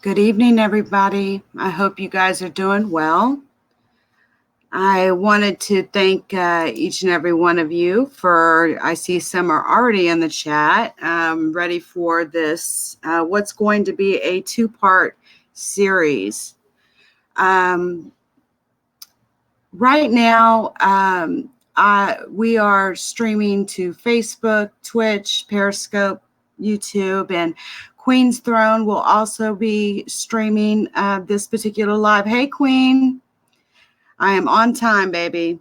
Good evening, everybody. I hope you guys are doing well. I wanted to thank each and every one of you I see some are already in the chat, ready for this, what's going to be a two-part series. Right now, we are streaming to Facebook, Twitch, Periscope, YouTube, and Queen's Throne will also be streaming this particular live. Hey, Queen. I am on time, baby.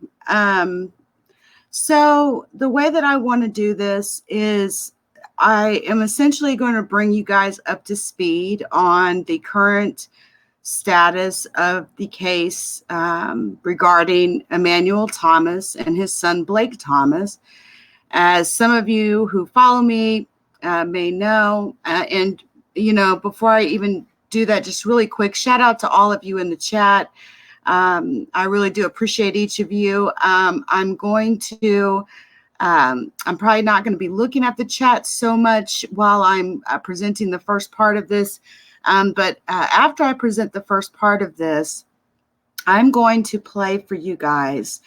So the way that I want to do this is I am essentially going to bring you guys up to speed on the current status of the case regarding Emmanuel Thomas and his son, Blake Thomas. As some of you who follow me may know, and, before I even do that, just really quick, shout out to all of you in the chat. I really do appreciate each of you. I'm probably not going to be looking at the chat so much while I'm presenting the first part of this. But after I present the first part of this, I'm going to play for you guys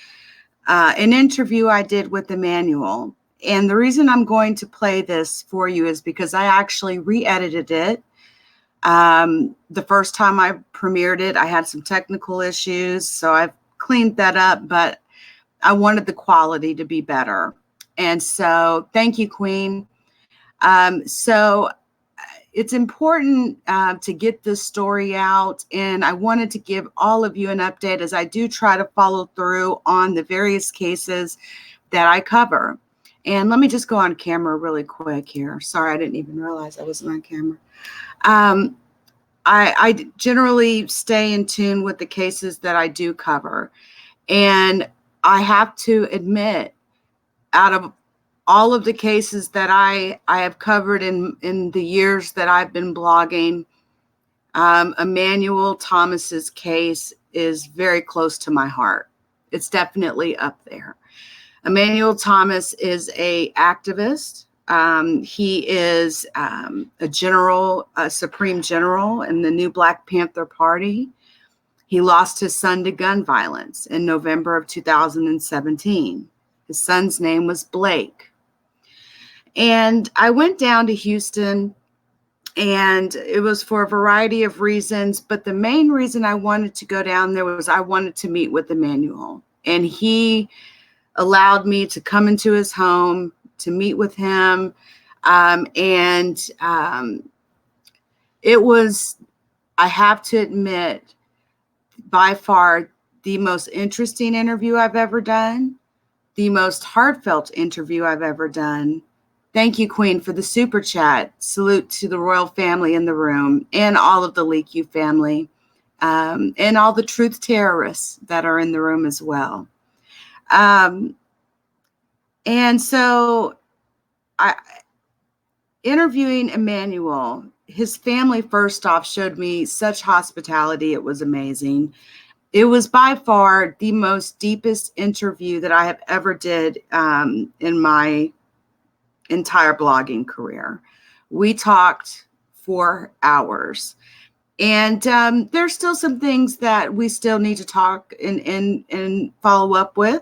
an interview I did with Emmanuel. And the reason I'm going to play this for you is because I actually re-edited it. The first time I premiered it, I had some technical issues, so I've cleaned that up, but I wanted the quality to be better. And so thank you, Queen. So it's important to get this story out, and I wanted to give all of you an update as I do try to follow through on the various cases that I cover. And let me just go on camera really quick here. Sorry, I didn't even realize I wasn't on camera. I generally stay in tune with the cases that I do cover. And I have to admit, out of all of the cases that I have covered in the years that I've been blogging, Emmanuel Thomas's case is very close to my heart. It's definitely up there. Emmanuel Thomas is an activist. He is a Supreme General in the new Black Panther Party. He lost his son to gun violence in November of 2017. His son's name was Blake. And I went down to Houston, and it was for a variety of reasons, but the main reason I wanted to go down there was I wanted to meet with Emmanuel. And he allowed me to come into his home to meet with him. It was, I have to admit, by far the most interesting interview I've ever done, the most heartfelt interview I've ever done. Thank you, Queen, for the super chat. Salute to the royal family in the room and all of the Leak You family, and all the truth terrorists that are in the room as well. And so interviewing Emmanuel, his family first off showed me such hospitality. It was amazing. It was by far the most deepest interview that I have ever did in my entire blogging career. We talked for hours. And there's still some things that we still need to talk and follow up with.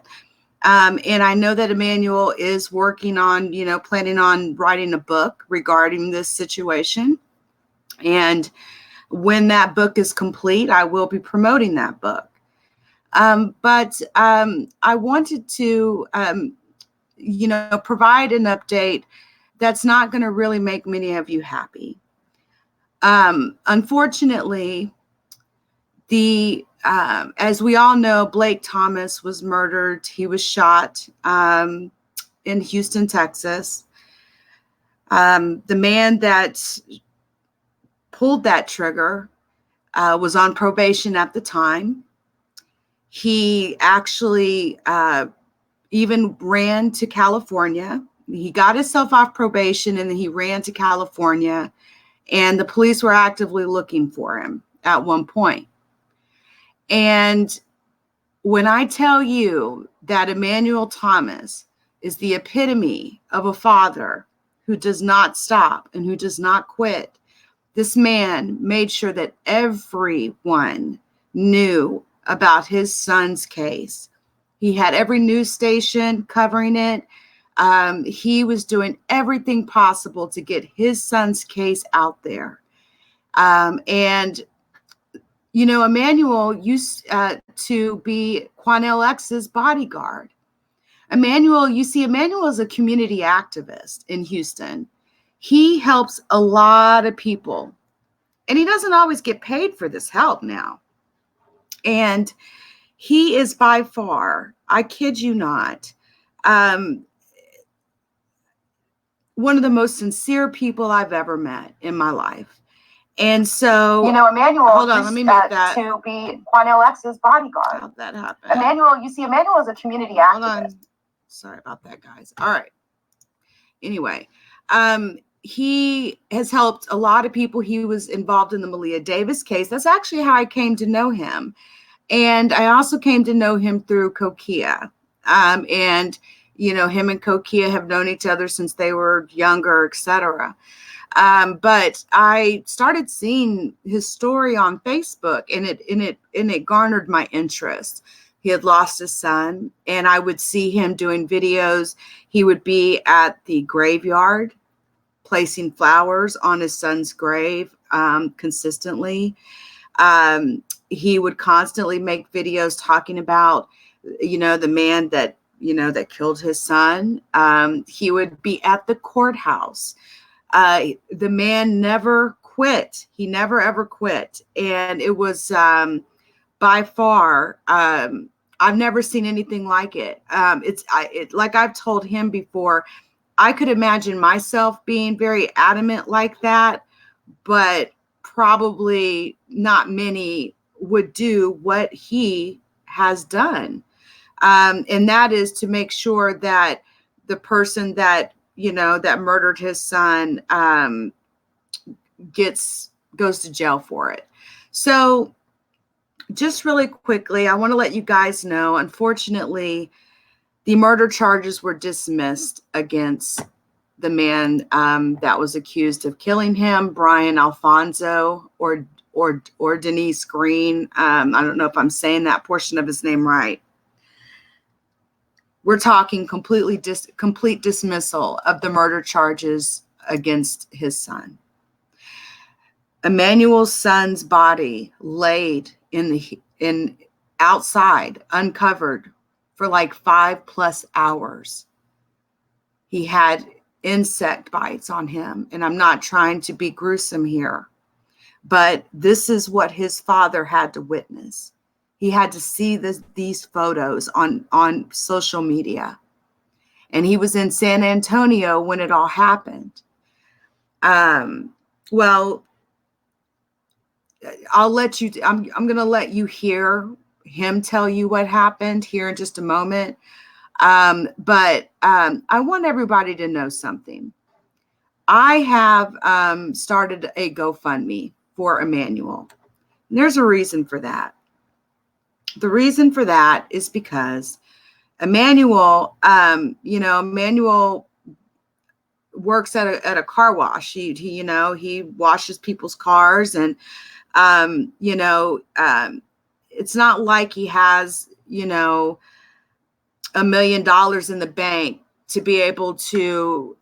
And I know that Emmanuel is working on, planning on writing a book regarding this situation. And when that book is complete, I will be promoting that book. But I wanted to, provide an update that's not going to really make many of you happy. Unfortunately, as we all know, Blake Thomas was murdered. He was shot in Houston, Texas. The man that pulled that trigger was on probation at the time. He actually even ran to California. He got himself off probation, and then he ran to California, and the police were actively looking for him at one point. And when I tell you that Emmanuel Thomas is the epitome of a father who does not stop and who does not quit, This man made sure that everyone knew about his son's case. He had every news station covering it. He was doing everything possible to get his son's case out there. And, you know, Emmanuel used to be Quanell X's bodyguard. Emmanuel is a community activist in Houston. He helps a lot of people, and he doesn't always get paid for this help now. And he is by far, I kid you not, one of the most sincere people I've ever met in my life. And so, you know, Emmanuel, hold on, let me mute that. To be Quanell X's bodyguard. How'd that happen? Emmanuel is a community activist. Hold on. Sorry about that, guys. All right. Anyway, he has helped a lot of people. He was involved in the Malia Davis case. That's actually how I came to know him. And I also came to know him through Kokia. And, you know, him and Kokia have known each other since they were younger, etc. But I started seeing his story on Facebook, and it garnered my interest. He had lost his son, and I would see him doing videos. He would be at the graveyard placing flowers on his son's grave consistently. He would constantly make videos talking about, you know, the man that, you know, that killed his son. He would be at the courthouse. The man never quit. He never, ever quit. And it was by far, I've never seen anything like it. Like I've told him before, I could imagine myself being very adamant like that, but probably not many would do what he has done. And that is to make sure that the person that, you know, that murdered his son goes to jail for it. So just really quickly, I want to let you guys know, unfortunately, the murder charges were dismissed against the man that was accused of killing him, Brian Alfonso, or Denise Green. I don't know if I'm saying that portion of his name right. We're talking complete dismissal of the murder charges against his son. Emmanuel's son's body laid in outside, uncovered, for like 5+ hours. He had insect bites on him, and I'm not trying to be gruesome here, but this is what his father had to witness. He had to see these photos on social media, and he was in San Antonio when it all happened. Well, I'll let you, I'm going to let you hear him tell you what happened here in just a moment. But I want everybody to know something. I have started a GoFundMe for Emmanuel. And there's a reason for that. The reason for that is because Emmanuel, Emmanuel works at a car wash. He washes people's cars, and it's not like he has, $1 million in the bank to be able to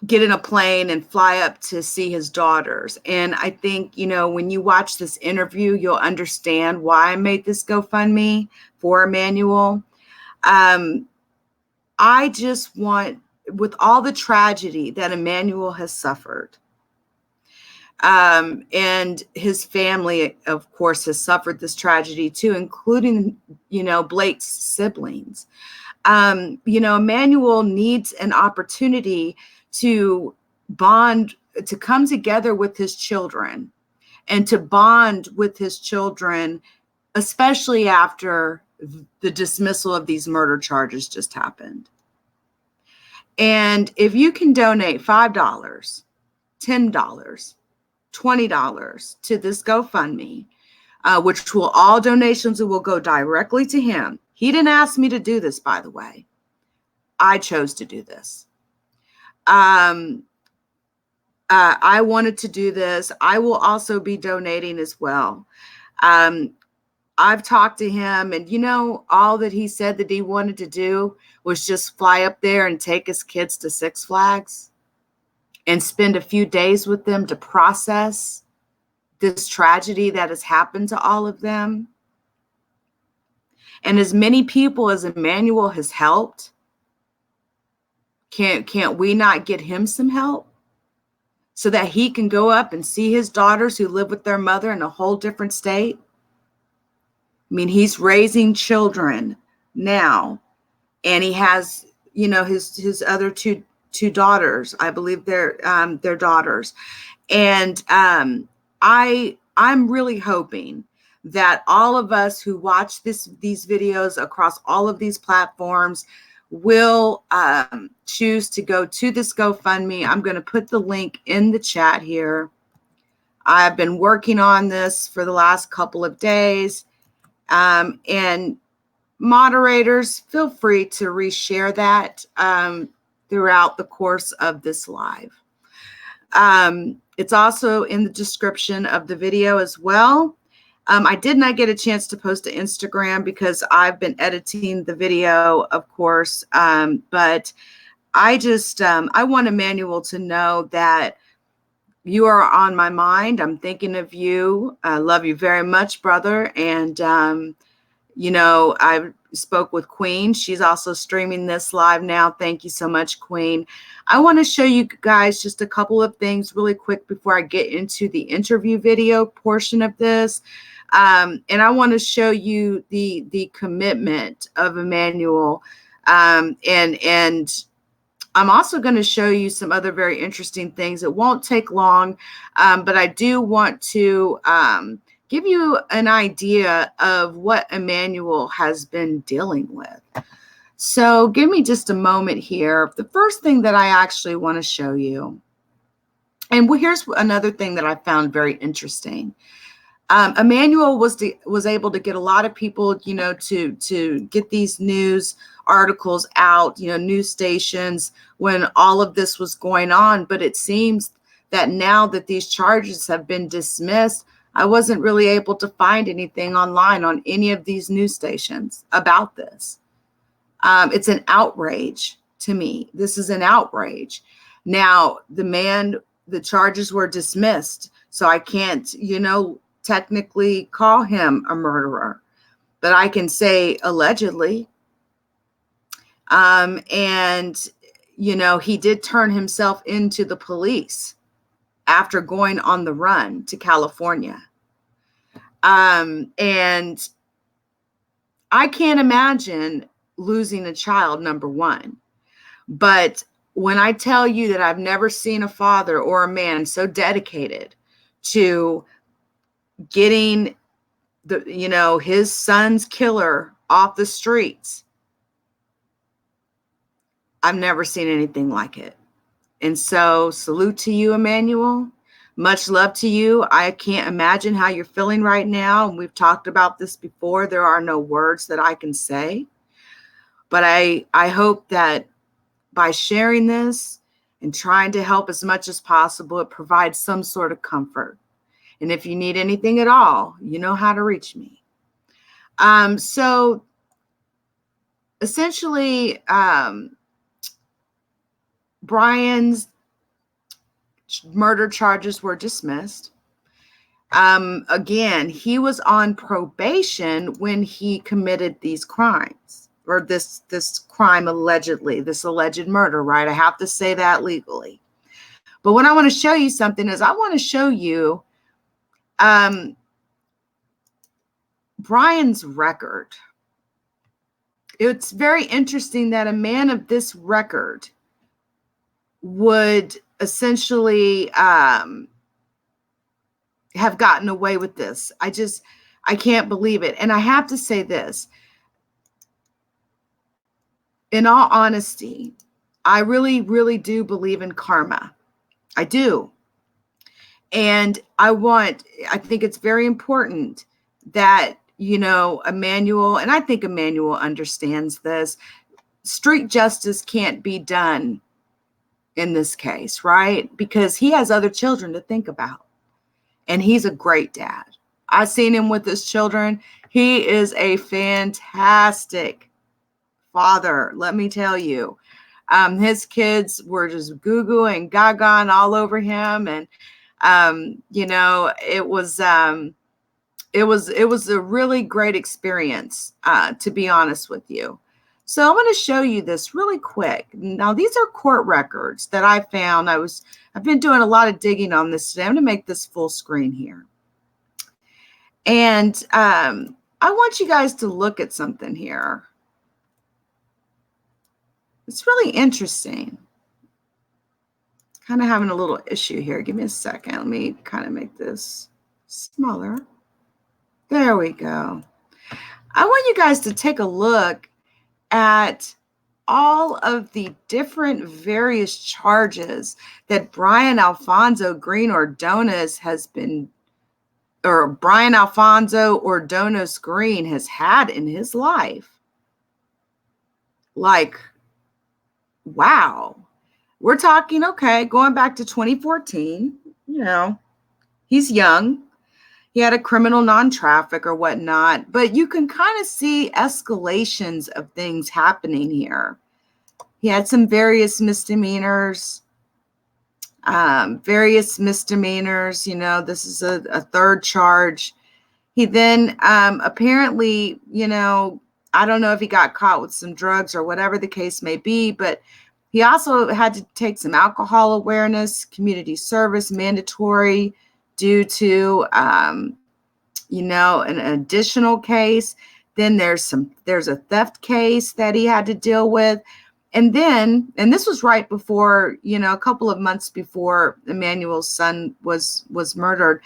get in a plane and fly up to see his daughters. And I think, when you watch this interview, you'll understand why I made this GoFundMe for Emmanuel. I just want, with all the tragedy that Emmanuel has suffered, and his family, of course, has suffered this tragedy too, including, Blake's siblings. Emmanuel needs an opportunity to bond, to come together with his children, and to bond with his children, especially after the dismissal of these murder charges just happened. And if you can donate $5, $10, $20 to this GoFundMe, which will, all donations will go directly to him. He didn't ask me to do this, by the way. I chose to do this. I wanted to do this. I will also be donating as well. I've talked to him, and all that he said that he wanted to do was just fly up there and take his kids to Six Flags and spend a few days with them to process this tragedy that has happened to all of them. And as many people as Emmanuel has helped, can't we not get him some help so that he can go up and see his daughters who live with their mother in a whole different state? I mean, he's raising children now, and he has, his other two daughters. I believe they're daughters, and I'm really hoping that all of us who watch these videos across all of these platforms will choose to go to this GoFundMe. I'm going to put the link in the chat here. I've been working on this for the last couple of days. And moderators, feel free to reshare that throughout the course of this live. It's also in the description of the video as well. I did not get a chance to post to Instagram because I've been editing the video, of course. But I just, I want Emmanuel to know that you are on my mind. I'm thinking of you. I love you very much, brother. And, I spoke with Queen. She's also streaming this live now. Thank you so much, Queen. I want to show you guys just a couple of things really quick before I get into the interview video portion of this. And I want to show you the commitment of Emmanuel. And I'm also going to show you some other very interesting things. It won't take long, but I do want to give you an idea of what Emmanuel has been dealing with. So give me just a moment here. The first thing that I actually want to show you, and here's another thing that I found very interesting. Emmanuel was able to get a lot of people, to get these news articles out, news stations when all of this was going on. But it seems that now that these charges have been dismissed, I wasn't really able to find anything online on any of these news stations about this. It's an outrage to me. This is an outrage. Now, the charges were dismissed, so I can't, technically call him a murderer, but I can say allegedly. And, he did turn himself into the police after going on the run to California. And I can't imagine losing a child, number one. But when I tell you that I've never seen a father or a man so dedicated to getting his son's killer off the streets, I've never seen anything like it. And so salute to you, Emmanuel. Much love to you. I can't imagine how you're feeling right now. And we've talked about this before. There are no words that I can say. But I hope that by sharing this and trying to help as much as possible, it provides some sort of comfort. And if you need anything at all, you know how to reach me. So essentially, Brian's murder charges were dismissed. Again, he was on probation when he committed these crimes, or this crime allegedly, this alleged murder, right? I have to say that legally. But what I want to show you something is I want to show you Brian's record. It's very interesting that a man of this record would essentially have gotten away with this. I can't believe it. And I have to say this, in all honesty, I really, really do believe in karma. I do. And I think it's very important that, Emmanuel, and I think Emmanuel understands this, street justice can't be done in this case, right? Because he has other children to think about. And he's a great dad. I've seen him with his children. He is a fantastic father, let me tell you. His kids were just goo-goo and gaga and all over him. And, you know, it was a really great experience, to be honest with you. So I'm going to show you this really quick. Now, these are court records that I found. I've been doing a lot of digging on this today. I'm going to make this full screen here. And I want you guys to look at something here. It's really interesting. Kind of having a little issue here. Give me a second. Let me kind of make this smaller. There we go. I want you guys to take a look at all of the different various charges that Brian Alfonso Green Ordonez has been, or Brian Alfonso Ordonez Green has had in his life. Like, wow. We're talking, okay, going back to 2014, you know, he's young. He had a criminal non-traffic or whatnot, but you can kind of see escalations of things happening here. He had some various misdemeanors, you know, this is a third charge. He then apparently, you know, I don't know if he got caught with some drugs or whatever the case may be, but he also had to take some alcohol awareness, community service, mandatory, due to, you know, an additional case. Then there's a theft case that he had to deal with. And then, and this was right before, you know, a couple of months before Emmanuel's son was murdered.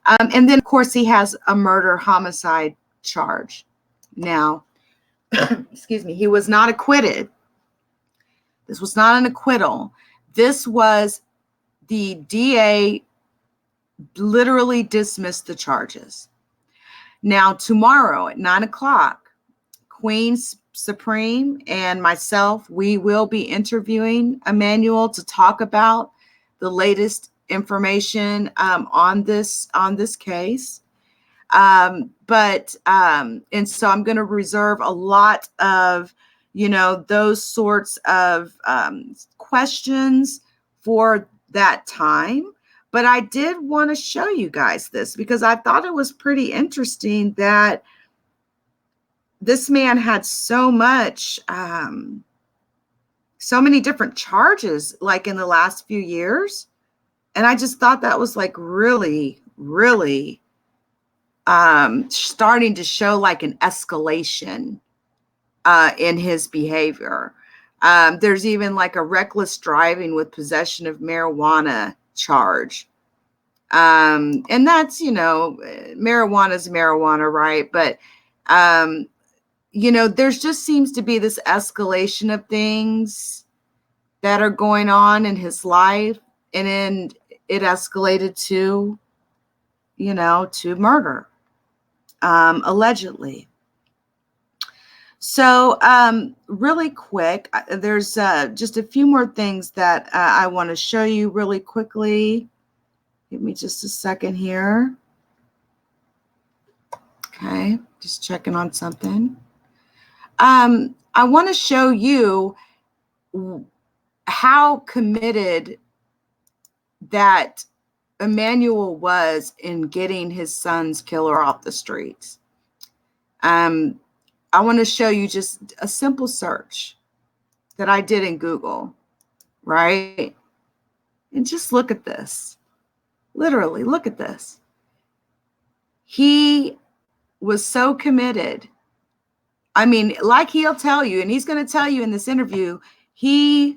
And then, of course, he has a murder homicide charge. Now, excuse me, he was not acquitted. This was not an acquittal. This was the DA literally dismissed the charges. Now, tomorrow at 9 o'clock, Queen Supreme and myself, we will be interviewing Emmanuel to talk about the latest information on this case. And so I'm going to reserve a lot of, you know, those sorts of questions for that time. But I did want to show you guys this because I thought it was pretty interesting that this man had so much, so many different charges like in the last few years. And I just thought that was like really, really starting to show like an escalation in his behavior. There's even like a reckless driving with possession of marijuana charge. And that's, you know, marijuana is marijuana, right? But, you know, there's just seems to be this escalation of things that are going on in his life. And then it escalated to, you know, to murder, allegedly. So really quick, there's just a few more things that I want to show you really quickly. Give me just a second here. Okay, just checking on something. I want to show you how committed that Emmanuel was in getting his son's killer off the streets. I want to show you just a simple search that I did in Google, right? And just look at this. Literally, look at this. He was so committed. I mean, like he'll tell you, and he's going to tell you in this interview, he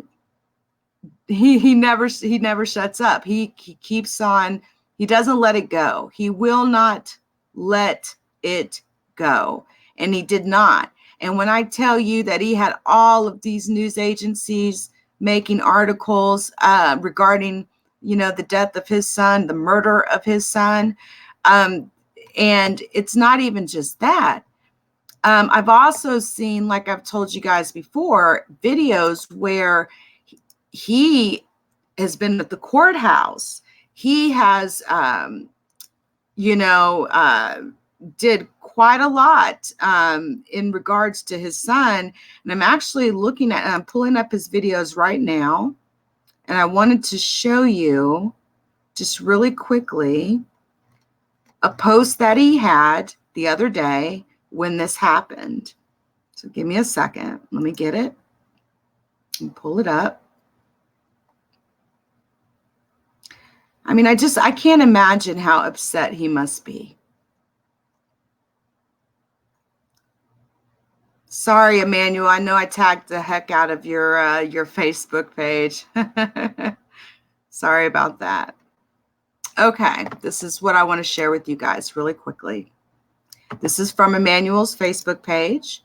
never shuts up. He keeps on. He doesn't let it go. He will not let it go. And he did not. And when I tell you that he had all of these news agencies making articles regarding, you know, the death of his son, the murder of his son, and it's not even just that. I've also seen, like I've told you guys before, videos where he has been at the courthouse. He has, did quite a lot in regards to his son. And I'm actually I'm pulling up his videos right now. And I wanted to show you just really quickly a post that he had the other day when this happened. So give me a second. Let me get it and pull it up. I mean, I can't imagine how upset he must be. Sorry, Emmanuel. I know I tagged the heck out of your Facebook page. Sorry about that. Okay, this is what I want to share with you guys really quickly. This is from Emmanuel's Facebook page,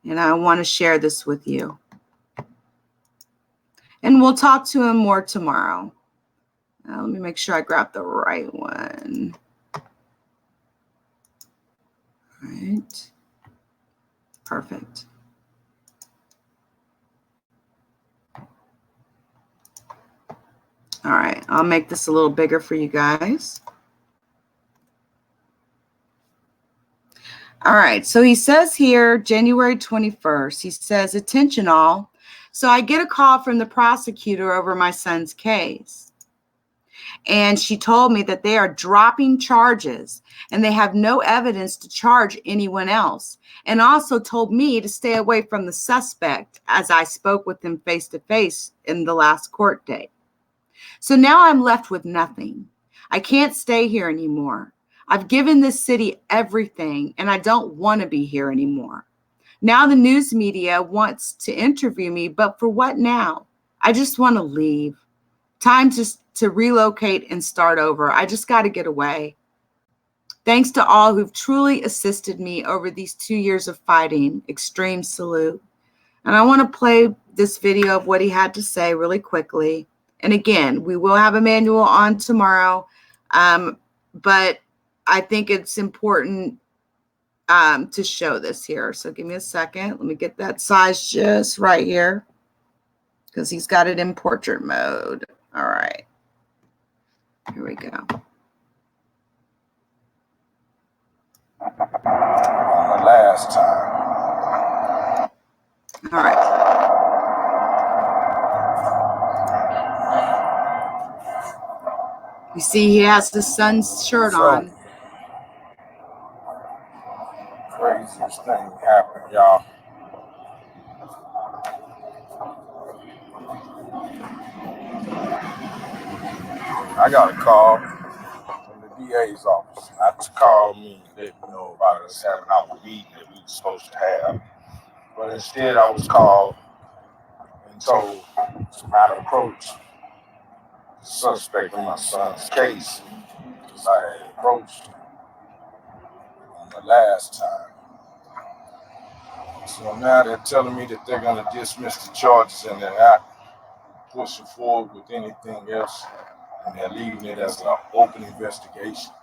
and I want to share this with you. And we'll talk to him more tomorrow. Let me make sure I grab the right one. All right. Perfect. All right, I'll make this a little bigger for you guys. All right, so he says here, January 21st, he says, attention all. So I get a call from the prosecutor over my son's case. And she told me that they are dropping charges and they have no evidence to charge anyone else. And also told me to stay away from the suspect as I spoke with him face to face in the last court date. So now I'm left with nothing. I can't stay here anymore. I've given this city everything and I don't want to be here anymore. Now the news media wants to interview me, but for what now? I just want to leave. Time to relocate and start over. I just got to get away. Thanks to all who've truly assisted me over these 2 years of fighting. Extreme salute. And I want to play this video of what he had to say really quickly. And again, we will have Emmanuel on tomorrow, but I think it's important to show this here. So give me a second. Let me get that size just right here because he's got it in portrait mode. All right. Here we go. The last time. All right. You see, he has the son's shirt on. Craziest thing happened, y'all. I got a call from the DA's office. Not to call me and let me know about us having our meeting that we were supposed to have. But instead, I was called and told to not approach the suspect in my son's case because I had approached him on the last time. So now they're telling me that they're going to dismiss the charges and they're not pushing forward with anything else. And they're leaving it as an open investigation,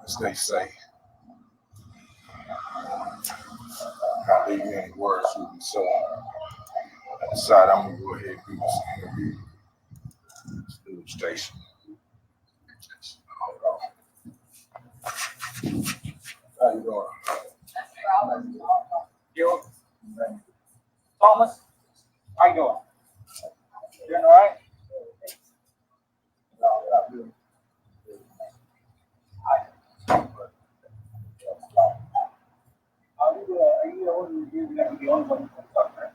as they say. Not leaving any words with me, so I decided I'm going to go ahead and do this interview. Let's do the station. Hold on. How you doing? You? Thomas? How you doing? Doing all right? Are you the only one that be the only one who can talk, right?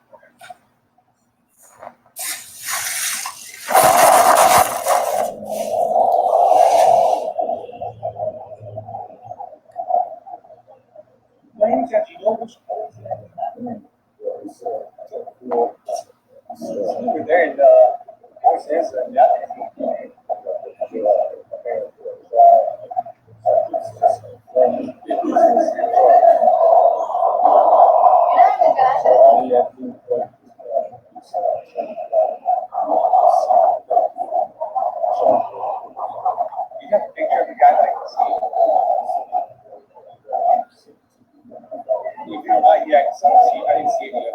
By any chance, you know which you were there in the you have a picture of the guy that I can see. If you're not yet, I didn't see it yet.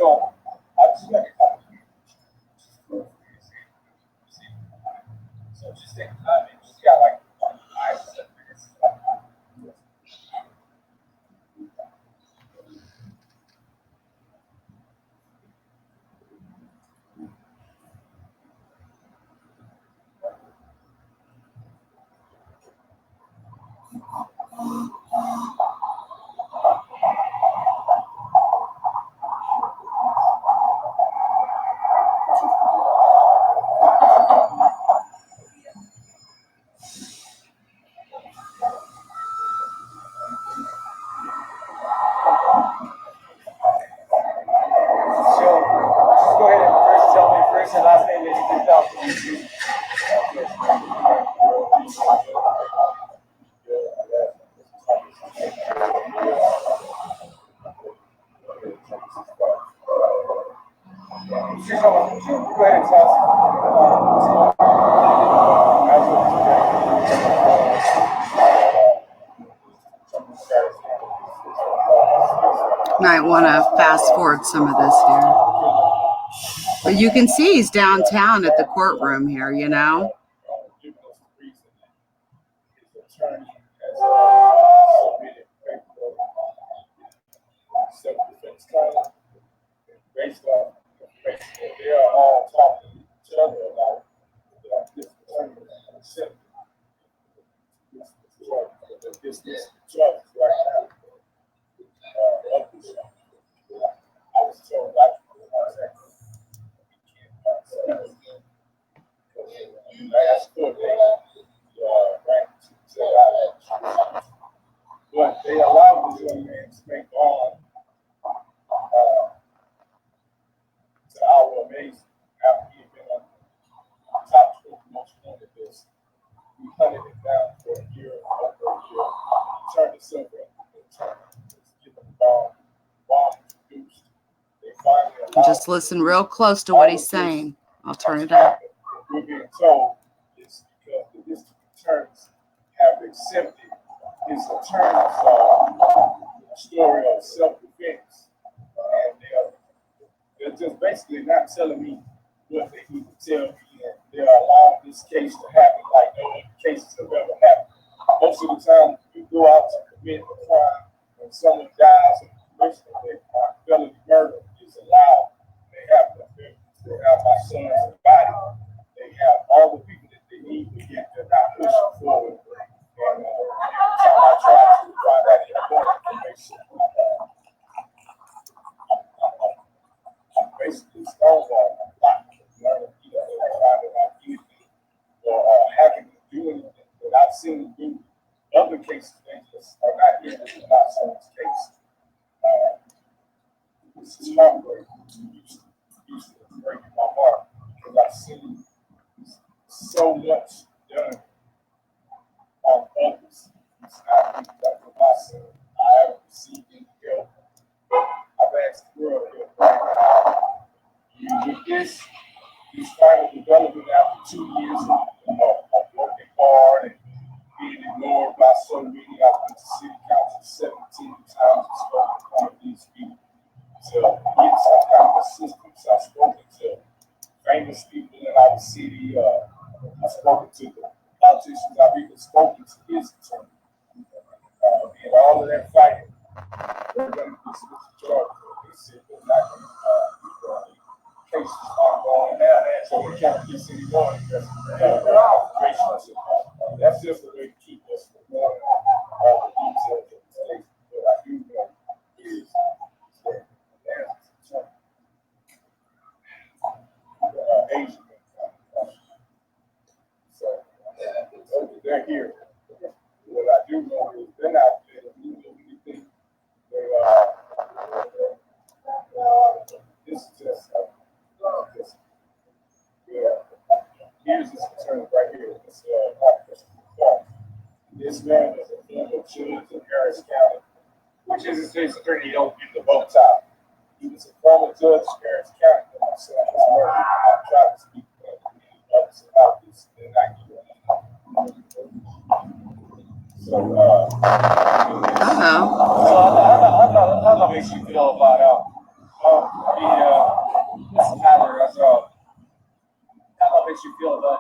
So I just like so just take time and just got like 5 minutes. First and last name that you can tell. Go ahead and tell Might want to fast forward some of this here. But you can see he's downtown at the courtroom here, you know. Based on they are all talking to each other about this attorney this judge right now. I was told that last court but they allowed this young man to make on to our amazing after he had been on top 20 most wanted list. We hunted him down for a year, over a year. He turned himself in, given the bomb produced. They finally allowed Just listen real close to what he's saying. I'll turn it up. We're being told is because the district attorneys have accepted his attorney's story of self-defense. And they're just basically not telling me what they need to tell me. And they're allowing this case to happen like no other cases have ever happened. Most of the time, you go out to commit a crime when someone dies in the commission of a felony murder is allowed. They have my son's body. They have all the people that they need, but yet they're not pushing forward. And every time I try to find that important information, I'm basically stonewalled. I'm not learning about anything or having to do anything. But I've seen them do other cases. They just are not here to not someone's case. This is heartbreaking. Used to break my heart because I've seen so much done on others. It's not me, that's for my son. I haven't received any help. I've asked the world help. With this, he's finally developing after 2 years of working hard and being ignored by so many. I've been to city council 17 times and spoken to one of these people to get some kind of assistance. I've spoken to famous people in our city. I've spoken to the politicians. I've even spoken to his attorney. And all of that fighting, they're going to dismiss the charge. They said they're not going to cases aren't going down, so we can't get any more. That's just the way to keep us from going all the details of the case. What I do know is that Asian. So they're here. What I do know is they're not there to do anything. This is just here's his attorney right here. This man is a former judge in Harris County, which is his attorney. He don't get the bow tie. He was a former judge in Harris County. And my son was murdered. I tried to speak to others about this. They're not giving it. So, Uh-oh. how makes you feel about being makes you feel that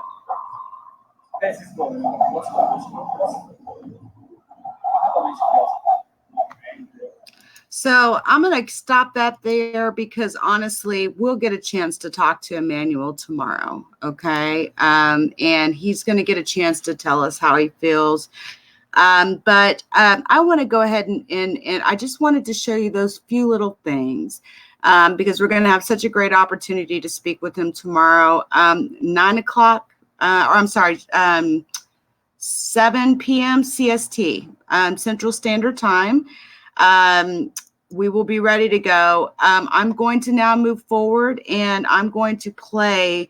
this is going on? What makes you feel? So I'm going to stop that there because honestly, we'll get a chance to talk to Emmanuel tomorrow. Okay. And he's going to get a chance to tell us how he feels. But I want to go ahead and I just wanted to show you those few little things because we're going to have such a great opportunity to speak with him tomorrow, 9 o'clock, or I'm sorry, 7 p.m. CST, Central Standard Time. We will be ready to go. I'm going to now move forward and I'm going to play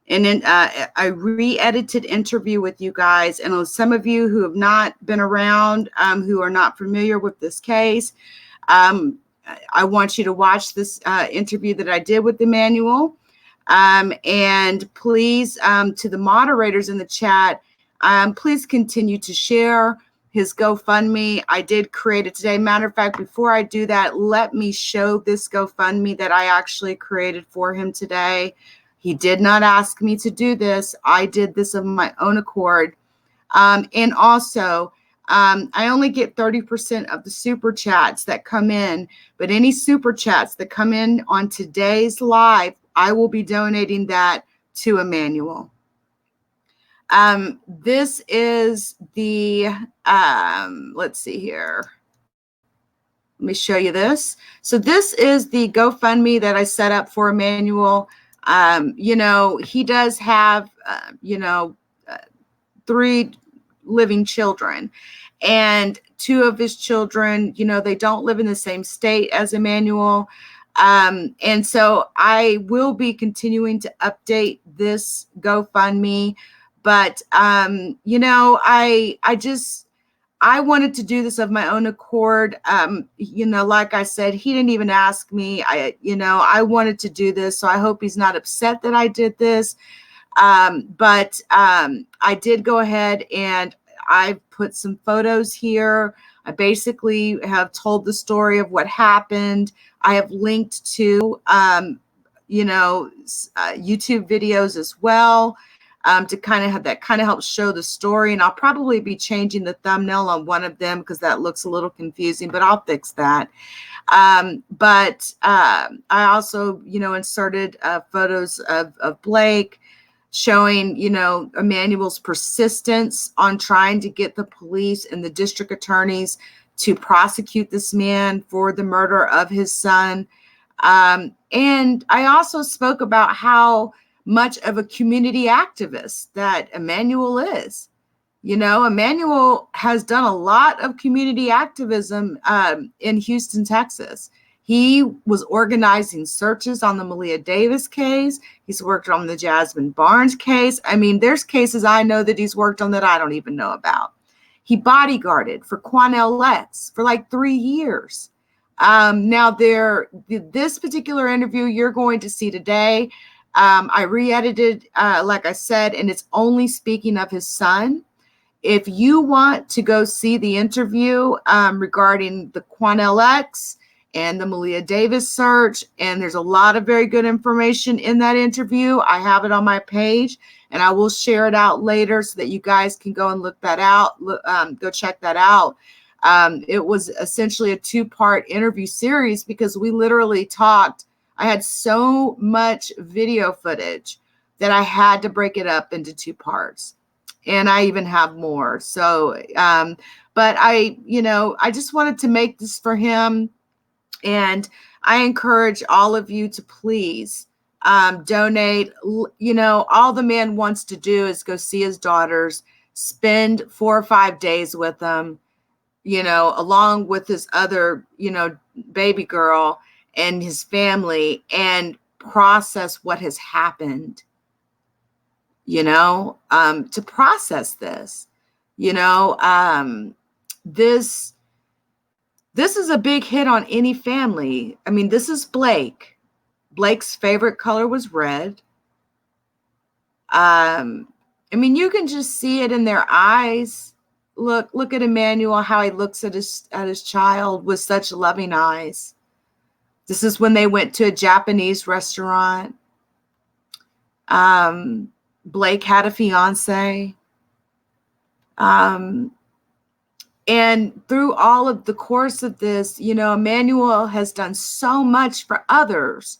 a re-edited interview with you guys. And some of you who have not been around, who are not familiar with this case, I want you to watch this interview that I did with Emmanuel. And please, to the moderators in the chat, please continue to share his GoFundMe. I did create it today. Matter of fact, before I do that, let me show this GoFundMe that I actually created for him today. He did not ask me to do this. I did this of my own accord. And also, I only get 30% of the super chats that come in, but any super chats that come in on today's live, I will be donating that to Emmanuel. This is the, let's see here. Let me show you this. So this is the GoFundMe that I set up for Emmanuel. You know, he does have, 3 living children, and 2 of his children, they don't live in the same state as Emmanuel. And so I will be continuing to update this GoFundMe. But, I wanted to do this of my own accord. Like I said, he didn't even ask me. I wanted to do this. So I hope he's not upset that I did this. But I did go ahead and I put some photos here. I basically have told the story of what happened. I have linked to, YouTube videos as well. To kind of have that kind of helps show the story. And I'll probably be changing the thumbnail on one of them because that looks a little confusing, but I'll fix that. But I also, inserted photos of Blake showing, Emmanuel's persistence on trying to get the police and the district attorneys to prosecute this man for the murder of his son. And I also spoke about how much of a community activist that Emmanuel is. Emmanuel has done a lot of community activism in Houston, Texas. He was organizing searches on the Malia Davis case. He's worked on the Jasmine Barnes case. I mean, there's cases I know that he's worked on that I don't even know about. He bodyguarded for Quanell Lex for like 3 years. Now, this particular interview you're going to see today, I re-edited, like I said, and it's only speaking of his son. If you want to go see the interview regarding the Quanell X and the Malia Davis search, and there's a lot of very good information in that interview. I have it on my page, and I will share it out later so that you guys can go and look that out, go check that out. It was essentially a 2-part interview series because we literally talked. I had so much video footage that I had to break it up into 2 parts. And I even have more. So, but I just wanted to make this for him. And I encourage all of you to please donate. All the man wants to do is go see his daughters, spend 4 or 5 days with them, along with his other, baby girl and his family, and process what has happened, to process this, this is a big hit on any family. I mean, this is Blake. Blake's favorite color was red. You can just see it in their eyes. Look at Emmanuel, how he looks at his child with such loving eyes. This is when they went to a Japanese restaurant. Blake had a fiance. And through all of the course of this, you know, Emmanuel has done so much for others.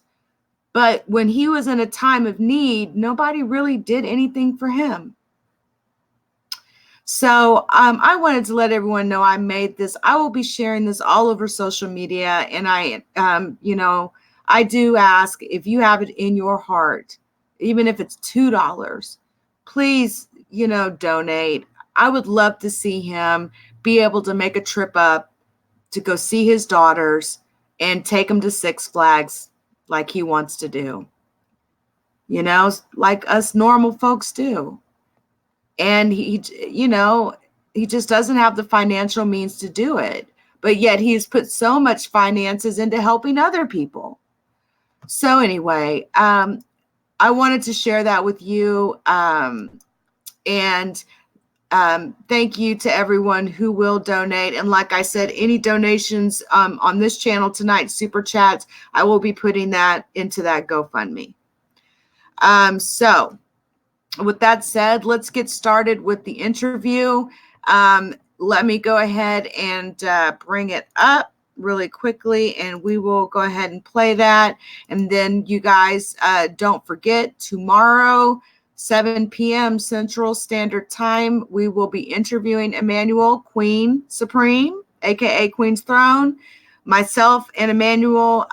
But when he was in a time of need, nobody really did anything for him. So I wanted to let everyone know I made this. I will be sharing this all over social media. And you know, I do ask, if you have it in your heart, even if it's $2, please, you know, donate. I would love to see him be able to make a trip up to go see his daughters and take them to Six Flags like he wants to do, you know, like us normal folks do. And he, you know, he just doesn't have the financial means to do it. But yet he's put so much finances into helping other people. So anyway, I wanted to share that with you. And thank you to everyone who will donate. And like I said, any donations on this channel tonight, super chats, I will be putting that into that GoFundMe. So with that said, let's get started with the interview. Let me go ahead and bring it up really quickly, and we will go ahead and play that. And then you guys don't forget, tomorrow, 7 p.m. Central Standard Time, we will be interviewing Emmanuel, Queen Supreme, aka Queen's Throne. Myself and Emmanuel,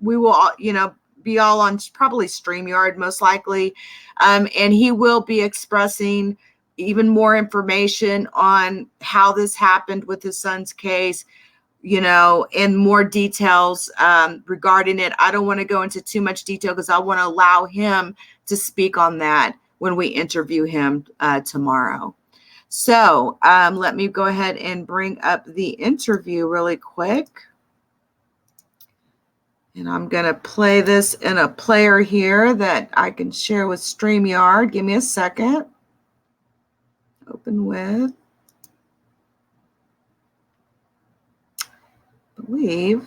we will, you know, be all on probably StreamYard most likely. And he will be expressing even more information on how this happened with his son's case, you know, and more details regarding it. I don't want to go into too much detail because I want to allow him to speak on that when we interview him tomorrow. So let me go ahead and bring up the interview really quick. And I'm going to play this in a player here that I can share with StreamYard. Give me a second. Open with, I believe,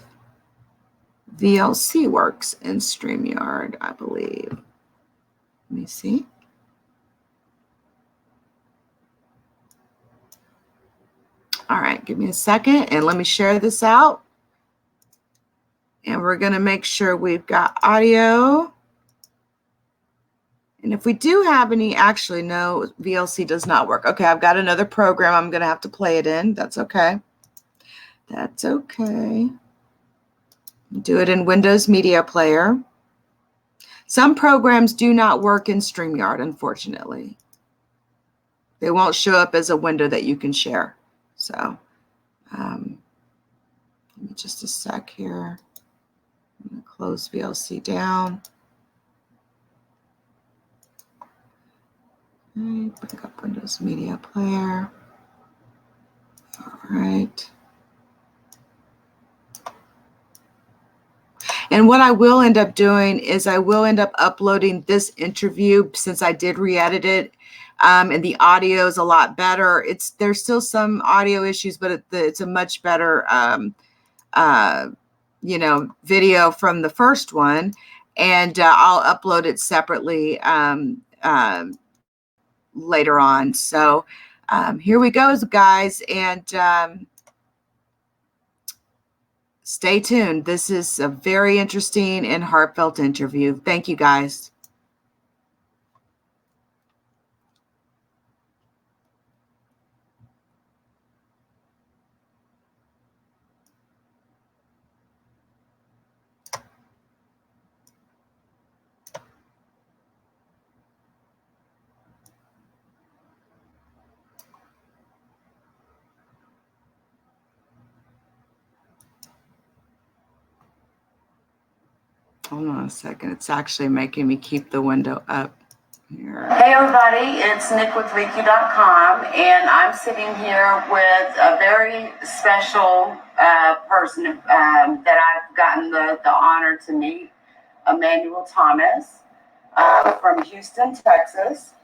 VLC works in StreamYard, I believe. Let me see. All right, give me a second and let me share this out. And we're going to make sure we've got audio. And if we do have any, actually, no, VLC does not work. Okay, I've got another program I'm going to have to play it in. That's okay. That's okay. Do it in Windows Media Player. Some programs do not work in StreamYard, unfortunately. They won't show up as a window that you can share. So, give me just a sec here. I'm going to close VLC down. Okay, bring up Windows Media Player. All right. And what I will end up doing is I will end up uploading this interview since I did re-edit it. And the audio is a lot better. There's still some audio issues, but it's a much better, you know, video from the first one. And I'll upload it separately later on. So here we go, guys. And stay tuned. This is a very interesting and heartfelt interview. Thank you, guys. Hold on a second. It's actually making me keep the window up here. Hey everybody, it's Nick with Reiki.com, and I'm sitting here with a very special person that I've gotten the honor to meet, Emmanuel Thomas from Houston, Texas.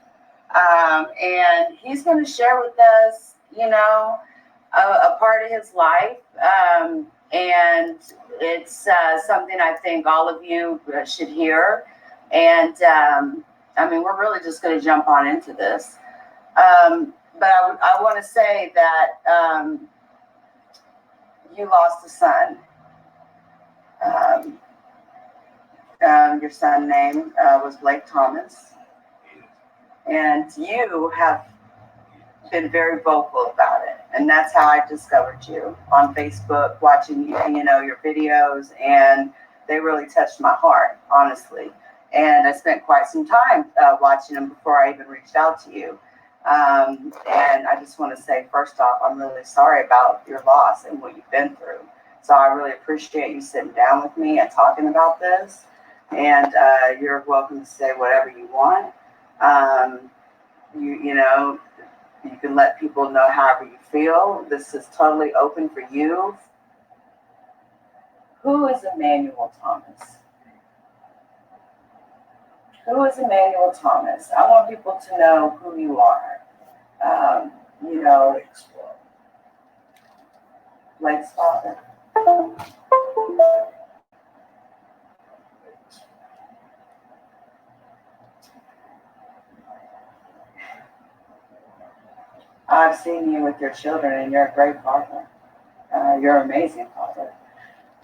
And he's going to share with us, you know, a part of his life. And it's something I think all of you should hear. And I mean, we're really just going to jump on into this. But I want to say that you lost a son. Your son's name was Blake Thomas. And you have been very vocal about it. And that's how I discovered you on Facebook, watching your videos, and they really touched my heart, honestly. And I spent quite some time watching them before I even reached out to you. And I just want to say, first off, I'm really sorry about your loss and what you've been through. So I really appreciate you sitting down with me and talking about this. And you're welcome to say whatever you want. You can let people know however you feel. This is totally open for you. Who is Emmanuel Thomas? Who is Emmanuel Thomas? I want people to know who you are. Blake's father. I've seen you with your children, and you're a great father. You're an amazing father.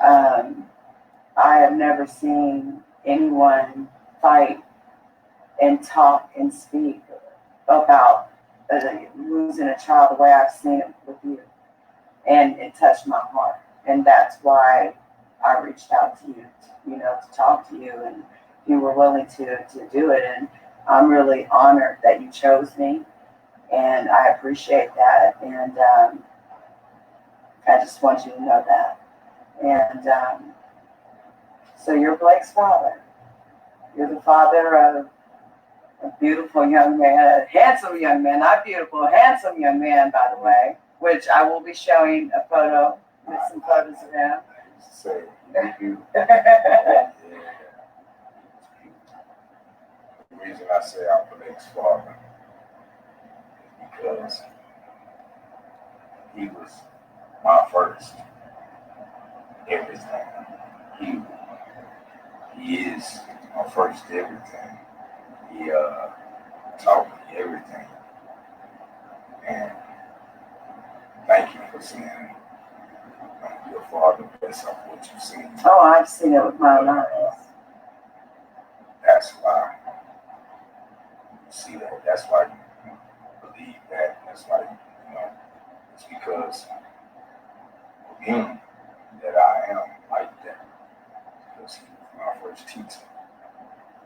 I have never seen anyone fight and talk and speak about losing a child the way I've seen it with you. And it touched my heart. And that's why I reached out to you, to talk to you. And you were willing to do it. And I'm really honored that you chose me. And I appreciate that. And I just want you to know that. And so you're Blake's father. You're the father of a beautiful young man, a handsome young man, not beautiful, handsome young man, by the way, which I will be showing a photo with some photos of him. The reason I say I'm Blake's father is because he was my first everything. He is my first everything. He taught me everything. And thank you for saying your father bless up what you've seen. Oh, I've seen it with my own eyes. That's why you see that. That's why you believe that. That's why it's because of him that I am like that. Because he was my first teacher.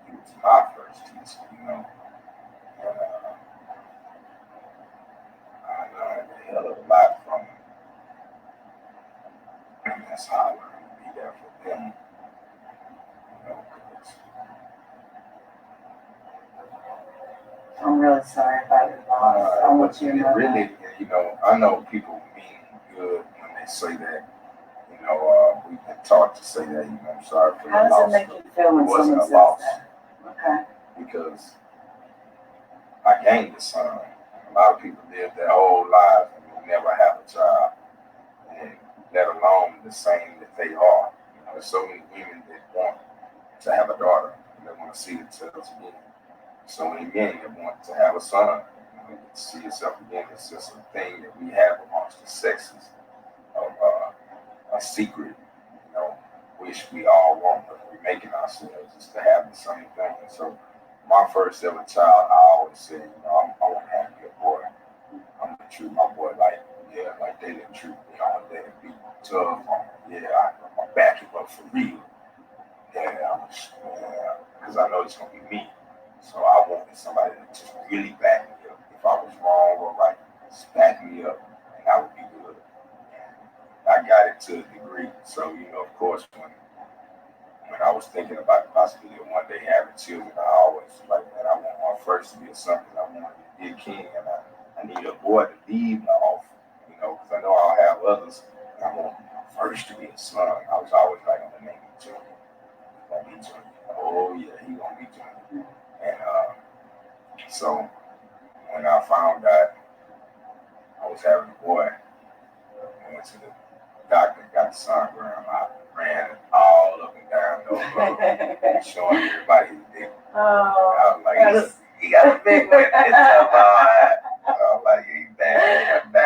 He was my first teacher, And I learned a hell of a lot from him. And that's how I learned to be there for them. I'm really sorry about your loss. I want you to know really, I know people mean good when they say that. We've been taught to say that, I'm sorry for How your loss. does it make you feel when someone says that? Okay. Because I gained a son. A lot of people live their whole lives and will never have a child, and let alone the same that they are. There's so many women that want to have a daughter, and they want to see themselves again. So many men that want to have a son, to see yourself again. It's just a thing that we have amongst the sexes of a secret, wish we all want, but we're making ourselves just to have the same thing. And so my first ever child, I always said, I want to have a boy. I'm going to treat my boy like they didn't treat me. I'm going to let him be tough on me. I'm going to back him up for real. Because I know it's going to be me. So I wanted somebody to just really back me up. If I was wrong or right, just back me up, and I would be good. I got it to a degree. So, of course, when I was thinking about the possibility of one day having children, I always like that. I want my first to be something. I want to be a king, and I need a boy to lead me off, because I know I'll have others. And I want my first to be a son. I was always like, I'm going to name him Junior. He's going to be Junior. Oh, yeah, he's going to be Junior. And so when I found out I was having a boy, I went to the doctor, got the sonogram. I ran all up and down those roads, showing everybody the dick. I was like, He got a big one. I'm like, he bad. I'm bad. I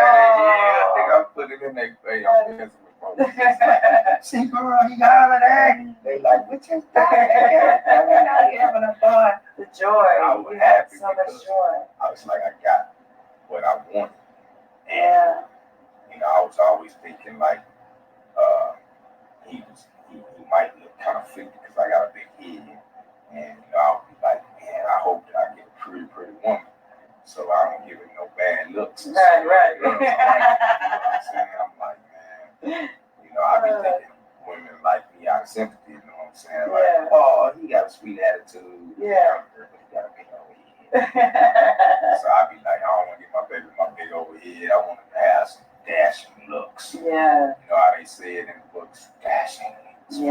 think I put it in their face. I'm dancing with folks. See, girl, he got all of that. They like, what you got? We're not having a fun. The joy. I was happy so much joy. I was like, I got what I wanted. Yeah. You know, I was always thinking like, he might look kind of freaky because I got a big head. And you know, I'll be like, man, I hope that I get a pretty woman, so I don't give it no bad looks. Right. You know what I'm saying? I'm like, man, you know, I be thinking women like me out of sympathy. You know what I'm saying? Like, oh, he got a sweet attitude. Yeah. But he got a big old head. So I be like, I don't want to get my baby my big old head. I want him to have some dashing looks. Yeah. You know how they say it in the books, dashing. Yes. You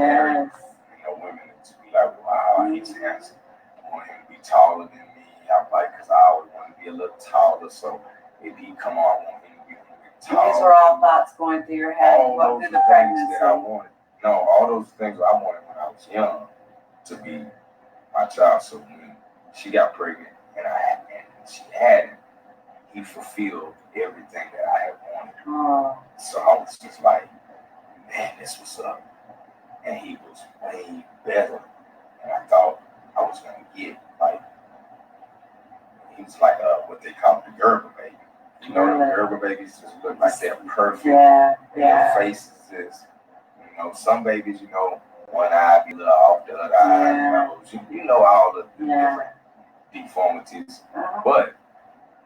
know, women to be like, wow, he's handsome. I want him to be taller than me. I'm like, because I always want to be a little taller. So if he come on, I want him to be a little bit taller. These were all thoughts going through your head all through those the pregnancy. That I wanted. No, all those things I wanted when I was young to be my child. So when she got pregnant and she had him, he fulfilled everything that I had wanted. Oh. So I was just like, man, this was up. And he was way better than I thought I was going to get. Like, he was like what they call the Gerber baby. You know, the Gerber babies just look like they're perfect. Yeah. Their faces is, you know, some babies, you know, one eye be a little off, the other eye, you know all the different deformities. But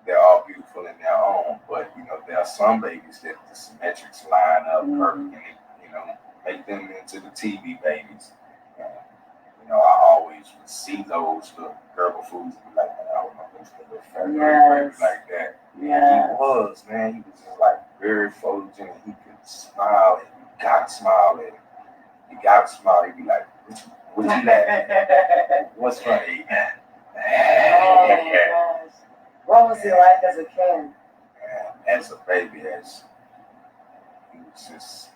they're all beautiful in their own. But, you know, there are some babies that the symmetrics line up perfect and you know, make them into the TV babies. And, you know, I always would see those little Gerber foods and be like, man, I don't know, this little fat baby like that. Yeah. He was, man. He was just like very photogenic. He could smile and you gotta smile at him. You gotta smile. He'd be like, what you laughing at? What's funny? Oh my gosh. What was he like as a kid? As a baby, he was just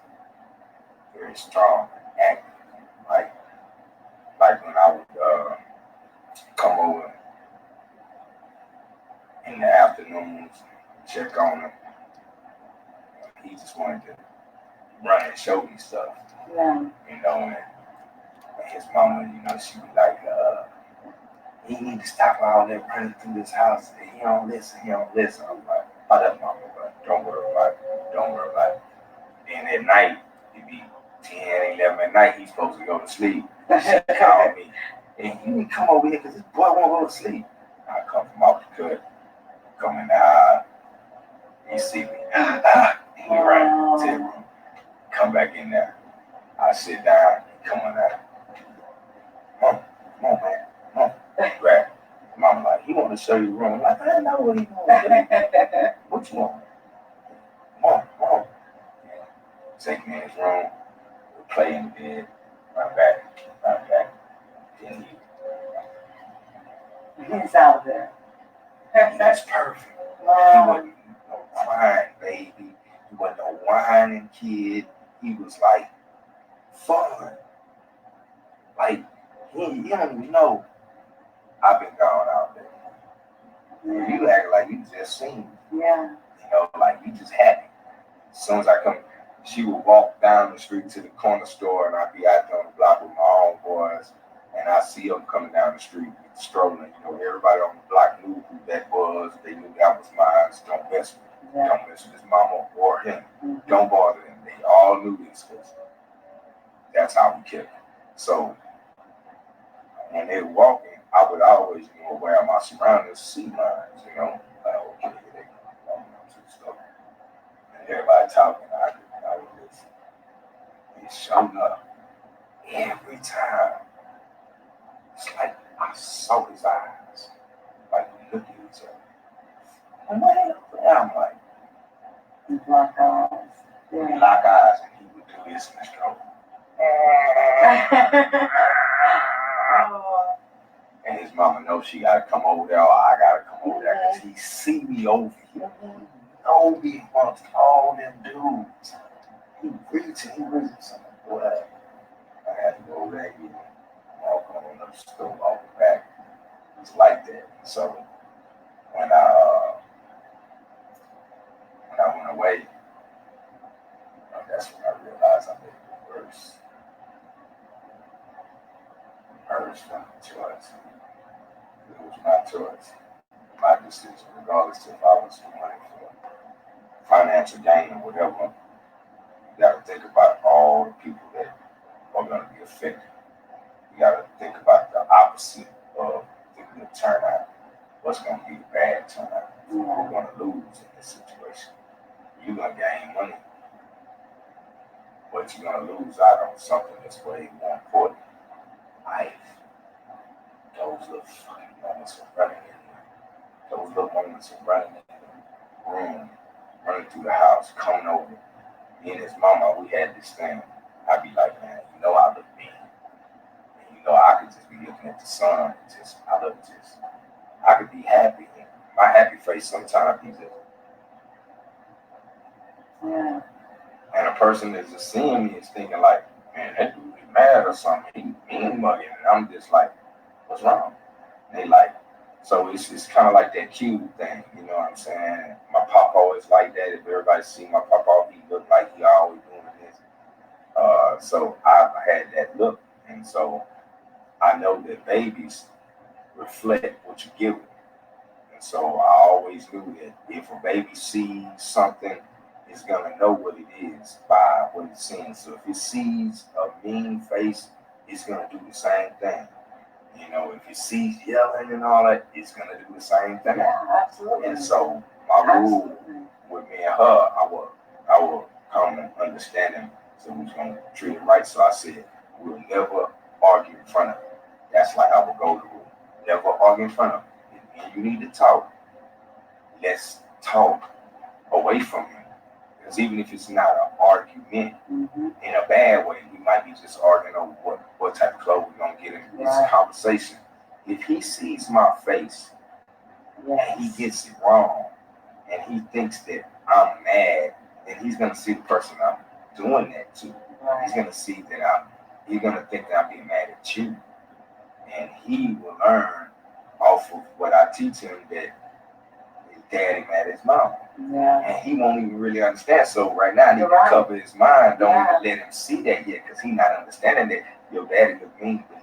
very strong and active. Like when I would come over in the afternoons, check on him, he just wanted to run and show me stuff. Yeah. You know, and his mama, you know, she'd be like, he need to stop all that running through this house. He don't listen. I'm like, oh, that's mama, but don't worry about it. And at night, it'd be 10, 11 at night, he's supposed to go to sleep. She called me, and you need to come over here because this boy won't go to sleep. I come from off the cut, come in the house, he see me, he ran to the room, come back in there. I sit down, he come in there. Come on, man, grab him. Mama like, he want to show you the room. I'm like, I know what he want. What you want? Come on. Take me in his room, we play in the bed, right back. Then He's out there. that's perfect. He wasn't no crying baby. He wasn't no whining kid. He was like fun. Like he don't even know I've been gone out there. You act like you just seen me. Yeah. You know, like you just happy. As soon as I come, she would walk down the street to the corner store, and I'd be out there on the block with my homeboys, and I see them coming down the street strolling. You know, everybody on the block knew who that was. They knew that was mine. So don't mess with him. Yeah. Don't mess with his mama or him. Don't bother them. They all knew this because that's how we kept it. So when they were walking, I would always, you know, wear my surroundings, see lines, you know. Like, okay, they walking up to the store. And everybody talking, I would listen. He showed up every time. It's like I saw his eyes. Like we looked at each other. And I'm like, Black eyes. we lock eyes and he would do this in the stroke. And his mama knows she gotta come over there, or I gotta come over there, because he see me over here. He know me amongst all them dudes. He reaching something. Boy, I had to go over there and walk on up the store, walk back. It's like that. So when I went away, that's when I realized I made the worst from the choice. It was my choice, my decision, regardless if I was doing it for financial gain or whatever. You got to think about all the people that are going to be affected. You got to think about the opposite of the good turnout. What's going to be the bad turnout? Who's going to lose in this situation? You're going to gain money, but you're going to lose out on something that's way more important. Life. Those little fucking moments of running in there. Those little moments of running in the room, running through the house, coming over. Me and his mama, we had this thing. I'd be like, man, you know I look mean. And you know I could just be looking at the sun and I could be happy. My happy face sometimes be just, Yeah. and a person that's just seeing me is thinking like, man, that dude be mad or something. He mean mugging. And I'm just like, what's wrong? And they like, so it's kind of like that cute thing, you know what I'm saying? My pop always like that. If everybody see my papa, he look like he always doing this. So I had that look, and so I know that babies reflect what you give them. And so I always knew that if a baby sees something, it's gonna know what it is by what it's seeing. So if it sees a mean face, it's gonna do the same thing. You know, if it sees yelling and all that, it's gonna do the same thing. Yeah, absolutely. And so my rule with me and her, I will come and understanding, so we was gonna treat it right. So I said, we'll never argue in front of her. That's like I would go to rule. Never argue in front of her. If you need to talk, let's talk away from him. Because even if it's not an argument in a bad way, we might be just arguing over what type of clothes we're gonna get in this conversation. If he sees my face and he gets it wrong and he thinks that I'm mad, then he's gonna see the person I'm doing that to. He's gonna see that he's gonna think that I'm being mad at you. And he will learn off of what I teach him that his daddy mad at his mom. Yeah. And he won't even really understand. So right now, I need to cover his mind. Don't even let him see that yet, because he's not understanding that your daddy look mean, but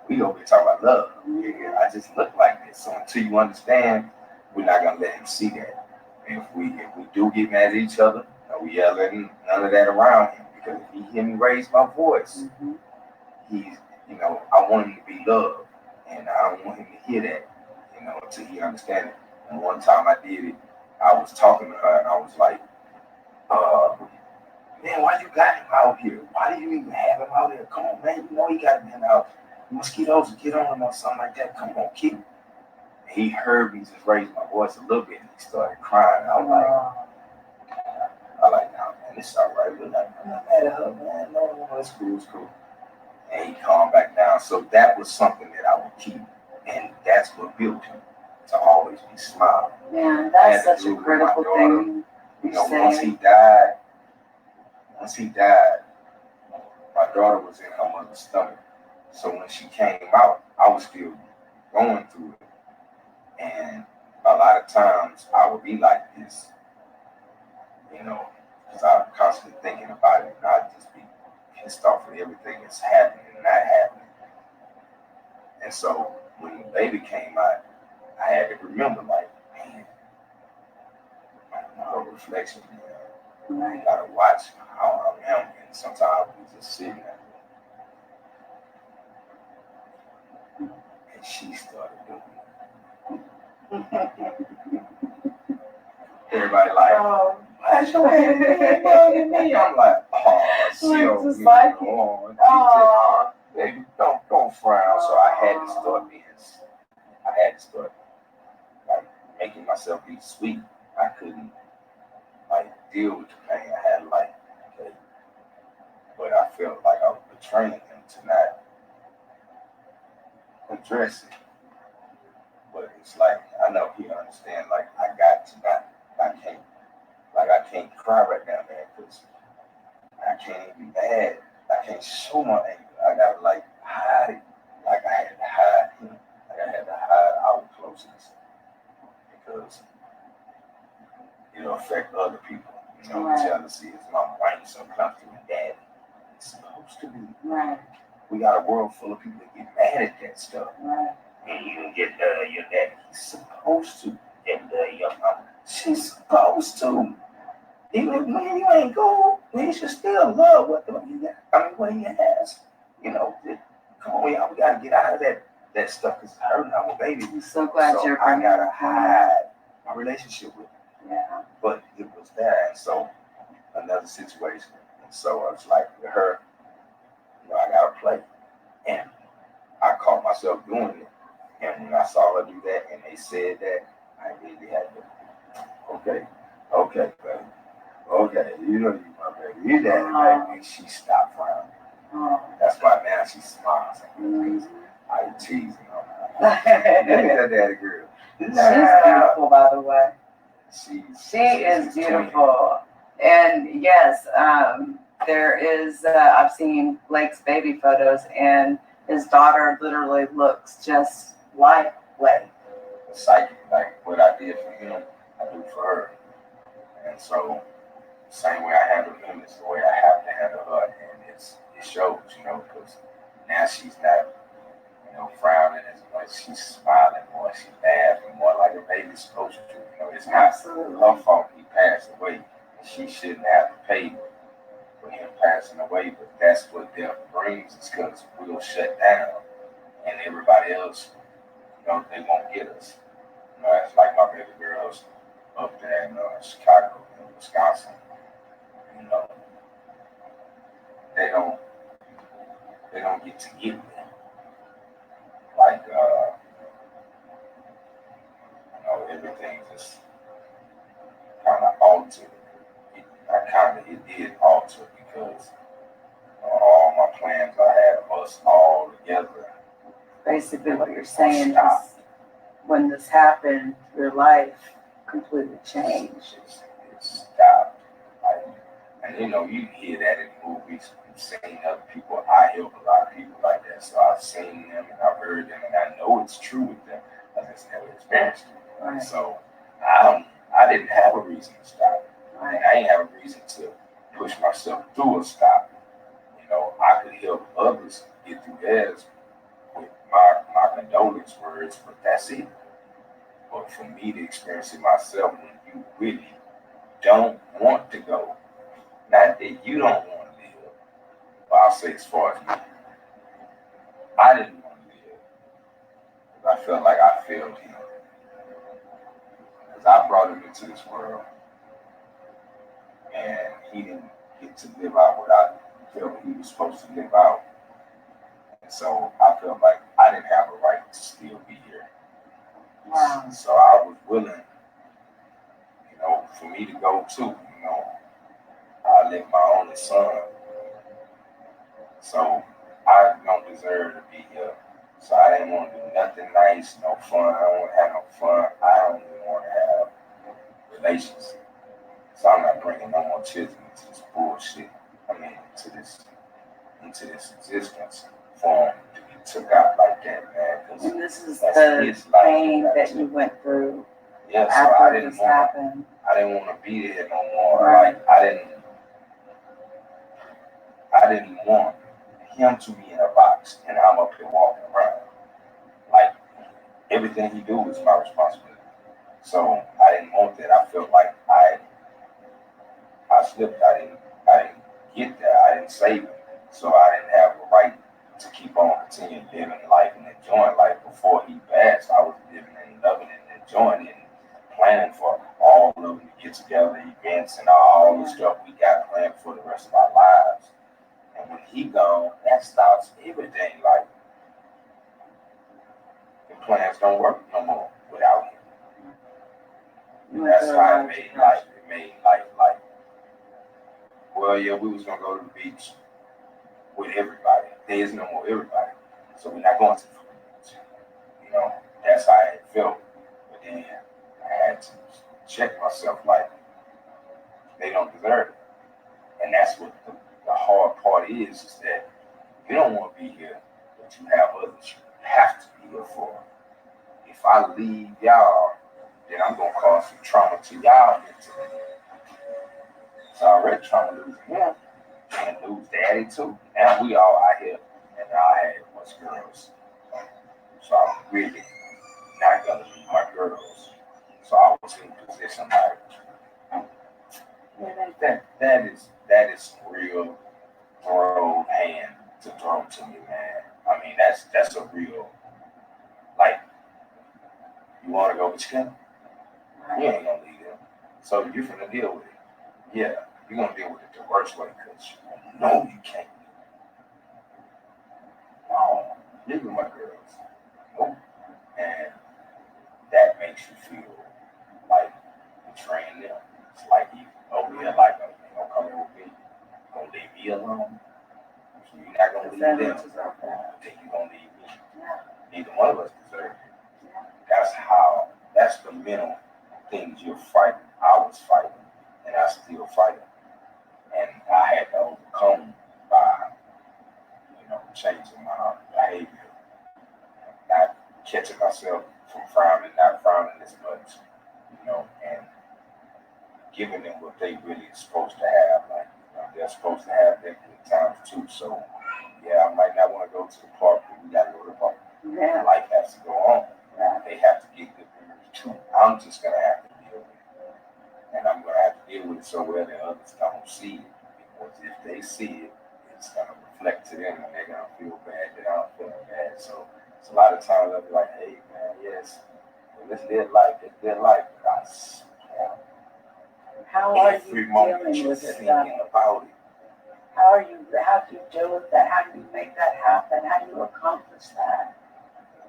we over here talking about love. Yeah, I just look like this. So until you understand, we're not gonna let him see that. And if we do get mad at each other, we yelling, none of that around him. Because if he hear me raise my voice, he's, I want him to be loved, and I don't want him to hear that, until he understands it. And one time I did it, I was talking to her, and I was like, man, why you got him out here? Why do you even have him out here? Come on, man, he got him out. Mosquitoes will get on him or something like that. Come on, keep him. He heard me just raise my voice a little bit, and he started crying. I was like, nah, man, it's all right. I'm not mad at her, man. No, it's cool. And he calmed back down. So that was something that I would keep. And that's what built him to always be smiling. Yeah, that's such a critical thing. Once he died, my daughter was in her mother's stomach. So when she came out, I was still going through it. And a lot of times I would be like this, because I'm constantly thinking about it, and I'd just be pissed off at everything that's happening and not happening. And so when the baby came out, I had to remember, like, man, her reflection, I gotta watch how I am. And sometimes we just sitting there. And she started doing it. Everybody like, why's your head bugging me? I'm like, baby, don't frown. So I had to start like making myself be sweet. I couldn't deal with the pain. I had okay, but I felt like I was betraying him to not address it. But it's like, I know he understand, I can't cry right now, man, because I can't even be mad. I can't show my anger. I gotta hide it. I had to affect other people. You know, Right. jealousy is mama, why you so close to my dad? It's supposed to be. Right. We got a world full of people that get mad at that stuff. Right. And you don't get your dad. He's supposed to. And your mama, she's supposed to. Even if man, you ain't cool, we should still love what you got. I mean, what he has. You know, come on, y'all, we gotta get out of that stuff because it's hurting our baby. I'm so glad So you're I bringing gotta it up. hide my relationship with him. Yeah. But it was that, and so another situation. And so I was like, with her, you know, I gotta play. And I caught myself doing it. And when I saw her do that and they said that, I really had to, okay, baby. Okay, you know you my baby. You daddy, baby. And she stopped frowning. That's why now she smiles. I ain't teasing her. Look at that daddy girl. She's beautiful, by the way. She is she's beautiful. And yes, there is, I've seen Blake's baby photos, and his daughter literally looks just like Blake. Psychic, like what I did for him, I do for her. And so, same way I handle him is the way I have to handle her. And it shows, you know, because now she's not, you know, frowning as much. She's smiling more. She's laughing more like a baby's supposed to. You know, it's not her fault he passed away. She shouldn't have to pay for him passing away, but that's what death brings, is because we'll shut down and everybody else, you know, they won't get us. You know, it's like my baby girls up there in Chicago and Wisconsin. You know, they don't get to get me. Like, you know, everything just kind of altered. It did alter because all my plans I had of us all together. Basically, what you're saying is when this happened, your life completely changed. It stopped. And you know, you hear that in movies. You've seen other people. I help a lot of people like that. So I've seen them and I've heard them and I know it's true with them. I just never experienced it. Right. So I didn't have a reason to stop. Right. And I didn't have a reason to push myself through a stop. You know, I could help others get through theirs with my condolence words, but that's it. But for me to experience it myself, when you really don't want to go, not that you don't want to live, but I'll say as far as me, I didn't want to live because I felt like I failed him. Because I brought him into this world and he didn't get to live out what I felt he was supposed to live out. And so I felt like I didn't have a right to still be here. Wow. So I was willing, you know, for me to go too, you know. I left my only son. So I don't deserve to be here. So I didn't want to do nothing nice, no fun. I don't want to have no fun. I don't even want to have relations. So I'm not bringing no more children into this bullshit. I mean, into this existence for them to be took out like that, man. And this is the pain that you went through after this happened. I didn't want to be there no more. Right. Like I didn't want him to be in a box and I'm up here walking around. Like everything he do is my responsibility. So I didn't want that. I felt like I slipped. I didn't get there. I didn't save him. So I didn't have the right to keep on continuing living life and enjoying life. Before he passed, I was living and loving and enjoying it and planning for all of them to get together, events and all the stuff we got planned for the rest of our lives. And when he gone, that stops everything. Like the plans don't work no more without him. And that's how it made life. It made life like, well, yeah, we was gonna go to the beach with everybody. There is no more everybody, so we're not going to the beach. You know, that's how it felt. But then I had to check myself, like they don't deserve it, and that's what the hard part is that you don't want to be here, but you have others you have to be here for. If I leave y'all, then I'm gonna cause some trauma to y'all mentally. already trying to lose him and lose daddy too. And we all out here, and I had a bunch of girls. So I'm really not gonna lose my girls. So I was in a position like, man, that is real throw hand to throw to me, man. I mean, that's a real, like, you want to go, but you can't. You ain't gonna leave them. So you're gonna deal with it. Yeah, you're gonna deal with it the worst way because you know you can't. No, live with my girls. Nope. And that makes you feel like betraying them. It's like you over here, like, you don't come here with me. You're gonna leave me alone. So you're not gonna leave them. Then you're gonna leave me. Neither one of us deserve it. That's the mental things you're fighting. I was fighting, and I still fighting. And I had to overcome by, changing my behavior, not catching myself from not frowning as much, and giving them what they really are supposed to have. Like, they're supposed to have their good times too. So, yeah, I might not want to go to the park, but we got to go to the park. Yeah. Life has to go on. They have to get good memories too. I'm just going to have to deal with it. And I'm going to have to deal with it so well that others don't see it. Because if they see it, it's going to reflect to them and they're going to feel bad that I'm feeling bad. So it's a lot of times I'll be like, hey, man, yes, let's live life. Let's live life. Because how are you dealing with it? About it? How do you deal with that? How do you make that happen? How do you accomplish that?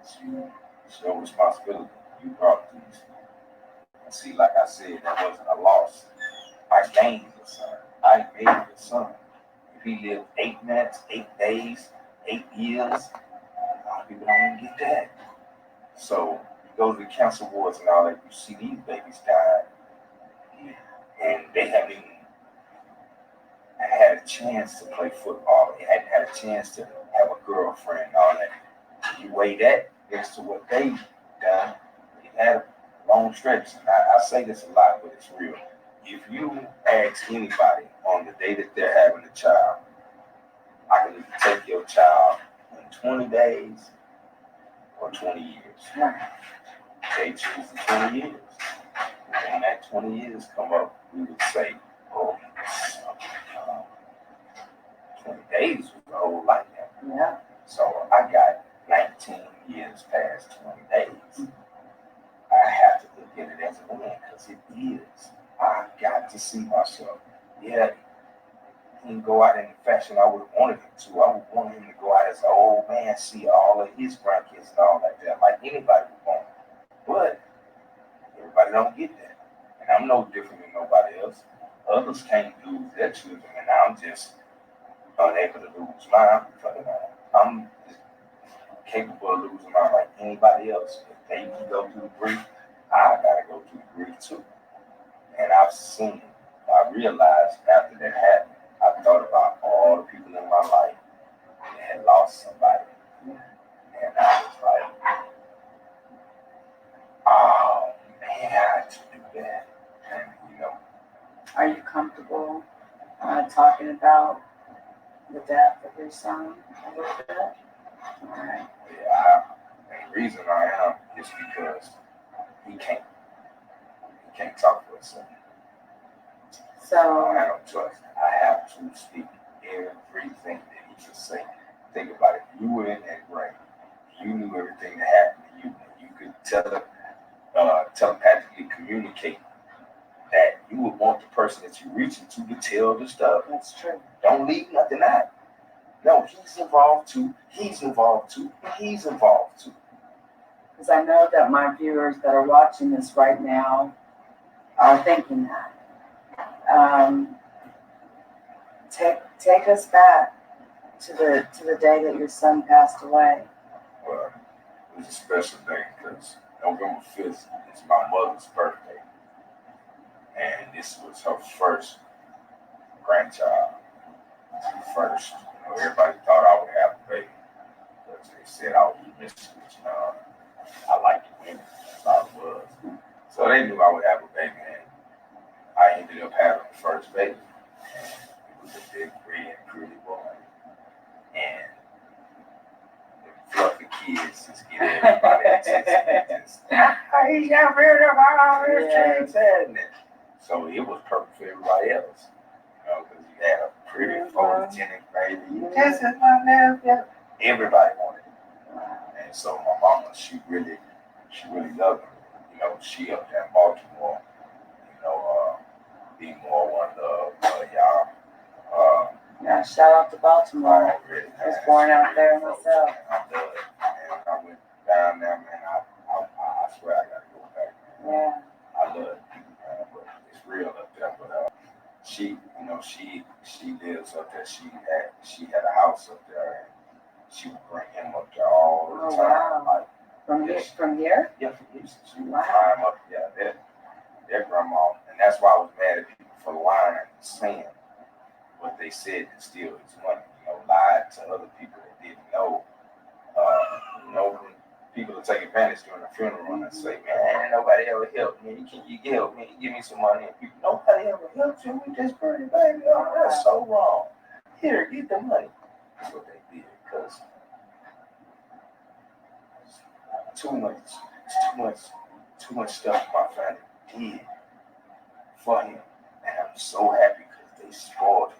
It's your responsibility. You brought these. And see, like I said, that wasn't a loss. I gained the son. I made the son. If he lived 8 minutes, 8 days, 8 years, a lot of people don't even get that. So you go to the cancer wards and all that, you see these babies die, and they haven't even had a chance to play football. They hadn't had a chance to have a girlfriend and all that. You weigh that next to what they done. They had a long stretch. And I say this a lot, but it's real. If you ask anybody on the day that they're having a child, I can either take your child in 20 days or 20 years. They choose the 20 years. When that 20 years come up, we would say, oh, 20 days was the whole life. Yeah. So I got 19 years past 20 days. I have to look at it as a win because it is. I got to see myself. Yeah, he didn't go out in the fashion I would have wanted him to. I would want him to go out as an old man, see all of his grandkids and all like that, like anybody would want. But everybody don't get that. And I'm no different than nobody else. Others can't lose their children, and I'm just unable to lose mine. I'm capable of losing mine like anybody else. If they can go through the grief, I gotta go through the grief too. And I realized after that happened, I thought about all the people in my life that had lost somebody. And I was like, oh man, I had to do that. And are you comfortable talking about the death of your son a little bit? All right. Yeah, and the reason I am is because he can't talk for himself. So I have no choice. I have to speak everything that he can say. Think about it. You were in that grave. You knew everything that happened to you. You could telepathically communicate that you would want the person that you're reaching to tell the stuff. That's true. Don't leave nothing out. No, he's involved too. He's involved too. He's involved too. Because I know that my viewers that are watching this right now are thinking that. Take us back to the day that your son passed away. Well, it was a special day because November 5th is my mother's birthday. And this was her first grandchild. First, everybody thought I would have a baby. But they said I would be missing. I liked women. That's all it was. So they knew I would have a baby. And I ended up having the first baby. he got rid of all his kids. So it was perfect for everybody else. You know, because you had a pretty photogenic baby. This is my nephew. Everybody wanted it. And so my mama, she really loved me. You know, she up there in Baltimore. You know, be more one love, y'all. Yeah, shout out to Baltimore. Really, I was born out there myself. I love it. And I went down there, man. I swear I gotta go back, man. Yeah. I love it, man, but it's real up there. But she, you know, she lives up there. She had a house up there, and she would bring him up there all the time. Wow. Like From here? yeah, from Houston. She would climb up there. Their grandma, and that's why I was mad at people for lying and saying what they said to steal his money. You know, lied to other people that didn't know. You know, when people will take advantage during a funeral and say, "Man, nobody ever helped me. Can you help me? Give me some money." And people, nobody ever helped you. We just buried the baby. Oh, that's so wrong. Here, get the money. That's what they did because too much stuff my family did for him, and I'm so happy because they spoiled him.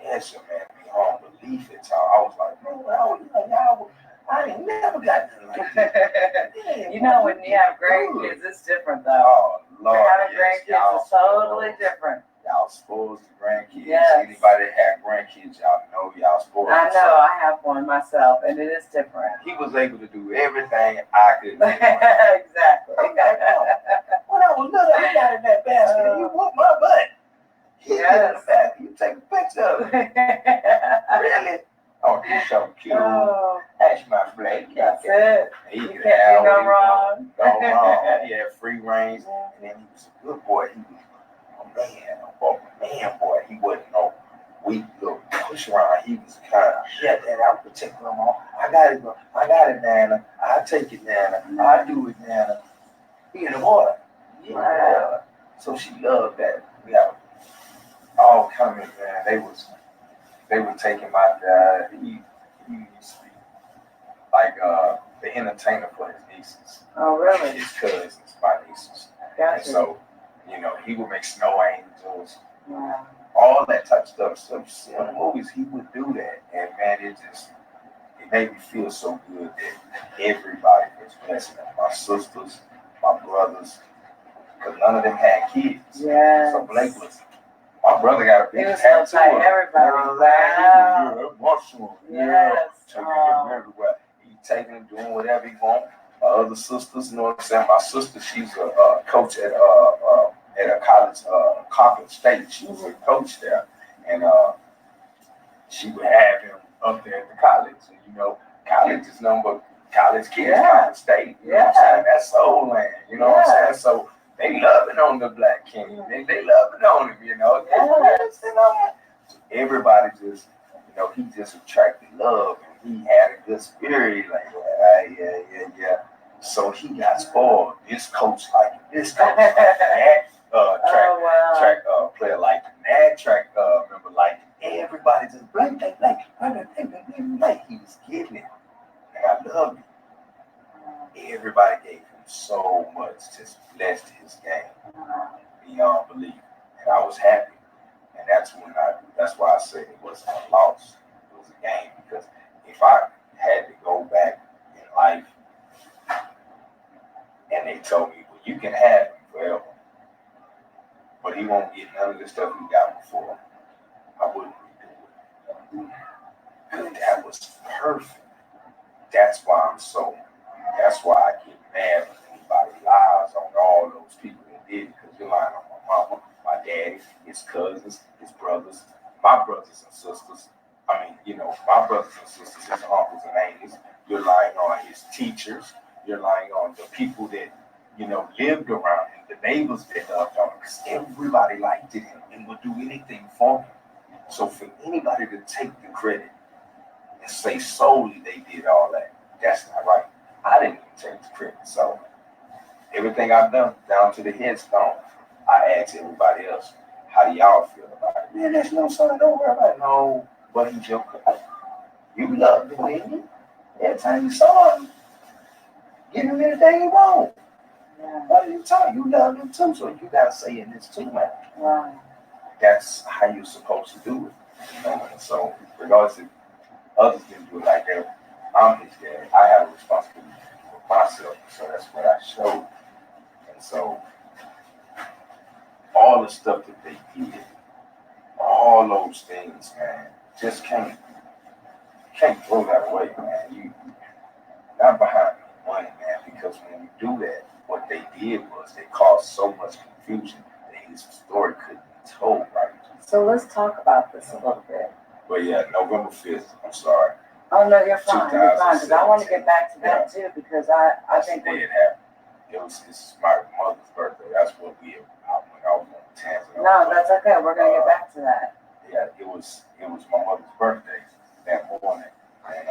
Yes, your man, beyond belief at all. I was like, no, I ain't never got nothing like that. Yeah, You know, when you have grandkids, it's different though. Oh, Lord, Having grandkids is totally different. Y'all spoiled the grandkids. Yes. Anybody that had grandkids, y'all know y'all spoiled. I know, I have one myself, and it is different. He was able to do everything I could do. Exactly. When I was little, I got in that basket. You whooped my butt. Yes. You take a picture of it. Really? Oh, he's so cute. Oh, That's my black. that's it. He You could can't have do no what he wrong. wanted. No wrong. He had free range, and then he was a good boy. He was a man, boy. He wasn't no weak little push around. He was kind of, yeah, Daddy, I'm protecting him all. I got it, Nana. I'll take it, Nana. I'll do it, Nana. He in the water. Yeah. So she loved that. Yeah. All coming, man. They were taking my dad. He used to be like the entertainer for his nieces. Oh, really? His cousins, my nieces. Gotcha. And so, you know, he would make snow angels, Wow. all that type of stuff. So you see in the movies, he would do that. And man, it made me feel so good that everybody was blessing him. My sisters, my brothers, because none of them had kids. Yes. So Blake was. My brother got a big tattoo. Everybody. Wow. He was muscle. Yes. Taking him everywhere. He taking him, doing whatever he want. My other sisters, you know what I'm saying? My sister, she's a coach at a college, Coppin State. She was a coach there, and she would have him up there at the college. And you know, college is nothing but college kids, Coppin State. You know what I'm saying? That's soul land. You know what I'm saying? So. They loving on the black king. They loving on him, you know. Yes. So everybody just, you know, he just attracted love, and he had a good spirit. Like, yeah. So he got spoiled. This coach like this coach like that. Track player like that. Track member like everybody just blank. He was getting it, and I loved it. Everybody gave him so much, just blessed his game beyond belief, and I was happy. And that's why I said it wasn't a loss, it was a game. Because if I had to go back in life and they told me, well, you can have him forever, but he won't get none of the stuff he got before, I wouldn't redo it. Because that was perfect. That's why I get mad when anybody lies on all those people that did it, because you're lying on my mama, my daddy, his cousins, his brothers, my brothers and sisters. I mean, you know, my brothers and sisters, his uncles and aunties. You're lying on his teachers. You're lying on the people that, you know, lived around him, the neighbors that loved him, because everybody liked him and would do anything for him. So for anybody to take the credit and say solely they did all that, that's not right. I didn't even take the credit. So everything I've done, down to the headstone, I asked everybody else, how do y'all feel about it? Man, there's no son, don't worry about it. No, but he's your cousin. You loved him, didn't you? Every time you saw him, Get in there, they ain't wrong. Yeah. What are you talking? You love them too, so you gotta say in this too, man. Right. That's how you're supposed to do it. You know? And so, regardless if others didn't do it like that, I'm his dad. I have a responsibility for myself, so that's what I showed. And so, all the stuff that they did, all those things, man, just can't throw that away, man. You not behind money, man, because when you do that, what they did was they caused so much confusion that his story couldn't be told right. So let's talk about this a little bit. But yeah, November 5th, I'm sorry. Oh no, you're fine. You're fine, because I want to get back to that too, because I think it happened. It's my mother's birthday. That's what when I was on Tanzania. No, that's okay. We're gonna get back to that. Yeah, it was my mother's birthday that morning, and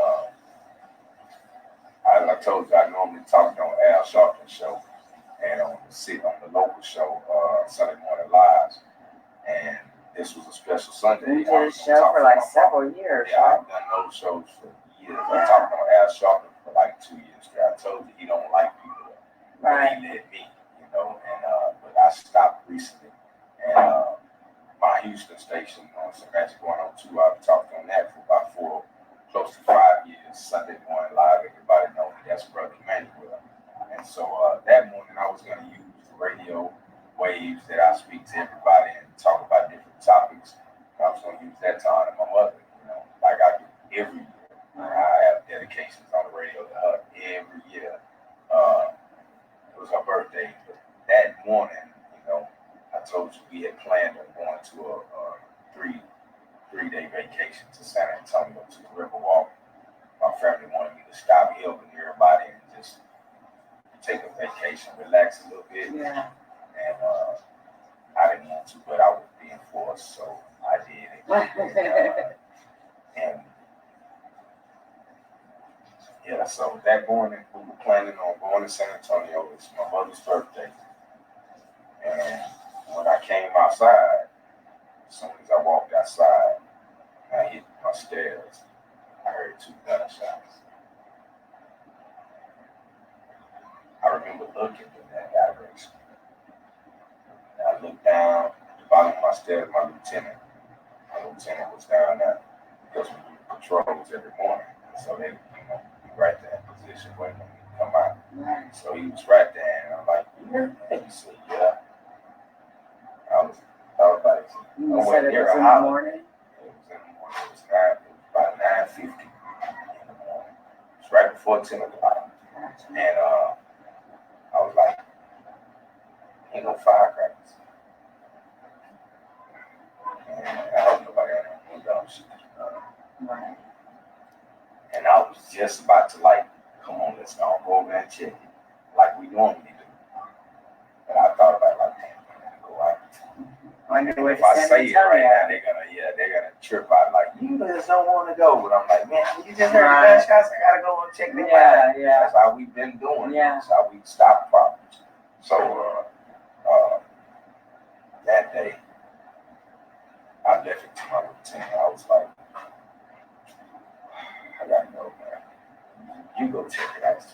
as I told you, I normally talk on Al Sharpton's show and on the local show, Sunday Morning Lives, and this was a special Sunday. You did a show for like several years. Yeah, I've done those shows for years. I talked on Al Sharpton for like 2 years. I told you he don't like people, right? He let me, and but I stopped recently, and my Houston station on Magic 102, I've talked on that for about close to 5 years. Sunday Morning Live, everybody knows me. That's Brother Emmanuel. And so that morning I was going to use the radio waves that I speak to everybody and talk about different topics. I was going to use that to honor my mother, like I do every year. I have dedications on the radio to her every year. It was her birthday, but that morning, I told you we had planned on going to a three-day vacation to San Antonio to the Riverwalk. My family wanted me to stop helping everybody and just take a vacation, relax a little bit. Yeah. And I didn't want to, but I was being forced, so I did it. And yeah, so that morning we were planning on going to San Antonio. It's my mother's birthday. And when I came outside, as soon as I walked outside, I hit my stairs. I heard 2 gunshots. I remember looking in that direction. And I looked down, at the bottom of my stairs, my lieutenant was down there because we do patrols every morning. So they, be right there in position waiting for me to come out. Right. So he was right there, and I'm like, yeah. And he said, yeah. I was like, you said it was in the morning? It was in the morning. It was about 9:50 in the morning. It was right before 10 o'clock. And I was like, ain't no firecrackers. And I hope nobody on dumb shit. Right. And I was just about to come on, let's go over and check it, like we normally do. But I thought about it like, damn, I'm gonna go out. If I say it right now, they're gonna trip out like, you just don't want to go. But I'm like, man, you just heard the gunshots. I gotta go and check them out. Yeah. That's how we've been doing. Yeah. That's how we stop problems. So that day, I left it to my lieutenant. I was like, I gotta go, man. You go check it out.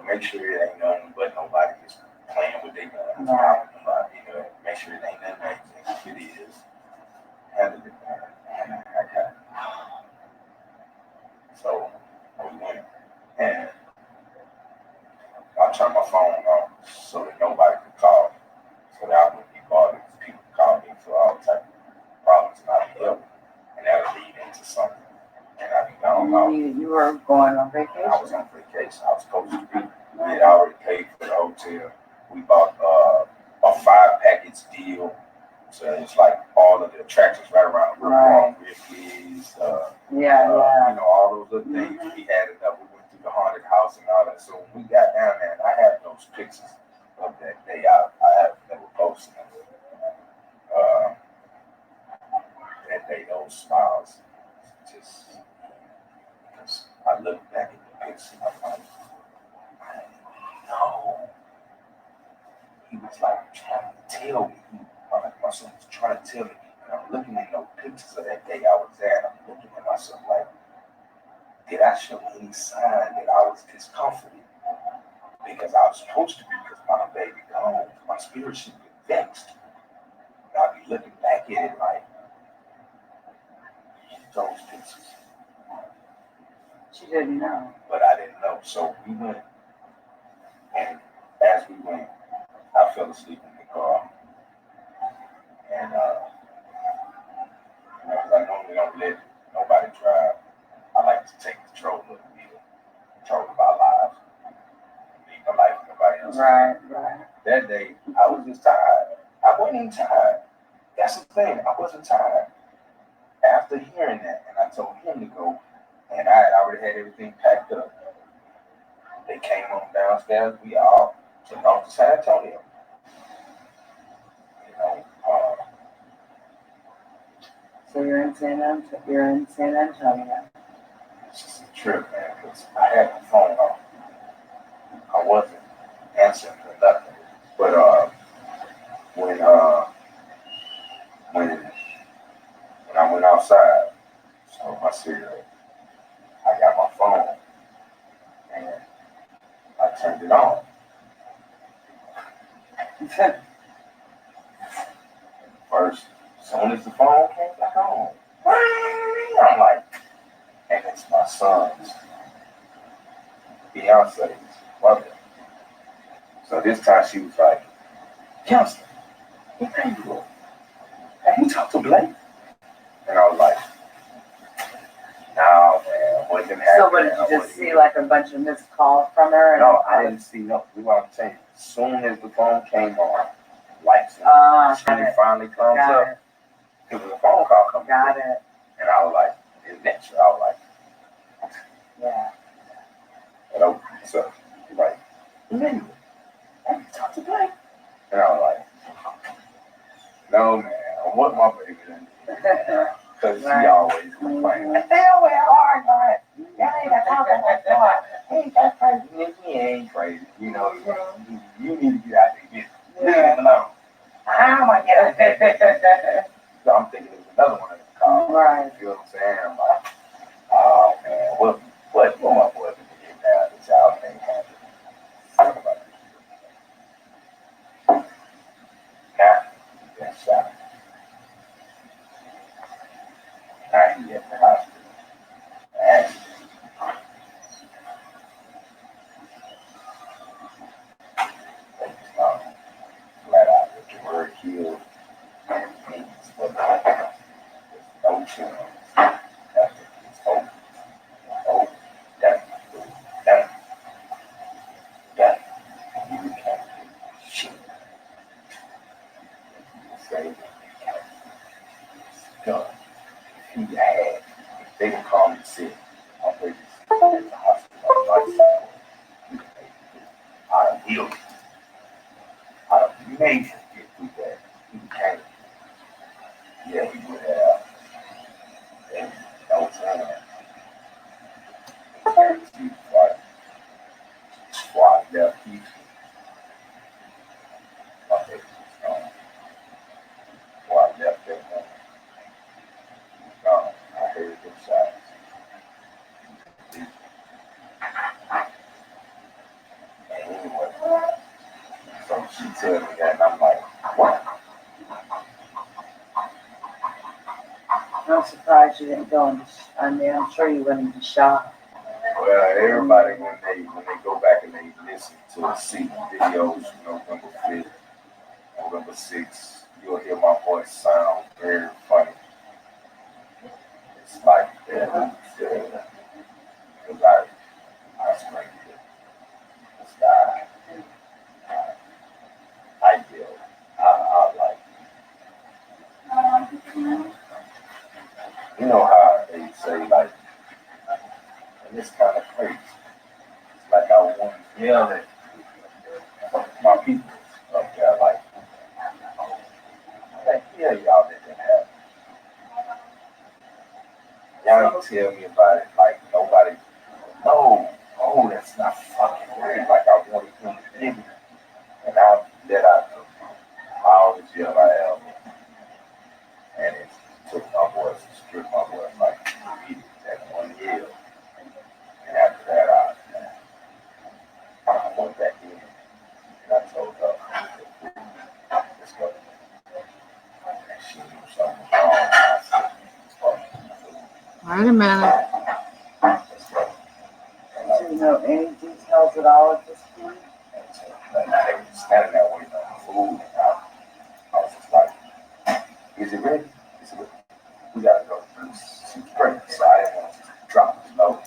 Make sure it ain't nothing but nobody just playing with their guns. Right. Make sure it ain't nothing dangerous. If it is, handle it, man. I got it. So we went, and I turned my phone off so that nobody could call me, so that I wouldn't be bothered. People call me for all types of problems, and I'd be helping, and that'll lead into something. And I'd be gone. You were going on vacation? I was on vacation. I was supposed to be. We had already paid for the hotel. We bought a 5-package deal. So it's like all of the attractions right around the river, Ripley's, all those other things. We had it up. We went through the haunted house and all that. So when we got down there, and I have those pictures of that day. I have never posted them. That day, those smiles, just because I look back at the pictures and I'm like, no. He was like trying to tell me. My son was trying to tell me. And I'm looking at those pictures of that day I was there. And I'm looking at myself like, did I show any sign that I was discomforted? Because I was supposed to be because my baby gone. My spirit should be vexed. And I'd be looking back at it like, those pieces. She didn't know. But I didn't know. So we went, and as we went, I fell asleep in the car. And I normally don't let nobody drive. I like to take control of the wheel, control of our lives, leave my life with nobody else. Right. That day, I was just tired. I wasn't even tired. That's the thing. I wasn't tired. After hearing that, and I told him to go, and I had already had everything packed up. They came on downstairs. We all took off to San Antonio. You know, So you're in San Antonio. it's just a trip, man, because I had my phone off. I wasn't answering for nothing. But when I went outside, so my cigarette, I got my phone and I turned it on. First, as soon as the phone came back on, I'm like, and it's my son's Beyonce's mother. So this time she was like, Johnson, what kind you look? Have you talked to Blake? And I was like, no, man, wasn't happening. So what, did you just see like a bunch of missed calls from her? No, I didn't see no. We want to change. As soon as the phone came on, lights and finally comes up, it was a phone call coming. Got it. And I was like, it's natural. I was like, yeah. And I was like, Emmanuel, have you talked to Blake? And I was like, no, man, I want my baby in there. Because she always complains. Hell, we're hard, man. Y'all ain't got talking like that. He ain't that crazy. He ain't crazy. You know, you need to get out there. Leave him alone. How am I getting there? So I'm thinking there's another one in the car. Right. You feel what I'm saying? I'm like, oh, man, what my boy can get down this out thing happened. Now, that's shot. Now he at the hospital. Accident. Flat out with the word killed means what there's no chance. It's over. Oh, done. You can't do shit. Say it. Done. If he had, if they can call me sick, I'll put this in the hospital. I will. I made him get through that. He can't. Yeah, he would have. And no time. Guaranteed fight. Squad left Houston. My baby was gone. Before I left that home, he was gone. I heard them shots. And anyway, so she told me that, and I'm like, what? I'm surprised you didn't go into, I'm sure you went into shock. Well, everybody, when they go back and they listen to see videos from November 5th, November 6th, you'll hear my voice sound very funny. It's like that. Because I screamed it. This guy, I yelled. I like, you know how they say, like, and it's kind of crazy. It's like I want to yell at my people up there, like, yeah, y'all let that happen. Y'all don't tell me about it like nobody. No, oh, that's not fucking right. Like I wanted him to dig it. And I let out I always yell I am. And it took my voice, it stripped my voice like that one yell. And after that I went back in. Wait a minute. Do you know any details at all at this point? And they were standing there waiting on the food, and I was just like, is it ready? Is it ready? We gotta go. She's pregnant, so I didn't want to drop the load.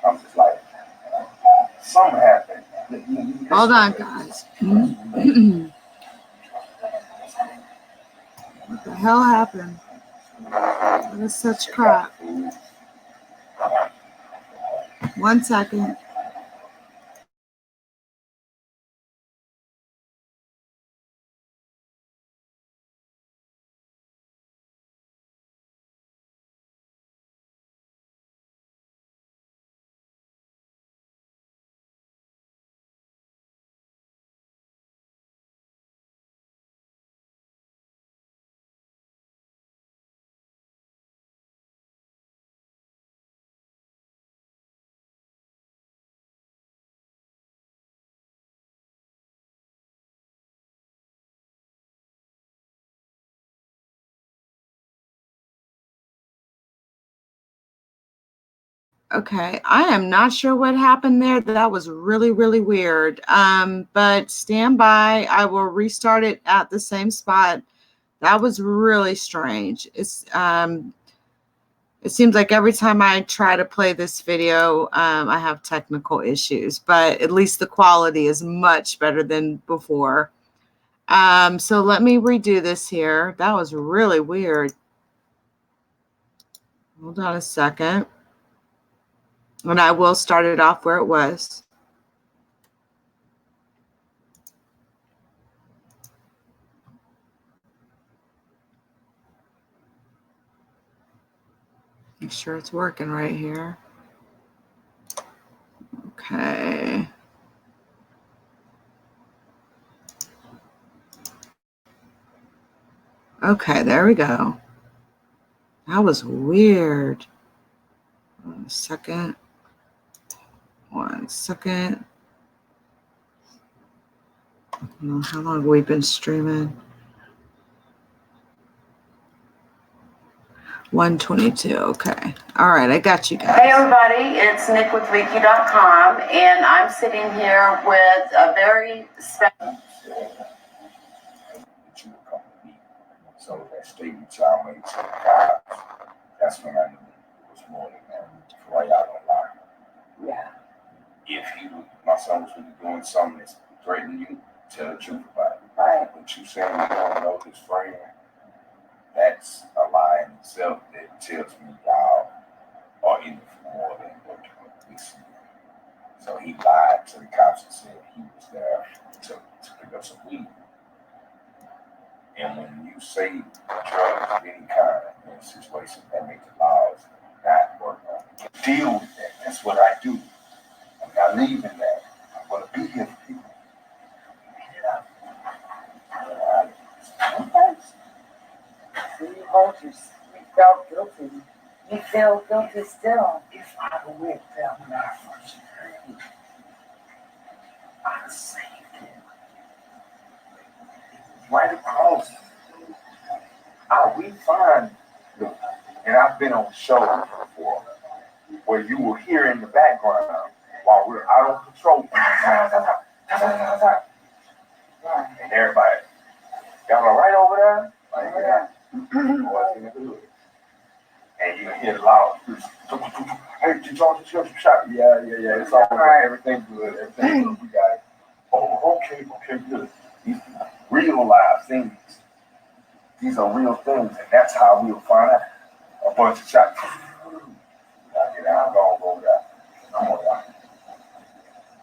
I'm just like, something happened. Hold on, guys. What the hell happened? What is such crap? 1 second. Okay, I am not sure what happened there. That was really, really weird. But stand by. I will restart it at the same spot. That was really strange. It seems like every time I try to play this video, I have technical issues, but at least the quality is much better than before. So let me redo this here. That was really weird. Hold on a second. And I will start it off where it was. Make sure it's working right here. Okay. Okay, there we go. That was weird. 1 second. 1 second. I don't know how long we've been streaming. 1:22. Okay. All right. I got you guys. Hey everybody, it's Nick with Reiki.com, and I'm sitting here with a very special. That you would come to me. So that statement y'all made to the cops, that's when I knew it was more than that. For y'all don't lie. Yeah. If my son was really doing something that's threatening you, tell the truth about it. Right. But you saying you don't know his friend, that's a lie in itself that tells me y'all are in it for more than what we see. So he lied to the cops and said he was there to pick up some weed. And when you say drugs of any kind in a situation, that makes the laws not work on it. Deal with that. That's what I do. I'm not leaving that. I'm going to be here for people. So you hold your, you felt guilty. You feel guilty still. If I went down that first journey, I'd saved him. Right across. We find, and I've been on shows before, where you will hear in the background while we're out on patrol, and everybody, y'all all right over there? Like, yeah. Boys in the hood. And you hear the loud, hey, did y'all just get some shot? Yeah, it's all right. Everything's good. Everything's good. We got it. Oh, okay, good. These real live things. These are real things, and that's how we'll find out a bunch of shots. I get out, I'm gonna go down. I'm gonna die.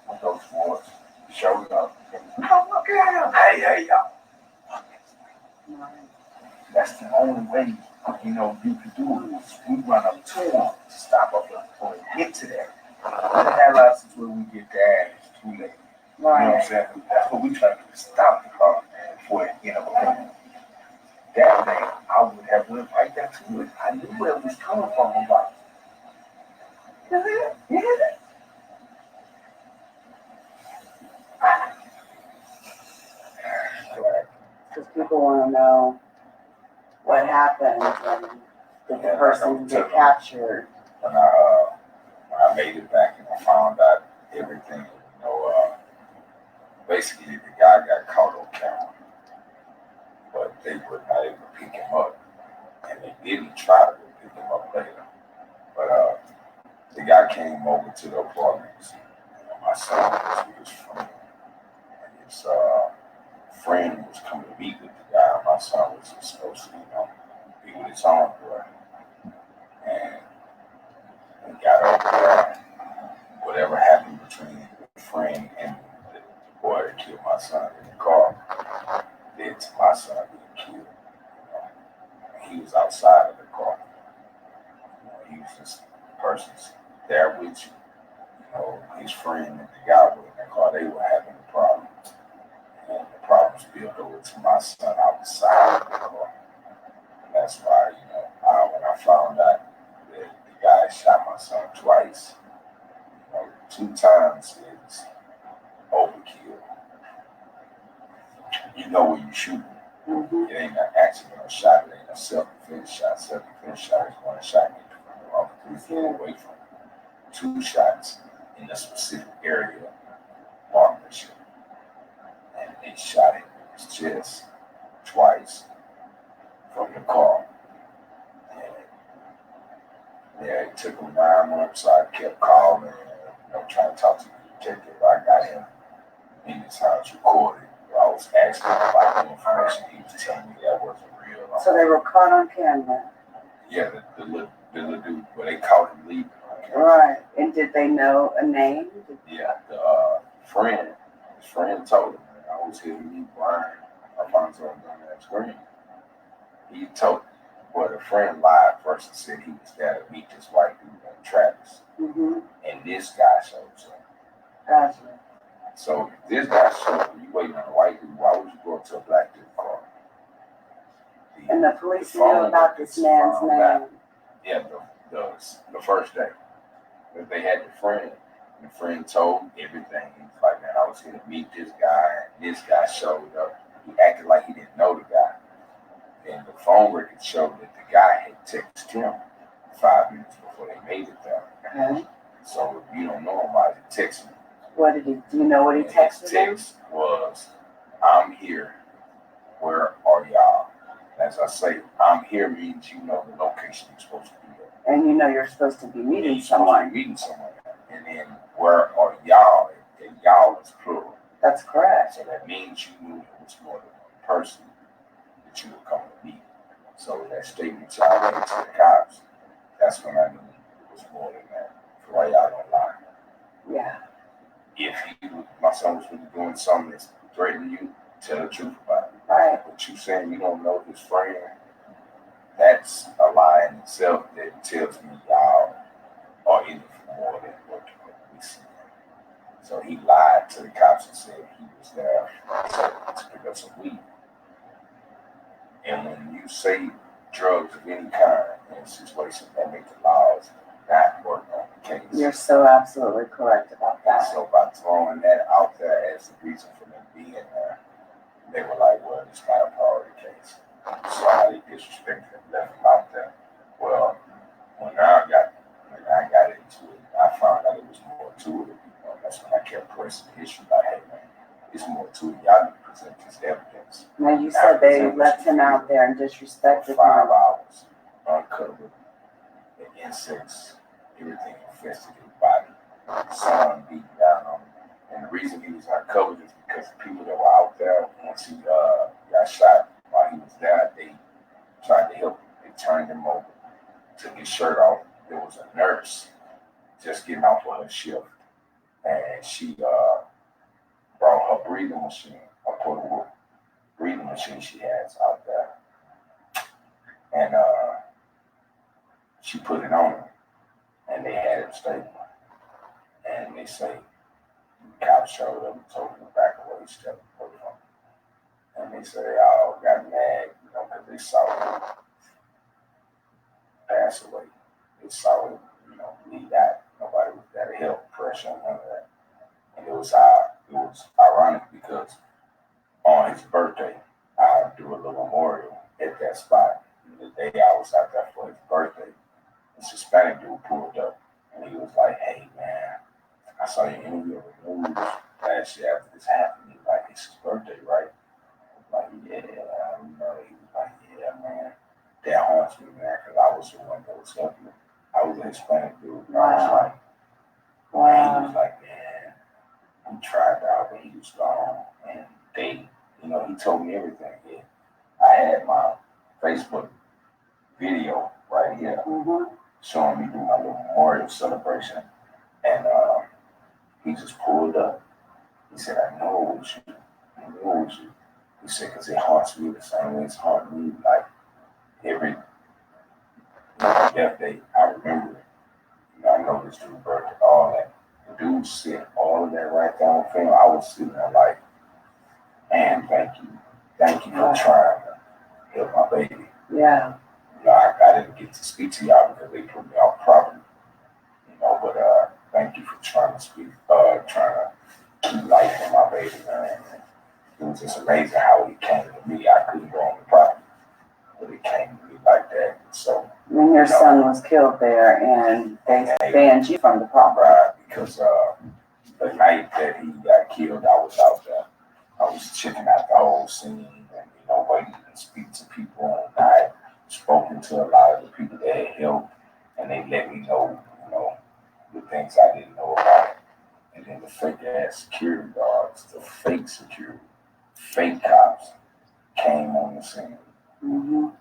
I'm those boys showing up. Oh, look at him. Hey, y'all. That's the only way, you can do it. We run up to them to stop up before they get to that. And that allows us where we get there, it's too late. You know what I'm saying? That's what we try to do, stop the car before it get up. That day, I would have went right back to it. I knew where it was coming from. I'm like, you hear that? Because people want to know what happened and Did the person get captured? When I made it back and I found out everything, basically the guy got caught on camera, but they were not able to pick him up, and they didn't try to pick him up later. But the guy came over to the apartments. My son was with his friend, and his friend was coming to meet with the guy. My son was just supposed to, be with his own boy, and we got over there. Whatever happened between the friend and the boy that killed my son in the car led to my son being killed. He was outside of the car. He was just the person's there with you. His friend and the guy were in the car. They were having a problem, and the problem spilled over to my son outside of the car. And that's why, when I found out that the guy shot my son twice. 2 times is overkill. You know when you shoot, it ain't an accidental shot, it ain't a self-defense shot. Self-defense shot is one shot you can run 3 feet away from. 2 shots in a specific area, partnership. And they shot him in his chest twice from the car. And yeah, it took him 9 months, so I kept calling. Trying to talk to the detective. I got him in his house recorded. I was asking about the information he was telling me that wasn't real. So they were caught on camera? Yeah, the little dude, but they caught him leaving on camera. Right. And did they know a name? Yeah, his friend told him, I was here to meet Brian. I found something on that screen. He told him, well, the friend lied first and said he was there to meet this white dude named Travis. Mm-hmm. And this guy shows up. Gotcha. So if this guy shows up, you waiting on a white dude, why would you go to a black dude's car? And the police knew about this man's name. Yeah, the first day. They had the friend. The friend told him everything. He was like, man, I was here to meet this guy. And this guy showed up. He acted like he didn't know the guy. And the phone record showed that the guy had texted him 5 minutes before they made it there. Okay. So if you don't know him, why did he text him? Do you know what he texted him? His text was, I'm here. Where are y'all? As I say, I'm here means you know the location you're supposed to be at. And you know you're supposed to be meeting someone. And then where are y'all? And y'all is plural. That's correct. So that means you knew it was more than one person that you were coming to meet. So that statement y'all made to the cops, that's when I knew it was more than that. For why y'all don't lie. Yeah. If my son was really doing something that's threatening you, tell the truth about it. Right. But you saying you don't know his friend, that's a lie in itself that tells me y'all are in it for more than what we see. So he lied to the cops and said he was there to pick up some weed. And when you say drugs of any kind in a situation, that make the laws not work on the case. You're so absolutely correct about that. So by throwing that out there as the reason for them being there, they were like, well, it's not a priority case. So how they disrespected and left him out there. Well, when I got into it, I found out it was more to it. That's when I kept pressing the issue like, hey man, it's more to it. Y'all need to present this evidence. Now you said they left him out there and disrespected him. 5 hours, uncovered, the insects, everything infested his body. The sun beating down on him. And the reason he was uncovered is because the people that were out there, once he got shot while he was there, they tried to help him. They turned him over, took his shirt off. There was a nurse just getting off of her shift. And she brought her breathing machine, a portable breathing machine she has out there. And she put it on him. And they had him stable. And they say, the cops showed up and told him to back away, stepped away from him. And they say they all got mad, because they saw him pass away. They saw him, leave that. Nobody was there to help, pressure, none of that. And it was ironic because on his birthday, I do a little memorial at that spot. The day I was out there for his birthday, Hispanic dude pulled up and he was like, "Hey man, I saw your interview on the news last year after this happened." He was like, "It's his birthday, right?" Like, yeah, you know, he was like, "Yeah, man, that haunts me, man, because I was the one that was helping him. I was a Hispanic dude." And I was like, man, he was like, "Man, he tried out, but he was gone." And they, you know, he told me everything. Yeah. I had my Facebook video right here showing me doing my little memorial celebration. And he just pulled up. He said, "I know it was you. I know it was you." He said, "Because it haunts me the same way it's haunting me. Like every death day, I remember it. You know, I know this dude's birthday, all that." The dude said all of that right there on film. I was sitting there like, "Man, thank you. Thank you for trying to help my baby." Yeah. You know, I didn't get to speak to y'all because they put me off property. You know, but thank you for trying to speak, trying to keep life in my baby, man. It was just amazing how he came to me. I couldn't go on the property, but it came to me like that. So when your son was killed there and they banned you from the property. Right, because the night that he got killed, I was out there. I was checking out the whole scene and, you know, waiting to speak to people. And I had spoken to a lot of the people that had helped, and they let me know, you know, the things I didn't know about. And then the fake ass security guards, the fake security, fake cops came on the scene and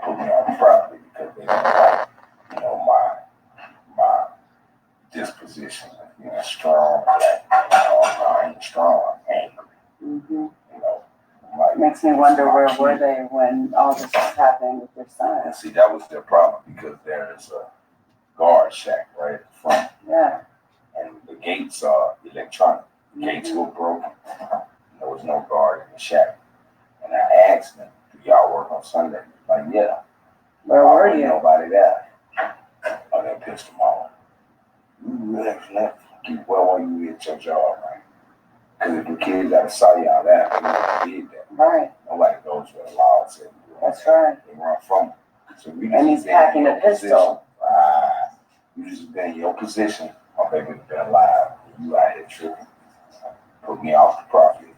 put me on the property because they didn't like, you know, my disposition, you know, strong, like, I ain't strong, I'm angry. You know, like, makes me wonder where were they when all this was happening with your son. And see, that was their problem because there is a guard shack right at the front. Yeah. And the gates are electronic. The gates were broken. There was no guard in the shack. And I asked them, "Do y'all work on Sunday?" Like, "Yeah." Where were you? Nobody there. Oh, they pissed them off. You left. Where were you at your job, man? Because if the kids that saw y'all there, they did that. Right. Nobody goes where the law said. That's right. They run from it. So we and he's packing a pistol. You just been in your position. My baby been alive. You out here tripping. Put me off the property.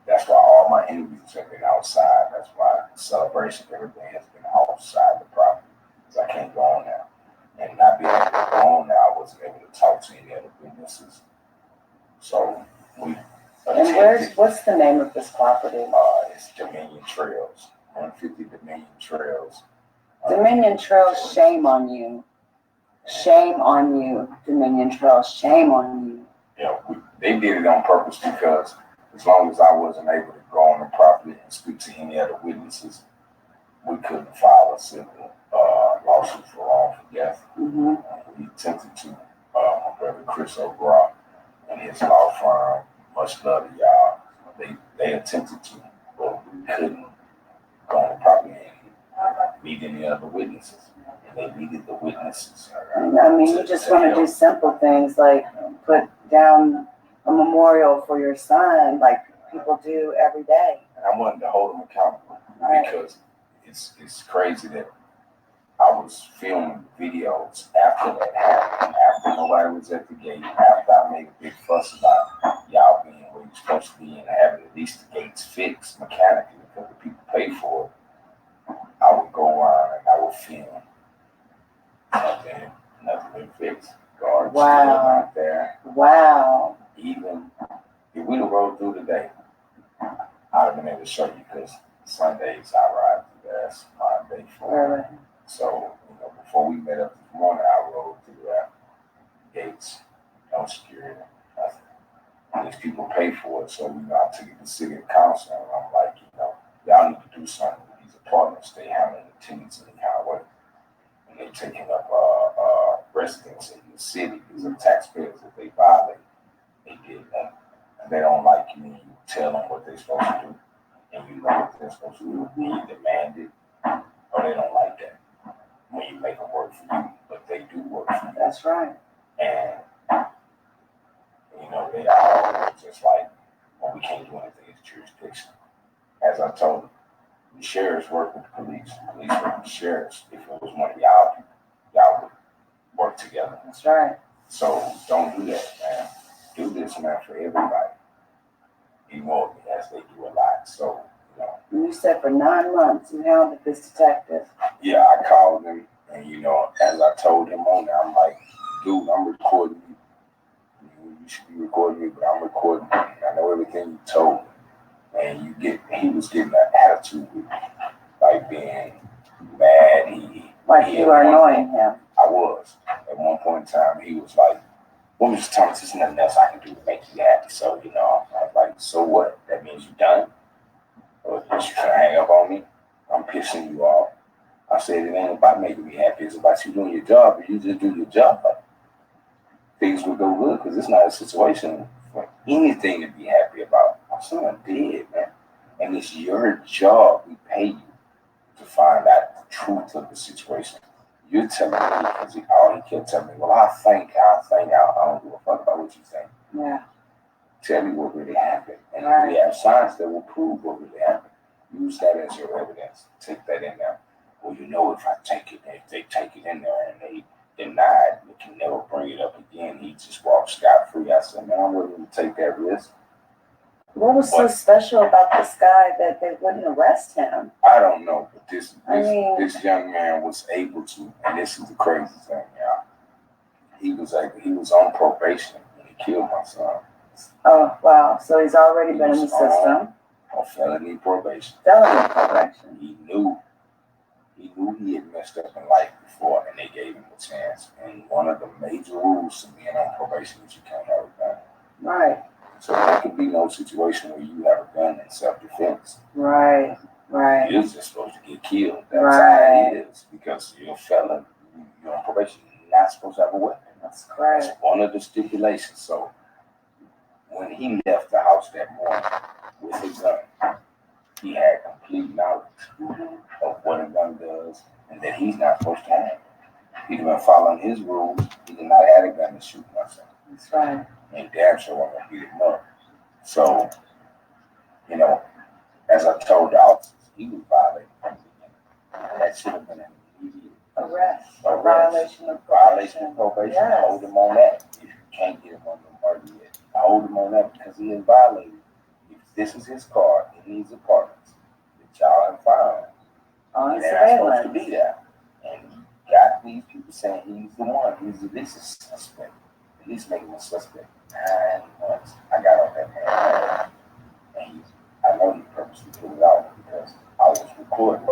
That's why all my interviews have been outside. That's why the celebration, everything has been outside the property. Because I can't go on there. And not being able to go on there, I wasn't able to talk to any other witnesses. So we And what's the name of this property? It's Dominion Trails. 150 Dominion Trails. Dominion Trails, shame on you. Shame on you, Dominion Trails, shame on you. Yeah, they did it on purpose because as long as I wasn't able to go on the property and speak to any other witnesses, we couldn't file a civil lawsuit for wrongful death. We attempted to. My brother Chris O'Gras and his law firm, much love to y'all, they attempted to, but we couldn't go on the property and meet any other witnesses. And they needed the witnesses. I mean, you just want to do simple things like put down a memorial for your son, like people do every day. And I wanted to hold them accountable because it's crazy that I was filming videos after that happened, after nobody was at the gate, after I made a big fuss about y'all being where you're supposed to be and having at least the gates fixed mechanically because the people pay for it. I would go around and I would film. Nothing been fixed. Guards still right there. Wow. Even if we'd have rolled through today, I'd have been able to show you because Sundays I ride through there. That's my day for it. So, you know, before we met up this morning, I rode through there. Gates, no security, nothing. And these people pay for it. So, you know, I took it to city council and I'm like, you know, y'all need to do something with these apartments. They having attendance in the kind of way. And they taking up residents in the city. These are taxpayers that they violate. They did that. And they don't like you and you tell them what they're supposed to do. And you know what they're supposed to do. And you demand it. Or they don't like that. When you make them work for you. But they do work for you. That's right. And, you know, they are just like, well, we can't do anything. It's jurisdiction. As I told them, the sheriffs work with the police. The police work with the sheriffs. If it was one of y'all people, y'all would work together. That's right. So don't do that, man. Do this, man, for everybody. Ignore me as they do a lot. So, you know. You said for 9 months you hounded this detective. Yeah, I called him, and you know, as I told him on there, I'm like, dude, I'm recording you. You should be recording me, but I'm recording you. I know everything you told me. And he was getting an attitude with me, like being mad. Like you were annoying him. I was. At one point in time, he was like, well, Mr. Thomas, there's nothing else I can do to make you happy. So, you know, I was like, so what? That means you're done? Or just trying to hang up on me? I'm pissing you off. I said, it ain't about making me happy. It's about you doing your job. If you just do your job, things will go good, because it's not a situation for anything to be happy about. My son dead, man. And it's your job. We pay you to find out the truth of the situation. You're telling me, because all he kept telling me, well, I think, I don't give a fuck about what you think. Yeah. Tell me what really happened. And we have science that will prove what really happened. Use that as your evidence. Take that in there. Well, you know, if they take it in there and they deny it, we can never bring it up again. He just walked scot-free. I said, man, I'm willing to take that risk. What was so special about this guy that they wouldn't arrest him? I don't know, but this young man was able to, and this is the crazy thing, y'all. He was on probation when he killed my son. Oh, wow. So he's already been in the system. On felony probation. Felony probation. He knew he had messed up in life before, and they gave him a chance. And one of the major rules to being on probation is you can't have a gun. Right. So there could be no situation where you have a gun in self-defense. Right. You're just supposed to get killed. That's how it is, because you're a felon. You're on probation. You're not supposed to have a weapon. That's correct. That's one of the stipulations. So when he left the house that morning with his gun, he had complete knowledge of what a gun does and that he's not supposed to have. He'd been following his rules. He did not have a gun to shoot my son. That's right. And damn sure I'm gonna beat him up. So, you know, as I told the officers, he was violating from the beginning. That should have been an immediate arrest. Violation of probation. Yes. Hold him on that. If you can't get him on the murder yet, hold him on that, because he is violated. If this is his car in these apartments that y'all have found, and they're not supposed to be there, and you got these people saying he's the one, he's at least a suspect, at least make him a suspect. 9 months. I got on that man, and I know he purposely put it out because I was recording.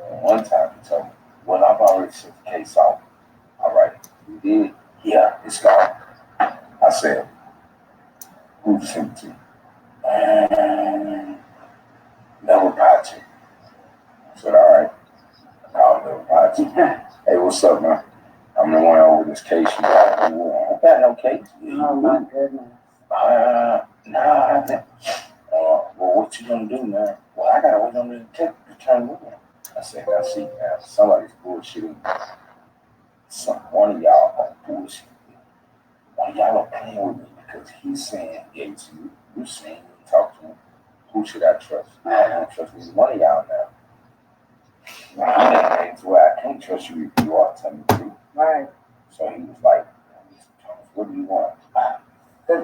And one time he told me, well, I've already sent the case off. All right, you did? Yeah, it's gone. I said, who sent it to you? Never Patrick. I said, all right. I called Never Patrick. Hey, what's up, man? I'm the one over this case. You got I got no case. Oh, my goodness. Nah. Well, what you gonna do, man? Well, I gotta wait on the detective to turn me in. I said, now see, man, somebody's bullshitting. One of y'all are bullshitting. One of y'all are playing with me because he's saying he gave it to you. You're saying you talk to him. Who should I trust? I don't trust either one of y'all now. Now, it's where I can't trust you if you are telling the truth. Right. So he was like, what do you want?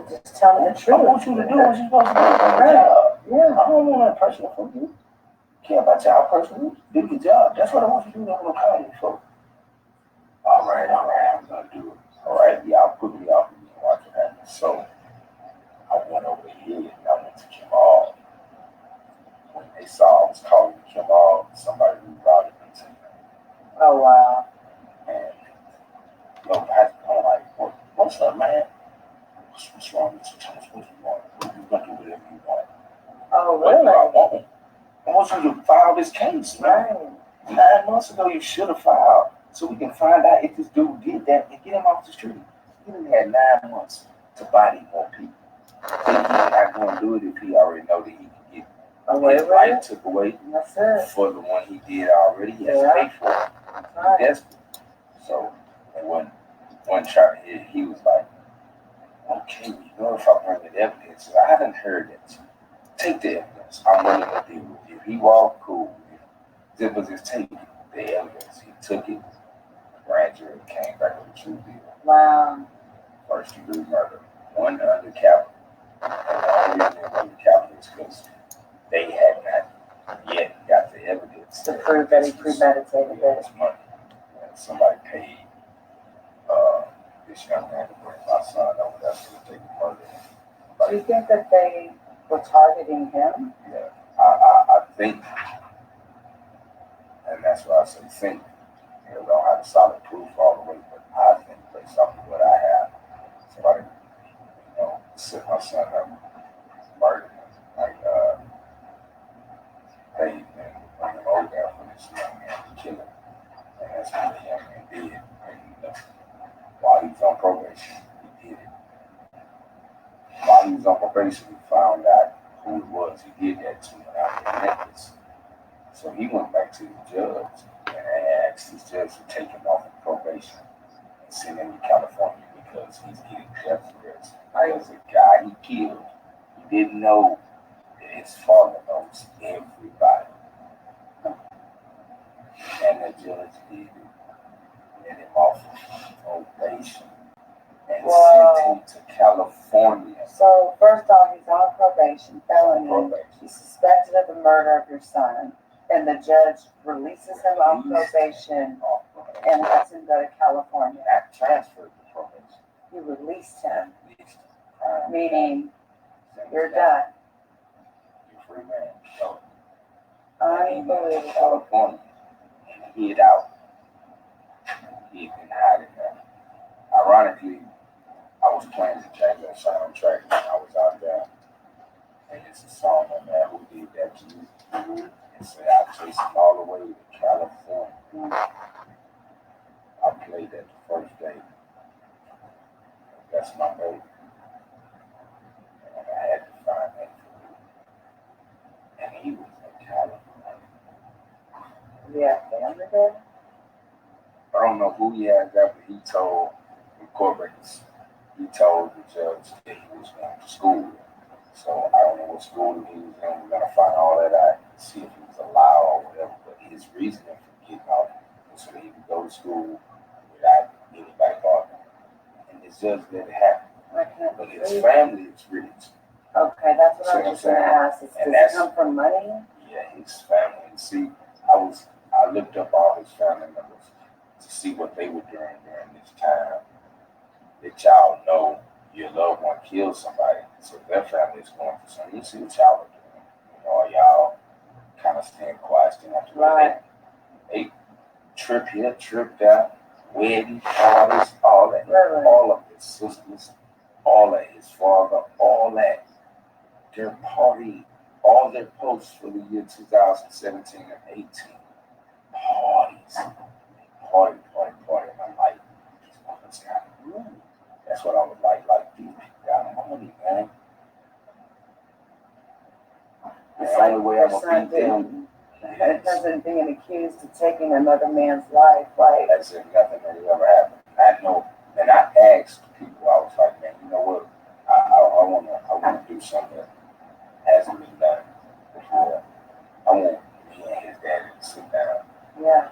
Just tell me the truth. I want you to do what you're supposed to do. Right. Yeah, I don't want that personal from you. Care about y'all personally. Do your job. That's what I want you to do. That's what I'm calling you for. All right, I'm gonna do it. All right, y'all put me off and you can watch what happens. So I went over here and I went to Jamal. When they saw I was calling Jamal, somebody rerouted me to him. Oh wow. And I'm like, what's up, man? What's wrong with you? Tell us what you want. You gonna do whatever you want. Oh What really? do I want? I want you to file this case, man. Right. 9 months ago, you should have filed, so we can find out if this dude did that and get him off the street. He only had 9 months to body more people. He's not going to do it if he already know that he can get his life took away. That's it. For the one he did already. He has to pay for it. Right. He's desperate. So, and one chart, he was like, okay, you know, if I bring the evidence, I haven't heard that. Take the evidence. I'm willing to deal with it. If he walked, cool. Just take the evidence. He took it. grand jury came back with a true deal. Wow. First degree murder, one under capital. And the only reason it went under capital is because they had not yet got the evidence To prove that he premeditated it. money. And somebody paid this young man to bring my son over there to take the murder. Do you think that they were targeting him? Yeah, I think, and that's why I say think. You know, don't have the solid proof all the way, but I think based off of what I have, somebody, you know, set my son up, murdered him, like, paid and bring him over there for this young man to kill him. And that's what the young man did. And while he was on probation, he did it. While he was on probation, he found out who it was he did that to him out of Memphis. So he went back to the judge and asked his judge to take him off of probation and send him to California because he's getting death threats. Because the guy he killed, he didn't know that his father knows everybody. And the judge did it. Let him off of probation and sent him to California. So first off, he's on probation, felony. He's suspected of the murder of your son. And the judge releases him on probation and lets him go to California. Not transferred to probation. You released him, meaning you're done. You're free man. So, Unbelievable. California and he hid out. He had been hiding there. Ironically, I was playing the Django soundtrack when I was out there. And it's a song on there, Who Did That to You? And so I chased him all the way to California. I played that the first day. That's my baby. And I had to find that for him. And he was in California. Yeah, family there? I don't know who he has that, but he told the court records, he told the judge that he was going to school. So I don't know what school he was in. We're gonna find all that out and see if he was allowed or whatever. But his reasoning for getting out was so that he could go to school without anybody bothering him. And the judge let it happen. But his family is rich. Okay, that's what I was just gonna ask. Does it come from money? Yeah, his family. See, I looked up all his family members to see what they were doing during this time. That y'all know your loved one killed somebody, so their family is going through something. You see what y'all are doing. You know, y'all kind of staying quiet, staying after Right. They trip here, trip there, wedding, parties, all that. Really? All of his sisters, all of his father, all that. Their party, all their posts for the year 2017 and 18. Parties. Party. And I'm like, what's happening? That's what I was like these people got money, man. It's The like only way your I'm son gonna beat them doesn't being accused of taking another man's life, like as if nothing really ever happened. I know, and I asked people, I was like, man, you know what? I wanna do something that hasn't been done before. I want me and his daddy to sit down. yeah.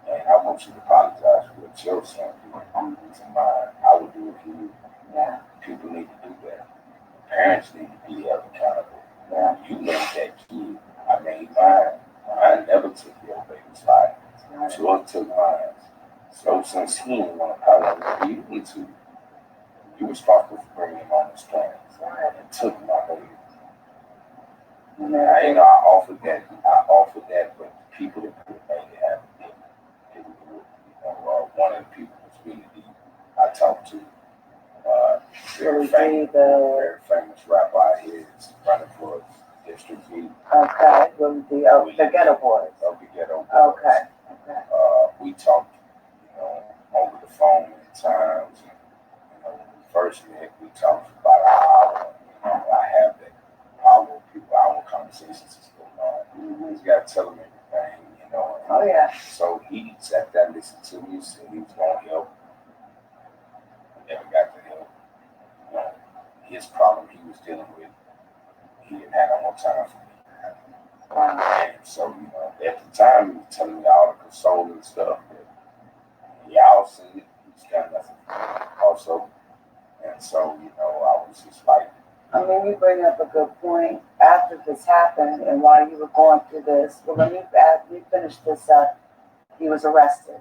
And I want you to apologize for what your son did to mine. I would do it for you. Yeah. People need to do that. Parents need to be held accountable. Yeah. You made that kid. I made mine. I never took your baby's life. George took mine. So since he didn't want to apologize, you need to. You responsible for bringing him on this planet. And took my baby. I offered that, but the people that could make it happen didn't do it. You know, one of the people was really deep. I talked to very famous rapper out here is running for District V. Okay, the Ghetto Boys. Of the Ghetto Boys. Okay. We talked, over the phone at times. And, when we first met, we talked for about an hour. I have that power of people, our conversations is going on. He's got to tell them everything, Oh, yeah. So he sat there and listened to me, said he was going to help. Never got to help. His problem he was dealing with, he didn't have no more time for me. And so, at the time, he was telling me all the consoling stuff that y'all boss in it. He's got nothing also. And so, you know, I was just like, I mean, you bring up a good point. After this happened and while you were going through this, well, let me finish this up. He was arrested,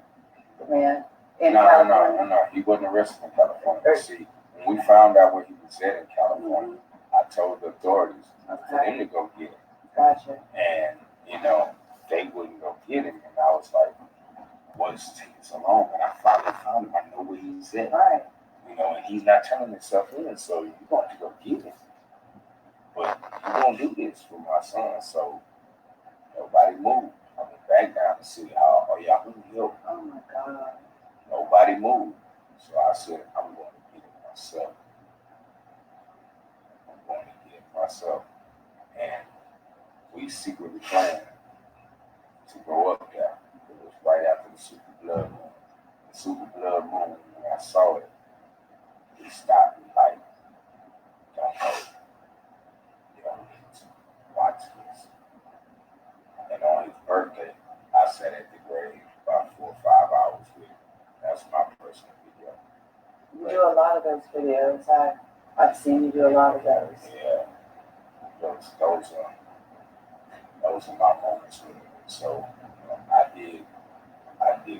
the man in California. No. He wasn't arrested in California. See, when we found out where he was at in California, I told the authorities for them to go get him. Gotcha. And, you know, they wouldn't go get him. And I was like, what's taking so long? And I finally found him. I know where he's at. Right. You know, and he's not turning himself in, so you're going to go get him. But you won't do this for my son, so nobody moved. I went back down to City Hall. Oh, y'all who help? Oh my God. Nobody moved. So I said, I'm going to get it myself. I'm going to get it myself. And we secretly planned to go up there. It was right after the Super Blood Moon. The Super Blood Moon, when I saw it, he stopped me like, don't know. You don't need to watch this. And on his birthday, I sat at the grave about 4 or 5 hours with him. That's my personal video. You do a lot of those videos. I've seen you do a lot of those. Yeah. Those are my moments with him. So I did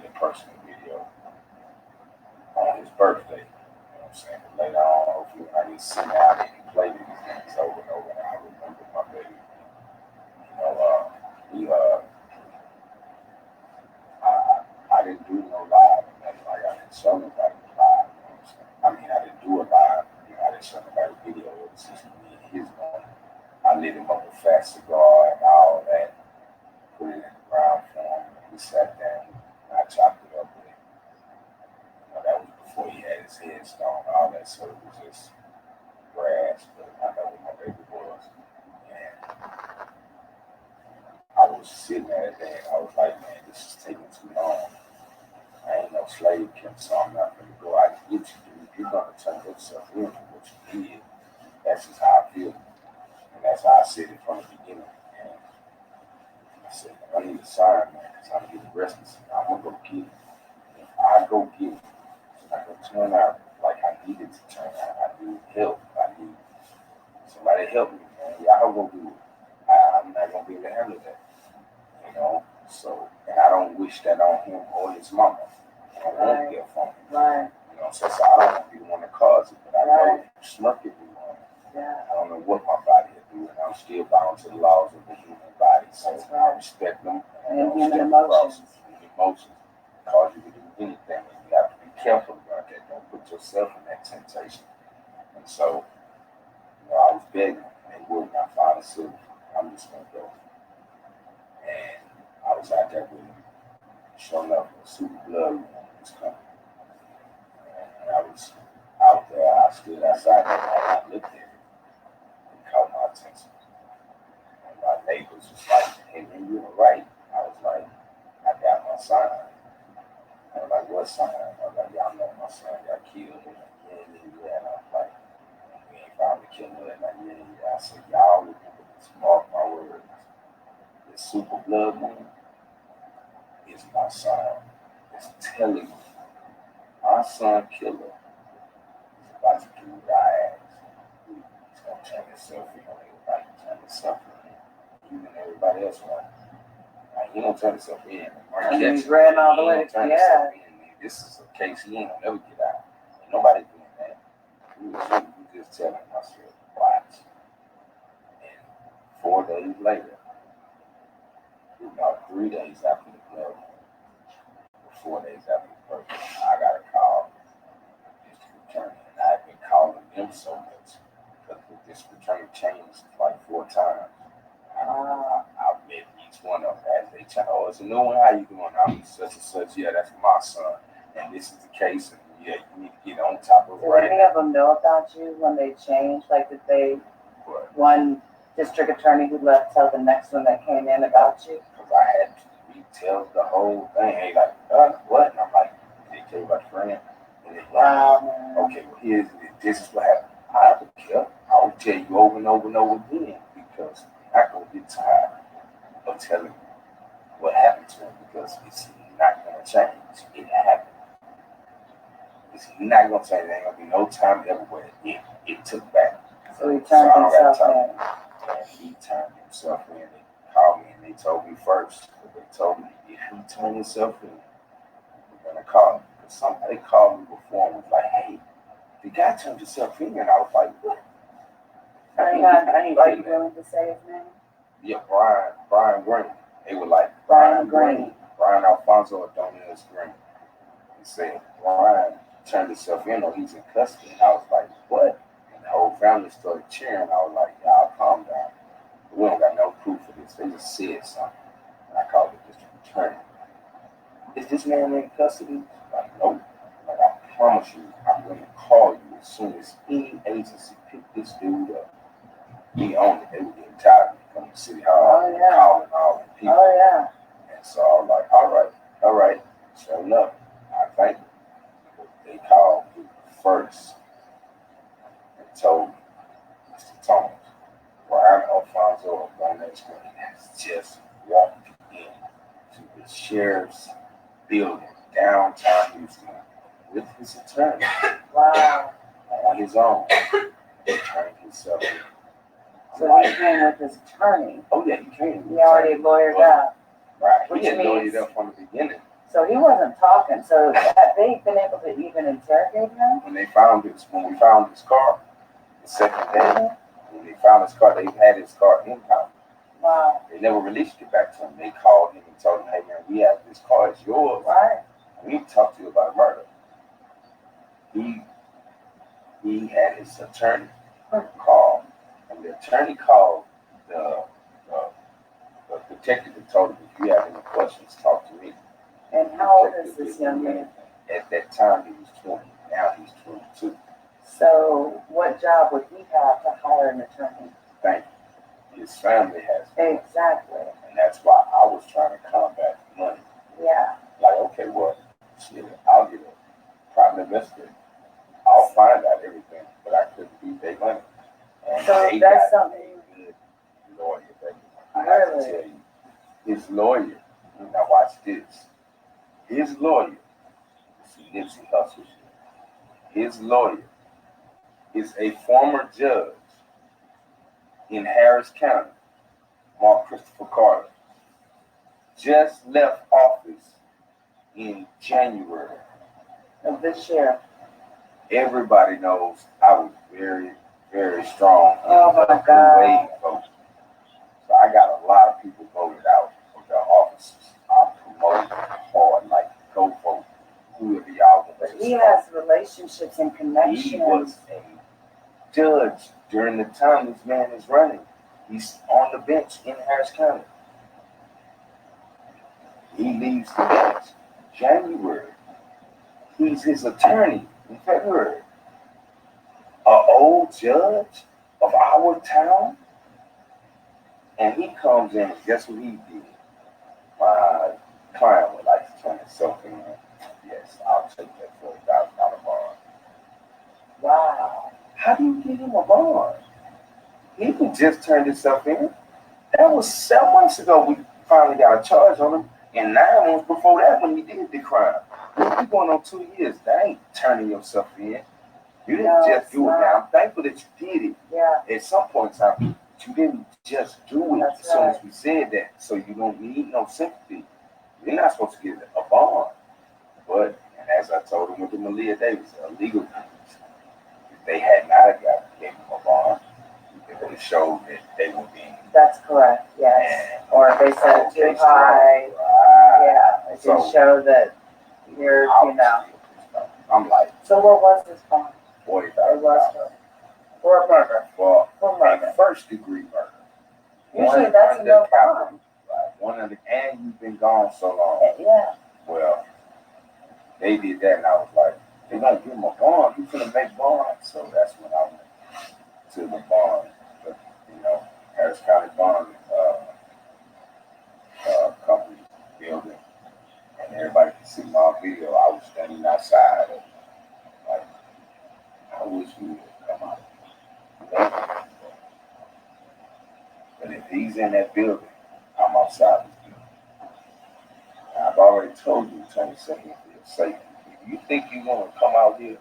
a personal video on his birthday. You know what I'm saying? But later on, hopefully when I get sent out and play these things over and over, and I remember my baby. You know, I didn't do no live. Like I didn't show nobody live. You know what I'm saying? I mean, I didn't do a live. You know, I didn't show nobody video. It was just me and his moment. I lit him up with fat cigar and all that. Put it in the ground for him. We sat down. And I chopped it up with him. You know, that was before he had his headstone and all that. So it was just grass. But I know what my baby was. And I was sitting there and I was like, man, this is taking too long. I ain't no slave kid, so I'm not going to go out and get you. Dude. You're going to turn yourself in for what you did. That's just how I feel. And that's how I said it from the beginning. And I said, I need a sign, man, because I'm getting restless. I'm going to go get it. If I go get it, it's not going to turn out like I needed to turn out. I need help. I need somebody to help me, man. Y'all going to do it. I'm not going to be able to handle that. You know? So, and I don't wish that on him or his mama. I don't want to get from him. Right. You know, so I don't want to be the one to cause it, but I know if you snuck it, Yeah. I don't know what my body will do, and I'm still bound to the laws of the human body. So I respect them And human emotions. Emotions cause you to do anything, and you have to be careful about that. Don't put yourself in that temptation. And so, you know, I was begging, and would not find a suit. I'm just gonna go. And I was out there with him, showing up with Super Blood was coming. And I was out there, I stood outside there, and I looked at it. It caught my attention. And my neighbors was like, hey man, you were right. I was like, I got my sign. I was like, what sign? I was like, y'all know my son got killed. And yeah. And I was like, we ain't found the killer. And like, yeah. I said, y'all remember this, mark my words. The Super Blood Moon is my son. It's telling me my son killer is about to do what I asked. He's gonna turn himself in on everybody, turn himself in. Even everybody else wants. Like, he don't turn himself in. And he's ran all the way. Yeah. This is a case he ain't gonna never get out. Ain't nobody doing that. We just telling myself, watch. And 4 days later, about 3 days after the blood, 4 days after the birthday, I got a call from the district attorney, and I've been calling them so much because the district attorney changed like 4 times. I've met each one of them as they tell, oh, it's a new one, how you doing? I'm such and such, yeah, that's my son, and this is the case, and yeah, you need to get on top of it. Did any of them know about you when they changed? Like, did they, one district attorney who left tell the next one that came in about you? Because I had to retell the whole thing. Hey, like, what? And I'm like, did they tell you about the friend? And they're like, okay, well, this is what happened. I don't care. I will tell you over and over and over again because I'm not going to get tired of telling you what happened to him because it's not going to change. It happened. He's not gonna change. There ain't gonna be no time ever where it took back. So he turned himself in. And he turned himself in. They called me and they told me first. They told me if he turned himself in, we're gonna call him. Somebody called me before and was like, "Hey, the guy turned himself in," and I was like, "What?" Are you willing to say his name? Yeah, Brian Green. They were like, Brian Green. Brian Alfonso Adonis Green. He said, Brian turned himself in or he's in custody. And I was like, what? And the whole family started cheering. I was like, y'all calm down. We don't got no proof of this. They just said something. And I called the district attorney. Is this man in custody? Like, nope. Like, I promise you, I'm going to call you as soon as any agency pick this dude up. He owned it. They were getting tired of me from the city hall, calling all the people. Oh, yeah. And so I was like, all right. Sure enough, I thank you. They called me first and told me, Mr. Thomas, Brian Alfonso of Bonnet Green has just walked into the sheriff's building downtown Houston with his attorney. Wow. On his own. He turned himself in. So he came with his attorney. Oh, yeah, he came. He already lawyered up. Right. Which He had means- lawyered up from the beginning. So he wasn't talking. So have they been able to even interrogate him? When we found his car, the second day, when they found his car, they had his car impounded. Wow. They never released it back to him. They called him and told him, hey, man, we have this car, it's yours. Right. We need to talk to you about murder. He had his attorney call, and the attorney called the detective and told him, if you have any questions, talk to me. And how old is this young man? At that time, he was 20. Now he's 22. So what job would he have to hire an attorney? Thank you. His family has it. Exactly. And that's why I was trying to combat money. Yeah. Like, okay, well, shit, I'll get a private investigator. I'll find out everything, but I couldn't beat their money. And So they that's got something. a good lawyer, baby. I have to tell you, his lawyer, now watch this. His lawyer, see Nipsey Hussle, his lawyer is a former judge in Harris County, Mark Christopher Carter, just left office in January. Of this year. Everybody knows I was very, very strong in Oh my the God. wave vote. So I got a lot of people voted out of their offices. I promoted hard, like go vote. Whoever y'all want. But he has relationships and connections. He was a judge during the time this man is running. He's on the bench in Harris County. He leaves the bench January. He's his attorney in February. An old judge of our town, and he comes in, and guess what he did? My client would like to turn himself in. Yes, I'll take that $40,000 bond. Wow. How do you get him a bond? He can just turn himself in. That was 7 months ago. We finally got a charge on him, and 9 months before that, when he did the crime. You're going on 2 years. That ain't turning yourself in. You didn't just do it. Now, I'm thankful that you did it. Yeah. At some point in time, you didn't just do it. That's as soon right. as we said that, so you don't need no sympathy. You're not supposed to get a bond. But, and as I told him with the Malia Davis, illegal things, if they had not gave him a bond, it would have showed that they were being. That's correct. Yes. Or if they set it too high. Right. Yeah. It can show that you're, you know. I'm like, So what was this bond? $40,000. It was for murder. For murder. a first-degree murder. Usually that's a no bond. Right. And you've been gone so long. Yeah. Well, they did that, and I was like, they're going to give him a bond. He's going to make bond. So that's when I went to the bond. But, you know, Harris County Bond Company building. And everybody can see my video. I was standing outside. Like, I wish he would come out. But if he's in that building, I'm outside this building. Now, I've already told you, Tony, so you feel safe. You think you gonna come out here?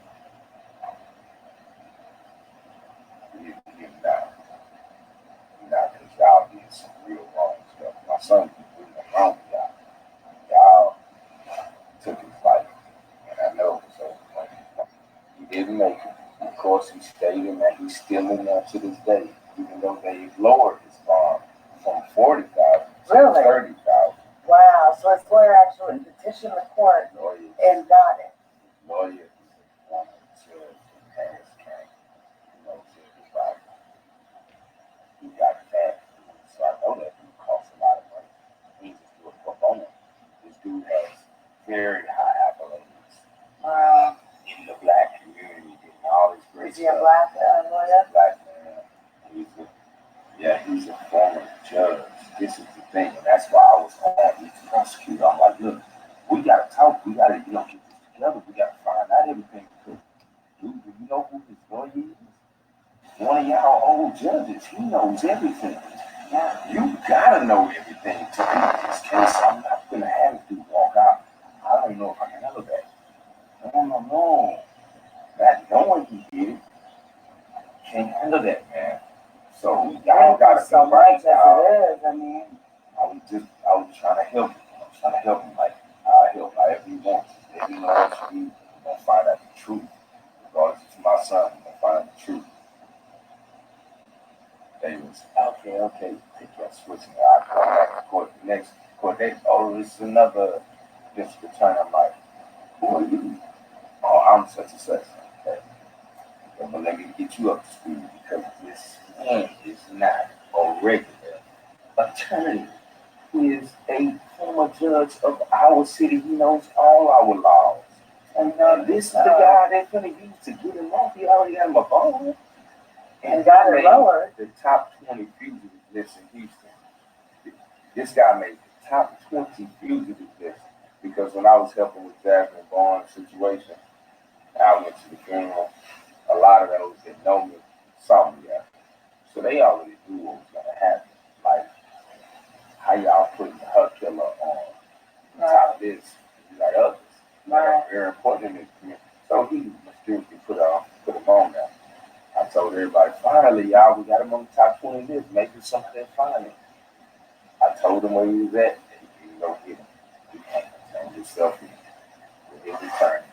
You're not. You're not, because y'all did some real wrong stuff. My son was doing wrong with y'all. Y'all took his life, and I know. So he didn't make it. Of course, he stayed in that. He's still in there to this day, even though they lowered his bond from 40,000 to Really? 30,000. Wow, so his lawyer actually petitioned the court and got it. Lawyer is a former judge in Harris County. You know, he got that. So I know that it costs a lot of money. He just do a pro bono. This dude has very high accolades. Wow. In the black community, getting all this great Is he a stuff. black lawyer? Black man. He's a former judge. This is the thing, and that's why I was on with the prosecutor. I'm like, look, we gotta talk. We gotta, get this together. We gotta find out everything. Dude, do you know who his lawyer is? One of y'all old judges. He knows everything. You gotta know everything to beat this case. I'm not gonna have you walk out. I don't know if I can handle that. No. That knowing he did it, can't handle that, man. So y'all gotta so be right much now. as it is. I mean, I was trying to help him. I was trying to help him like I help however he wants. If he knows what you need, you're gonna find out the truth. Regardless to my son, you're gonna find out the truth. They was okay. Take care of switching. I come back to court the next court date. Oh, it's another district attorney. I'm like, who are you? Oh, I'm such and such. Okay. But let me get you up to speed because this man is not a regular attorney. He is a former judge of our city. He knows all our laws. And this is the guy they're going to use to get him off. He already got him a bone. And got it lowered. The top 20 fugitive list in Houston. This guy made the top 20 fugitive list because when I was helping with Jasmine Barnes' situation, I went to the funeral. A lot of those that know me saw me there. So they already knew what was going to happen. Like, how y'all putting her killer on the top list like others. Right. Very important in this community. So he mysteriously put him on there. I told everybody, finally, y'all, we got him on the top 20 list. Maybe somebody find him. I told him where he was at. He didn't go get him. He turned himself in with his attorney.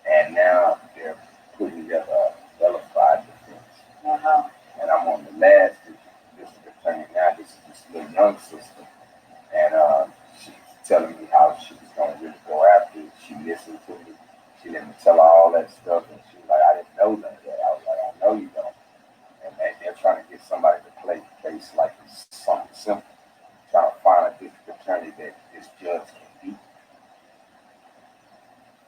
And now they're putting together a vilified defense. And I'm on the last district attorney now. This is this little young sister. And she's telling me how she was going to really go after it. She listened to me. She let me tell her all that stuff. And she was like, I didn't know none of that. I was like, I know you don't. And they're trying to get somebody to play the case like it's something simple. Trying to find a district attorney that this judge can beat.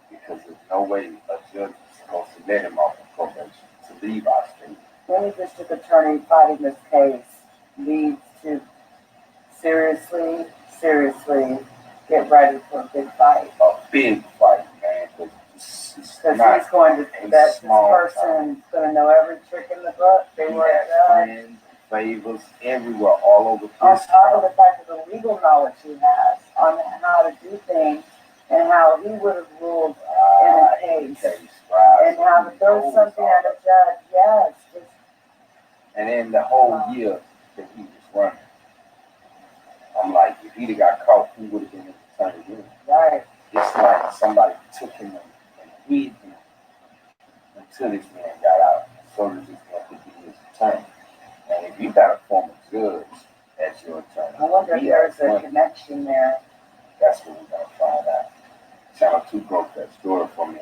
Because there's no way a judge is supposed to let him off of probation to leave our state. Any district attorney fighting this case needs to seriously get ready for a big fight. A big fight, man. Because he's going to, this person's going to know every trick in the book. They were friends, favors everywhere, all over. On top of the fact of the legal knowledge he has on how to do things and how he would have ruled in a case. And how to throw something at a judge, yes. And then the whole year that he was running, I'm like, if he'd have got caught, he would have been in the attorney general. Right. It's like somebody took him and hid him until this man got out, so that this man could be his attorney. And if you got a former judge as your attorney, I wonder if there's a connection there. That's what we're gonna find out. Channel 2 broke that story for me.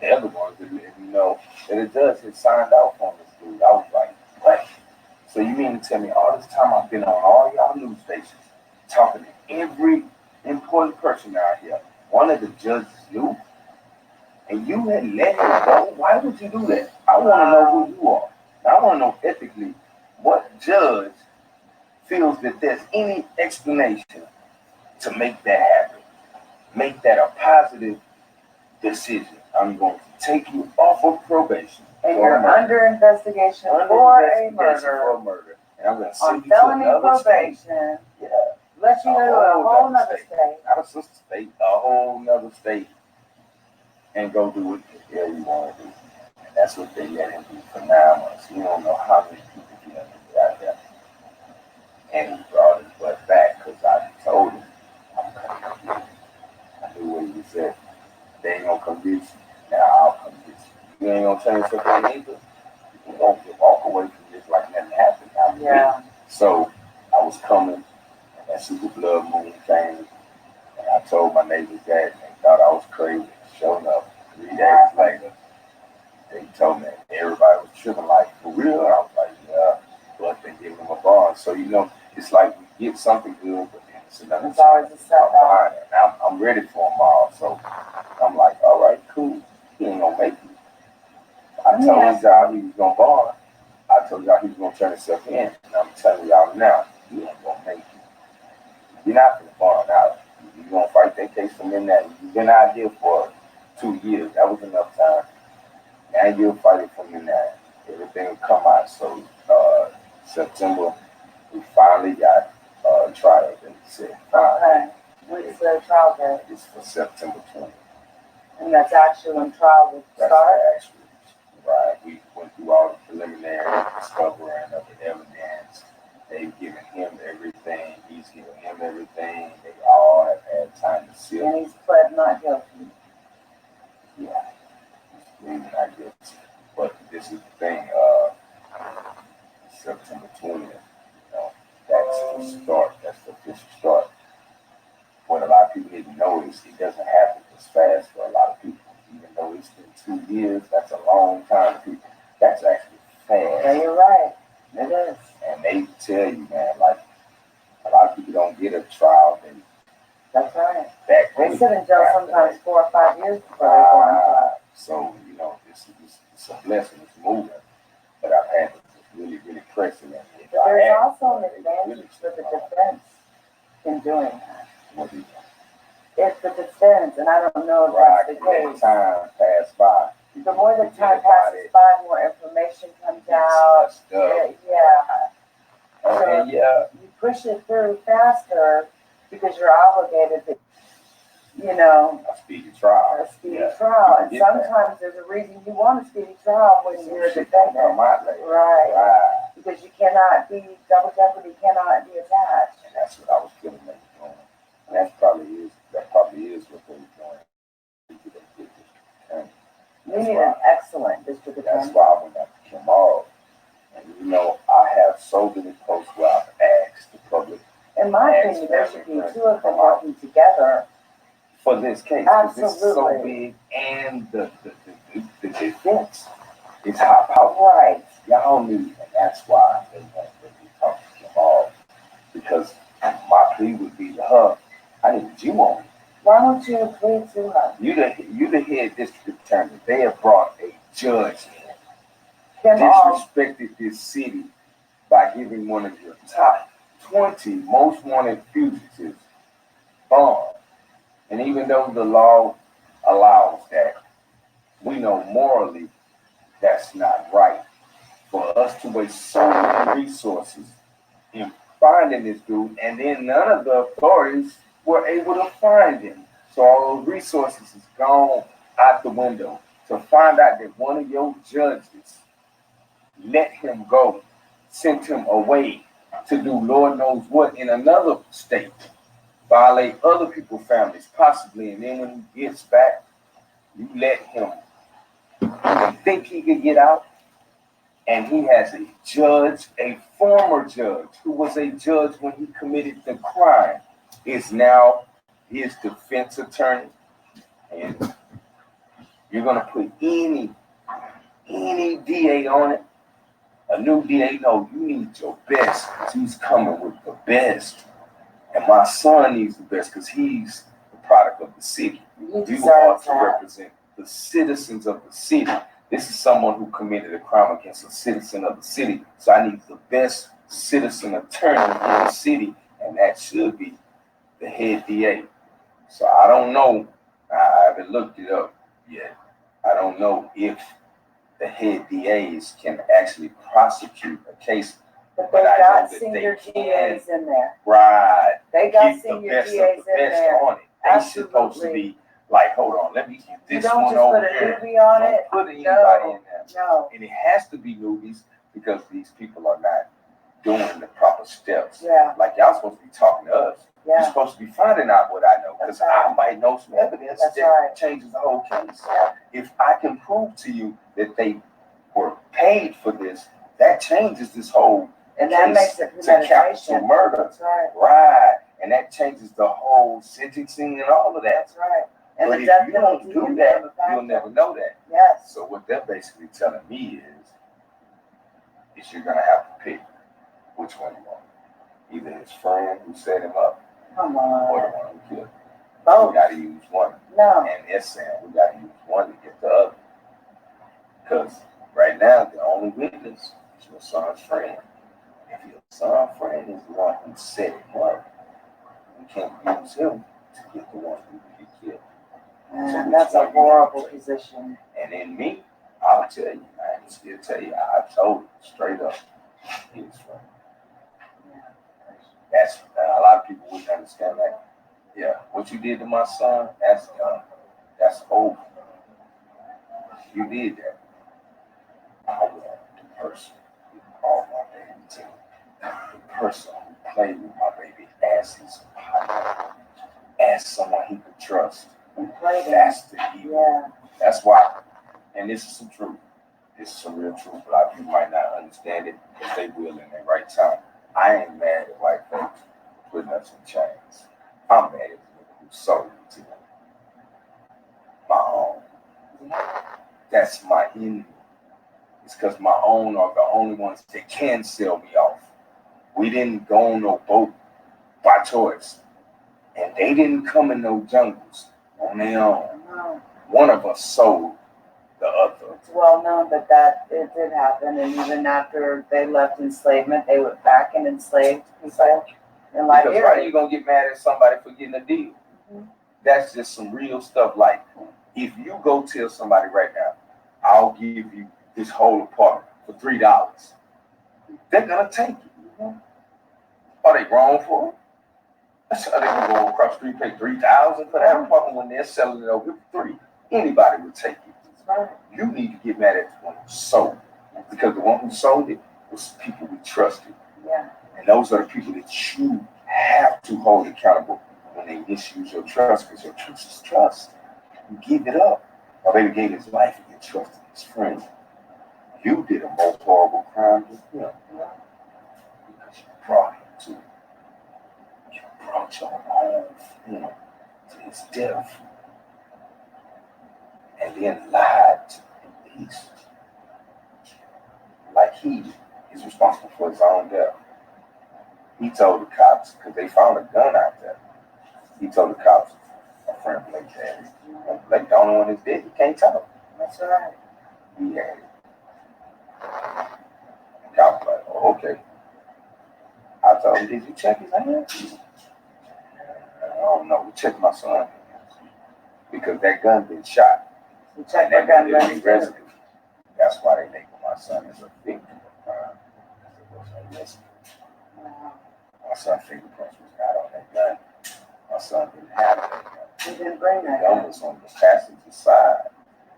The other ones that that a judge had signed out on this dude. I was like, what? So you mean to tell me all this time I've been on all y'all news stations talking to every important person out here, one of the judges knew, and you had let him go? Why would you do that? I want to know who you are. I want to know ethically what judge feels that there's any explanation to make that happen. Make that a positive decision. I'm going to take you off of probation. And you're under investigation for a murder. And I'm going to send you to another state. Yeah. Let you go to a whole nother state. Not a sister state, a whole nother state. and go do what the hell you want to do. And that's what they let him do for 9 months. You don't know how many people he done out there. And he brought his butt back because I told him, I'm coming to get him. I knew what he said. They ain't gonna come get you. Now I'll come get you. You ain't gonna turn yourself in either. You don't walk away from this like nothing happened. Yeah. So I was coming, and that super blood moon came, and I told my neighbors that, and they thought I was crazy. Showing up 3 days later, they told me everybody was tripping like, for real? I was like, yeah, but they gave them a bond. So, you know, it's like we get something good, but then it's another. It's always a setback. And I'm ready for them all. So I'm like, all right, cool. He ain't gonna make it. I told y'all he was gonna bond. I told y'all he was gonna turn himself in. And I'm telling y'all now, he ain't gonna make it. You're not gonna bond out. You're gonna fight that case from in there. You've been out here for 2 years. That was enough time. Now you'll fight it from in there. Everything will come out. So September, we finally got trial date set. Okay. When's the trial date? It's for September 20th. And that's actually when trial will That's start? actually right. We went through all the preliminary discovering of the evidence. They've given him everything. He's given him everything. They all have had time to see. And he's pled not guilty. Yeah. He's pleading not guilty. But this is the thing, September 20th, you know, that's the start. That's the official start. What a lot of people need to know is it doesn't happen as fast for a lot of people. Even though it's been 2 years, that's a long time for people. That's actually fast. Yeah, you're right. It is. And they tell you, man, like, a lot of people don't get a trial date. That's right. They They sit in jail sometimes 4 or 5 years before they go on trial. So, you know, it's a blessing. It's moving. But I've had to really, really press it. But there's also an advantage for the defense in doing that. What do you If the defense, and I don't know if that's the case, time pass by. the more the time passes by, more information comes out. Yeah. So you push it through faster because you're obligated to, you know, a speedy trial. A speedy trial. And sometimes there's a reason you want a speedy trial when you're a defendant. Right. Because you cannot be, double jeopardy cannot be attached. And that's what I was feeling like doing. And that probably is what they were doing. We need an excellent district attorney. That's why I went up to Tommorow. And you know, I have so many posts where I've asked the public. In my opinion, there should be 2 of them working together. For this case, because this is so big, and the defense is high power. Right. Y'all need, and that's why they want to be talking to them all. Because my plea would be to her, I need you on. Why don't you plead to her? You the head district attorney. They have brought a judge in. Them all. Disrespected this city by giving one of your top 20 most wanted fugitives bond. And even though the law allows that, we know morally that's not right. For us to waste so many resources in finding this dude, and then none of the authorities were able to find him. So all those resources is gone out the window. To find out that one of your judges let him go, sent him away to do Lord knows what in another state, violate other people's families, possibly, and then when he gets back, you let him think he could get out, and he has a judge, a former judge, who was a judge when he committed the crime, is now his defense attorney, and you're gonna put any DA on it, a new DA, no, you need your best, because he's coming with the best. And my son needs the best because he's the product of the city. You are to represent the citizens of the city. This is someone who committed a crime against a citizen of the city. So I need the best citizen attorney in the city, and that should be the head DA. So I don't know. I haven't looked it up yet. I don't know if the head DAs can actually prosecute a case. But they got senior DAs in there. Right. They got senior DAs in there. On it. They're supposed to be Like, hold on, let me get You this don't one just over put a here. newbie on Don't it. put anybody in there. No. And it has to be newbies because these people are not doing the proper steps. Yeah. Like y'all supposed to be talking to us. You're Yeah. supposed to be finding out what I know because That's right. I might know some evidence That's that right. changes the whole case. Yeah. If I can prove to you that they were paid for this, that changes this whole And that case makes it to capital premeditation. murder. That's right. Right. And that changes the whole sentencing and all of that. That's right. And But the if death you don't penalty do can that, have a factor. you'll never know that. Yes. So what they're basically telling me is you're gonna have to pick which one you want. Either his friend who set him up Come or the on. one who killed him. Both. We gotta use one. No. And they're saying we gotta use one to get the other. Because right now the only witness is your son's friend. If your son's friend is the one who set him up, we can't use him to get the one who get killed. Man, that's a horrible position. And in me, I'll tell you, I can still tell you, I told him straight up, he was friend. That's a lot of people wouldn't understand that. Yeah, what you did to my son, that's done. That's over. You did that. I was the person who called my baby to the person who played with my baby as his partner, as someone he could trust. That's the evil. Yeah. That's why, and this is some truth. This is some real truth. A lot of people might not understand it, but they will in their right time. I ain't mad at white folks putting us in chains. I'm mad at the nigga who sold it to them. My own. That's my enemy. It's because my own are the only ones that can sell me off. We didn't go on no boat by choice. And they didn't come in no jungles on their own. No. One of us sold the other. It's well known that it did happen, and even after they left enslavement, they went back and enslaved people in Liberia. Because why are you gonna get mad at somebody for getting a deal? Mm-hmm. That's just some real stuff. Like, if you go tell somebody right now, I'll give you this whole apartment for $3, they're gonna take it. Mm-hmm. Are they wrong for it? That's how they can go across the street, pay $3,000 for that apartment when they're selling it over for $3. Anybody would take it. Right. You need to get mad at the one who sold it, because the one who sold it was people we trusted. Yeah. And those are the people that you have to hold accountable when they misuse your trust, because your trust is trust. You give it up. My baby gave his life and you trusted his friend. You did a most horrible crime to him because you brought him to it. You brought your own friend to his death and then lied to the police. Like he is responsible for his own death. He told the cops, because they found a gun out there, he told the cops, my friend Blake had it. And Blake, the only one that's dead, he can't talk. That's right. He had it. The cops like, oh, okay. I told him, did you check his hands? I don't know. We checked my son's hands because that gun been shot. You check And my gun that been residue. That's why they label my son as a victim of crime. My son's fingerprints was not on that gun. My son didn't have that gun. He didn't bring The that gun gun. was on the passenger side.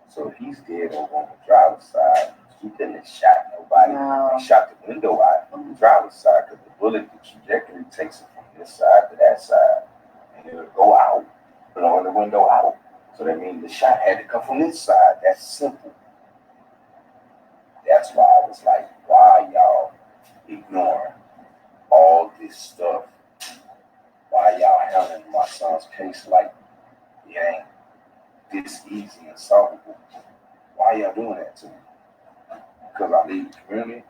So if he's dead over on the driver's side, he couldn't have shot nobody. No. He shot the window out on the driver's side because the bullet, the trajectory takes it from this side to that side. And it'll go out, blowing the window out. So that means the shot had to come from this side. That's simple. That's why I was like, why y'all ignoring all this stuff? Why y'all handling my son's case like it ain't this easy and solvable? Why y'all doing that to me? Because I leave the community,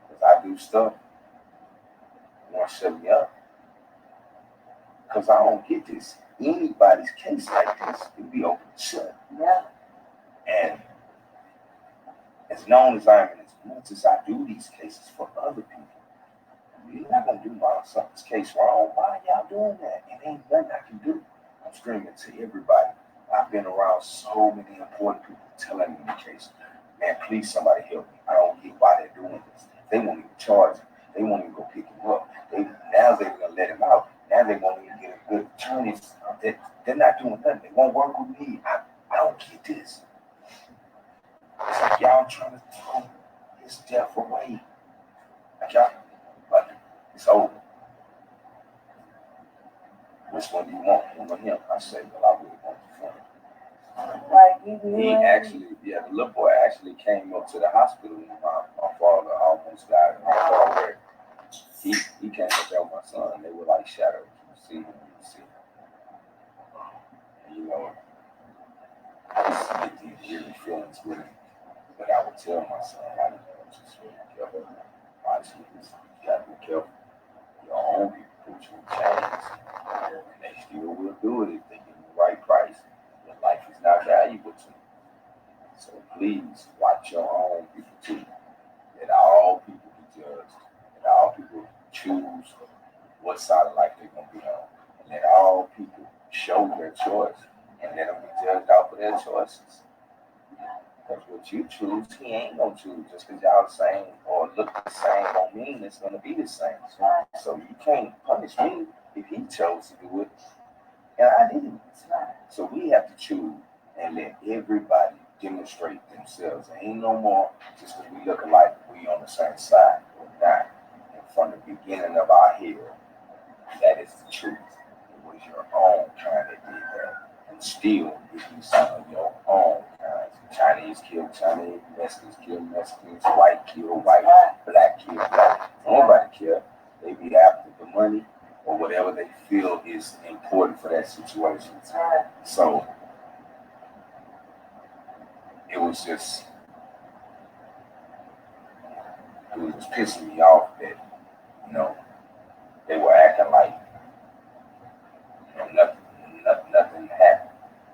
because I do stuff, you want to shut me up? Because I don't get this. Anybody's case like this can be open and shut. Yeah. And as known as I am, and as much as I do these cases for other people, you're not going to do my son's case wrong. Why y'all doing that? It ain't nothing I can do. I'm screaming to everybody. I've been around so many important people telling me the case. Man, please somebody help me. I don't get why they're doing this. They won't even charge him. They won't even go pick him up. Now they're going to let him out. Now they won't even get a good attorney. They're not doing nothing. They won't work with me. y'all trying to throw his death away. Like y'all, like it's over. Which one do you want? Him or him? I say, well, I really want the friend. Like you knew He him? actually, yeah, the little boy actually came up to the hospital when my father almost died. My father, he came up there with my son. They were like shadows. You see him, you see him. And, you know, I used to get these eerie feelings with him. But I would tell my son, like, just be careful. Watch this. You gotta be careful. Your own people put you in chains. And they still will do it if they give you the right price. Your life is not valuable to you. So please watch your own people too. Let all people be judged. Let all people choose what side of life they're going to be on. And let all people show their choice. And let them be judged off of their choices. Because what you choose, he ain't going to choose. Just because y'all the same or look the same don't mean it's going to be the same. So you can't punish me if he chose to do it. And I didn't. So we have to choose and let everybody demonstrate themselves. There ain't no more just because we look alike, we on the same side or not. And from the beginning of our hair, that is the truth. It was your own kind that did that. And still, if you some of your own kinds. Chinese kill Chinese, Mexicans kill Mexicans, white kill white, black kill black. Nobody care. They be after the money or whatever they feel is important for that situation. So it was just pissing me off that, you know, they were acting like, you know, nothing happened.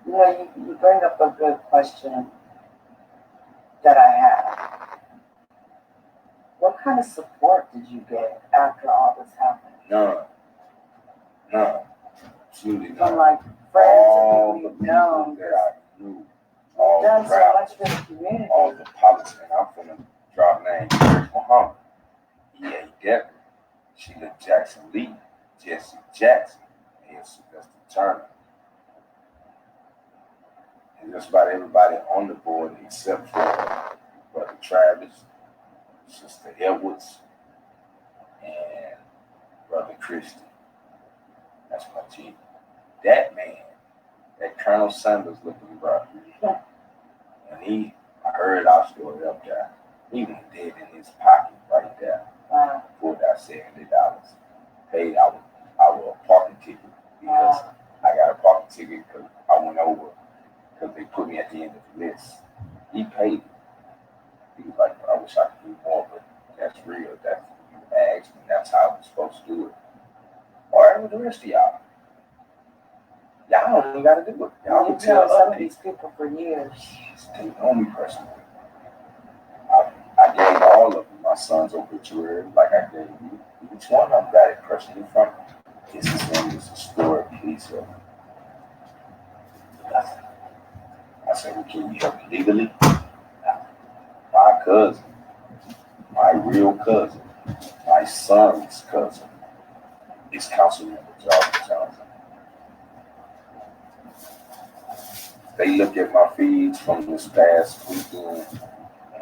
You know, you bring up a good question that I have. What kind of support did you get after all this happened? None. Absolutely none. From like friends all and the people you've known. that I knew. You've done so much for the community. All the politicians. I'm finna drop names. Muhammad, E.A. Devin, Sheila Jackson Lee, Jesse Jackson, and Sylvester Turner. And just about everybody on the board except for Brother Travis, Sister Edwards, and Brother Christie. That's my G. That man, that Colonel Sanders looking brother, and I heard our story up there. He was dead in his pocket right there. Pulled out $70. Paid our parking ticket because I got a parking ticket because I went over because they put me at the end of the list. He paid it. He was like, I wish I could do more, but that's real. That's you asked me. That's how we're supposed to do it. All right, with the rest of y'all. Y'all don't even got to do it. Y'all can tell some of other these people for years. They know me personally. I gave all of them my son's obituary, like I gave you. Each one of them got it personally from me. His name is historic police. I said, well, can you help me legally? My cousin, my real cousin, my son's cousin, is Councilmember Jarvis Johnson. They look at my feeds from this past weekend,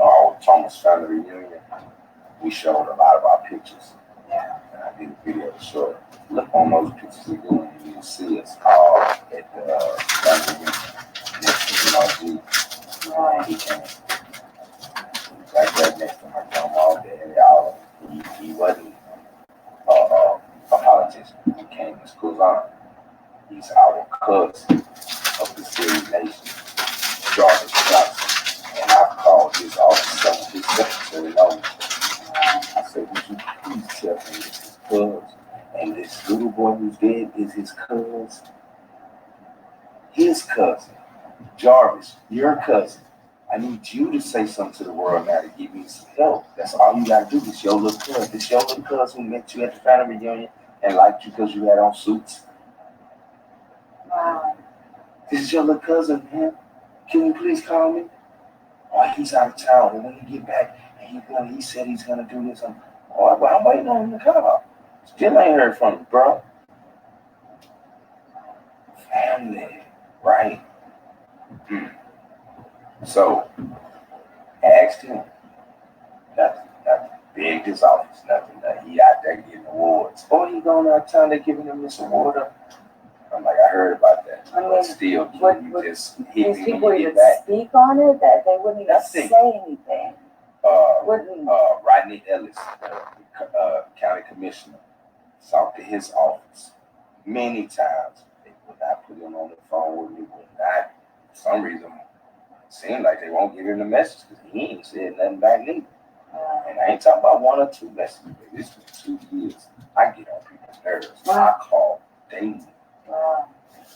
our Thomas family reunion. We showed a lot of our pictures. And I did a video to show it. Look on those pictures again, and you'll see us all at the family reunion next to MRG. And he came right next to my grandma, dad, all of them. He wasn't a politician. He came as cousin. He's our cousin of the Syrian nation, Jarvis Johnson. And I've called his office some of his secretary knows. I said, would you please tell me it's his cousin? And this little boy who's dead is his cousin. His cousin. Jarvis, your cousin. I need you to say something to the world now to give me some help. That's all you gotta do. This your little cousin. This your little cousin who met you at the family reunion and liked you because you had on suits. Wow. This is your little cousin, man. Can you please call me? Oh, he's out of town. And when he get back, and he said he's gonna do this. I'm waiting on him to call. Still ain't heard from him, bro. Family, right? So, Asked him. Nothing. Begged his office. Nothing. He out there getting awards. Oh, he going out of town. They're giving him this award. I'm like, I heard about that. I mean, but still, you just hit these me people when you even get back. speak on it, that they wouldn't even say anything. Rodney Ellis, the county commissioner, talked to his office many times. They would not put him on the phone with me. Would not, for some reason, it seemed like they won't give him the message because he ain't said nothing back neither. And I ain't talking about 1 or 2 messages. This was 2 years. I get on people's nerves. I call daily.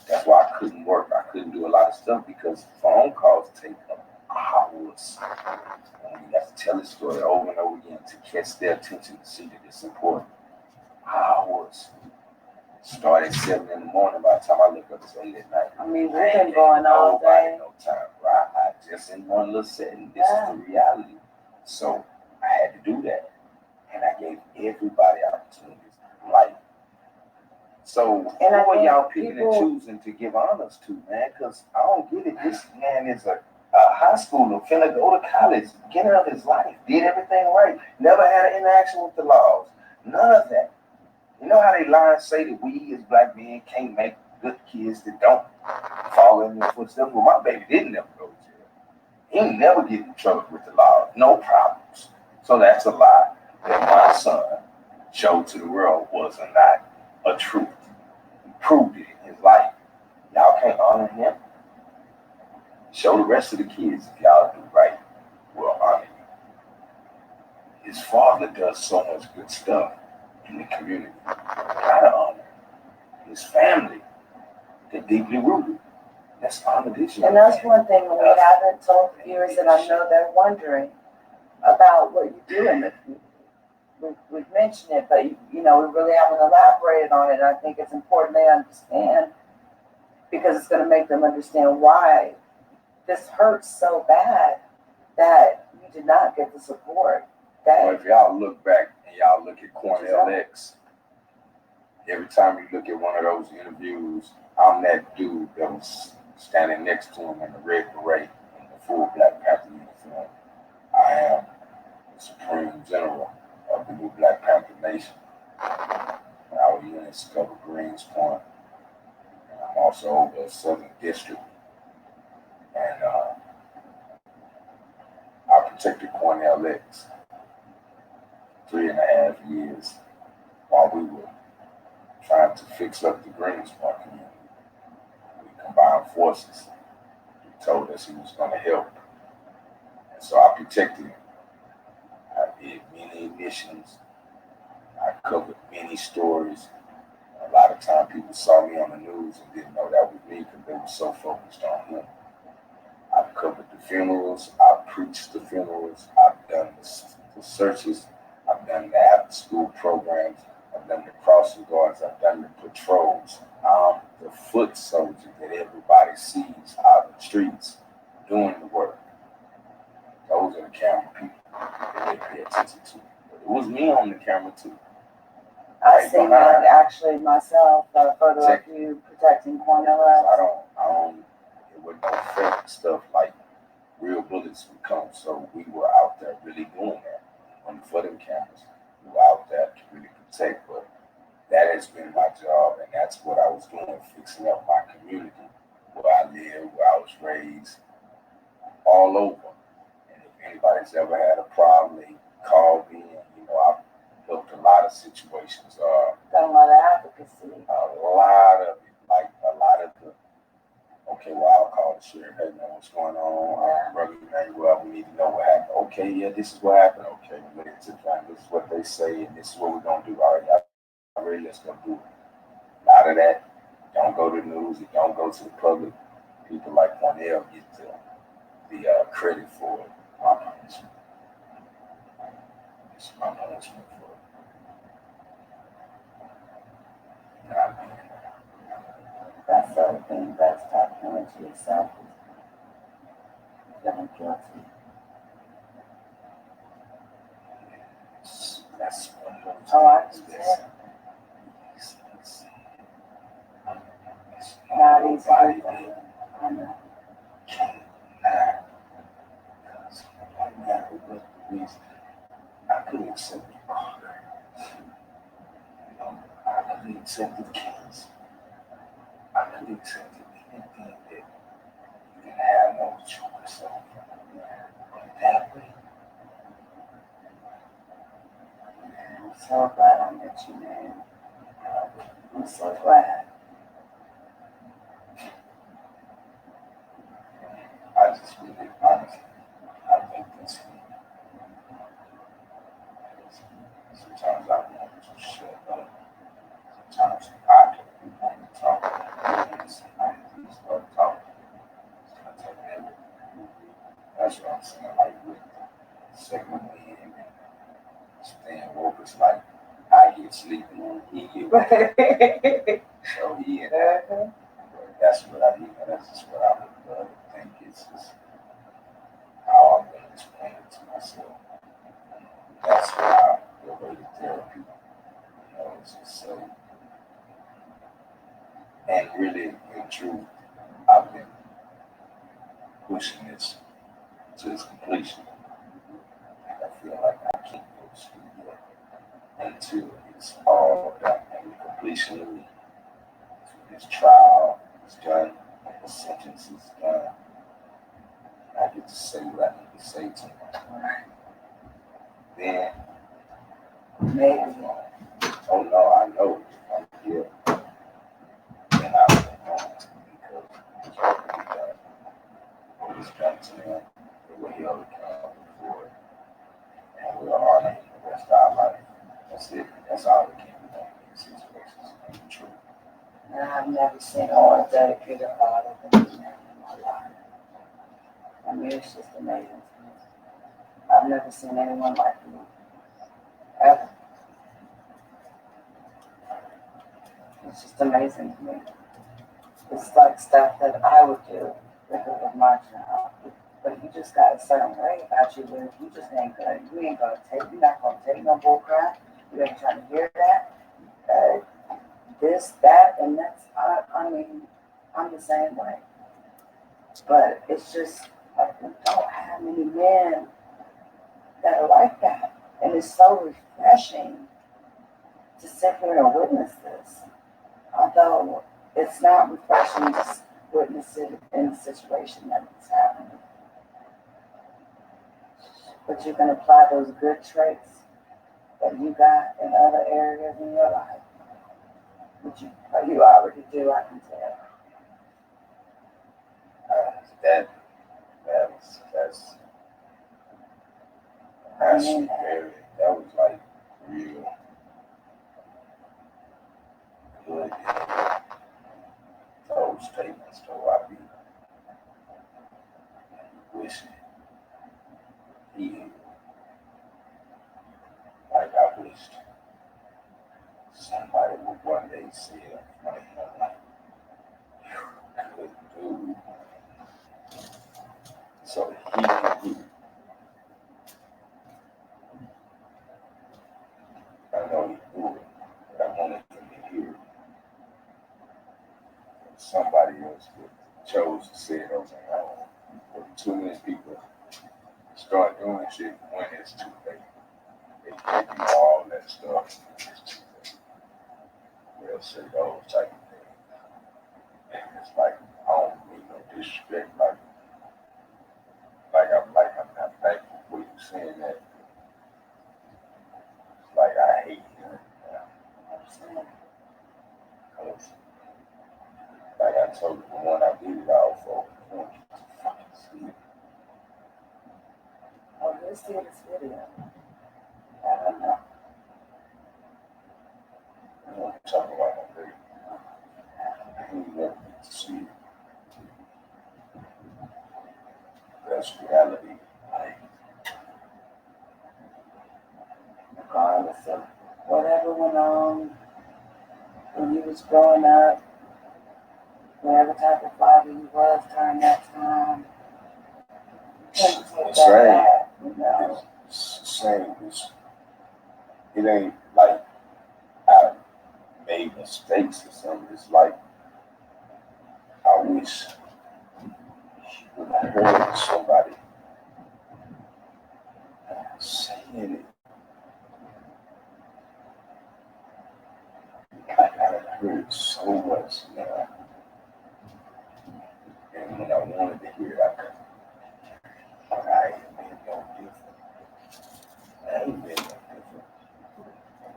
That's why I couldn't work. I couldn't do a lot of stuff because phone calls take hours. And you have to tell the story over and over again to catch their attention to see that it's important. Hours. Start at 7 in the morning. By the time I look up, it's 8 at night. I mean, we've been going all day. No time. Right? I just in one little setting. This is the reality. So I had to do that. And I gave everybody opportunities. Like, so who are y'all picking and choosing to give honors to, man? Because I don't get it. This man is a high schooler, finna go to college, getting up his life, did everything right, never had an interaction with the laws. None of that. You know how they lie and say that we as black men can't make good kids that don't follow in their footsteps? Well, my baby didn't ever go to jail. He ain't never get in trouble with the law. No problems. So that's a lie that my son showed to the world was not a truth. He proved it in his life. Y'all can't honor him. Show the rest of the kids if y'all do right, we'll honor you. His father does so much good stuff in the community. Gotta honor his family. They're deeply rooted. Let's honor this. And that's one thing we haven't told viewers that I know they're wondering about what you do in the community. We've mentioned it, but we really haven't elaborated on it. I think it's important they understand because it's going to make them understand why this hurts so bad that you did not get the support. Well, if y'all look back and y'all look at Cornell X, every time you look at one of those interviews, I'm that dude that was standing next to him in the red beret in the full Black Panther uniform. I am the Supreme General of the new Black Panther Nation. Our units cover Greens Point, and I'm also over the Southern District. And I protected Cornell X 3.5 years while we were trying to fix up the Greens Point community. We combined forces. He told us he was going to help. And so I protected him. I did many missions. I covered many stories. A lot of time people saw me on the news and didn't know that was me because they were so focused on him. I've covered the funerals. I've preached the funerals. I've done the searches. I've done the after-school programs. I've done the crossing guards. I've done the patrols. I'm the foot soldier that everybody sees out in the streets doing the work. Those are the camera people that they pay attention to. But it was me on the camera too. I've seen that actually myself, a photo of you protecting Cornell. I don't, it was no fake stuff like real bullets would come. So we were out there really doing that. On for them cameras, we were out there to really protect. But that has been my job, and that's what I was doing, fixing up my community, where I live, where I was raised, all over. And if anybody's ever had a problem, they call me, and I've helped a lot of situations. Done a lot of advocacy. A lot of it, like a lot of the. Okay, well, I'll call the sheriff. Hey, man, what's going on? Brother Emmanuel, we need to know what happened. Okay, yeah, this is what happened. Okay, we're going to find this is what they say, and this is what we're going to do. All right, y'all ready? Let's go do it. A lot of that don't go to the news. It don't go to the public. People like Cornell get the credit for it. My punishment. It's my punishment for it. You know what I mean? That's the other thing that's talking to yourself is feeling guilty. That's one of those. Oh, I can see it. Not easy. I know. reason, I could have accepted murder. I could have accepted cancer. I could have accepted anything that you can have no choice of. But that way, I'm so glad I met you, man. I'm so glad. I just really, honestly, I think this. Sometimes I want to shut up. Sometimes I don't want to talk. And sometimes I start talking. I tell everything. That's what I'm saying. Like with second wind and staying woke, it's like I get sleepy and he get woke. So he and that's what I mean. That's just what I would think. It's just how I'm going to explain it to myself. That's why the way to therapy, it's just so. And really, in truth, I've been pushing this to its completion. I feel like I can't go to sleep yet until it's all done and the completion of this trial is done, and the sentence is done. I get to say what I need to say to myself. Then, maybe, oh no, I know I'm here. And I will go because it's already done. What is done to them, we will held accountable for it. And we'll honor him the rest of our life. That's it. That's all we can do in these situations. It's true. And I've never seen a more dedicated father than this man in my life. I mean, it's just amazing to me. I've never seen anyone like him. Ever. It's just amazing to me. It's like stuff that I would do if it was my child. But you just got a certain way about you where you just ain't gonna, you're not gonna take no bull crap. You ain't trying to hear that. This, that, and that's, I mean, I'm the same way. But it's just, like, we don't have many men that are like that. And it's so refreshing to sit here and witness this. Although it's not refreshing to witness it in the situation that it's happening. But you can apply those good traits that you got in other areas in your life. Which you already do, I can tell. That's very, that was like real good. Those statements, though, I be wishing he, like I wished somebody would one day see it in front of him, like, good dude. So he I know he knew it, but I wanted him to hear it. Somebody else chose to say it on their own. But too many people start doing shit when it's too late. They give you all that stuff when it's too late. They'll say those type of things. And it's like, I don't mean no disrespect. I'm not thankful for you saying that. It's like, I hate hearing that. I'm saying, because, like I told you, the one I did it all for, I want you to fucking see it. Oh, let's see this video. I don't know. I want to talk about my baby. You never get to see it. That's reality. Like, Regardless of whatever went on when you was growing up, whatever type of father you was during that time, you couldn't take it's that back, you know. It's the same. It ain't like I made mistakes or something. It's like I wish when I heard somebody get it. I gotta hear so much now. And when I wanted to hear it, I couldn't. But I ain't been no different. I ain't been no different.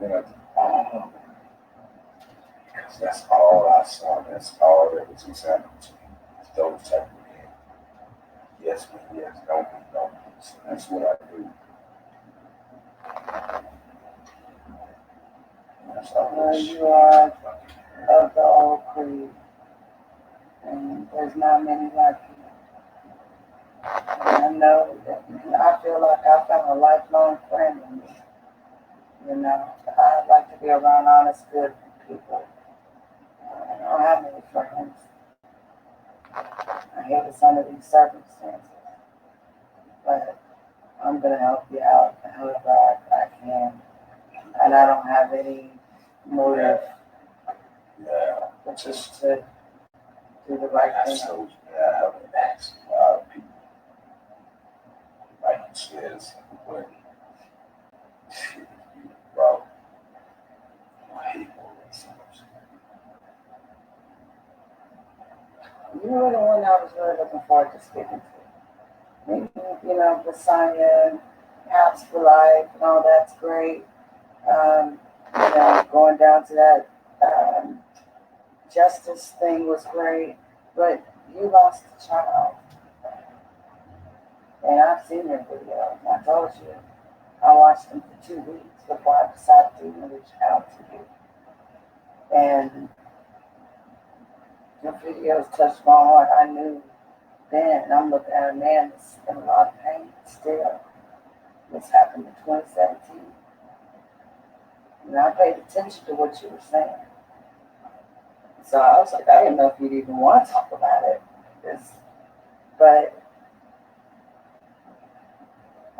And then I did all of it. Because that's all I saw. That's all that was happening to me. It's those type of men. Yes, me, yes, don't be, don't be. So that's what I do. That's all You are of the old creed, and there's not many like you. And I know that I feel like I found a lifelong friend in you. You know, I like to be around honest, good people. I don't have many friends. I hate it's under these circumstances, but I'm gonna help you out however I can, and I don't have any motive. Yeah, But just to do the right thing. So, yeah, I haven't asked a lot of people. Like he says, but shit, you bro, I hate all that so much. You were the one I was really looking forward to speaking to. Maybe, you know, Lasagna, Apps for Life, and all that's great. You know, going down to that justice thing was great, but you lost a child. And I've seen your videos. I told you, I watched them for 2 weeks before I decided to even reach out to you. And your videos touched my heart. I knew then, I'm looking at a man that's in a lot of pain still. This happened in 2017. And I paid attention to what you were saying. So I was like, I didn't know if you'd even want to talk about it. But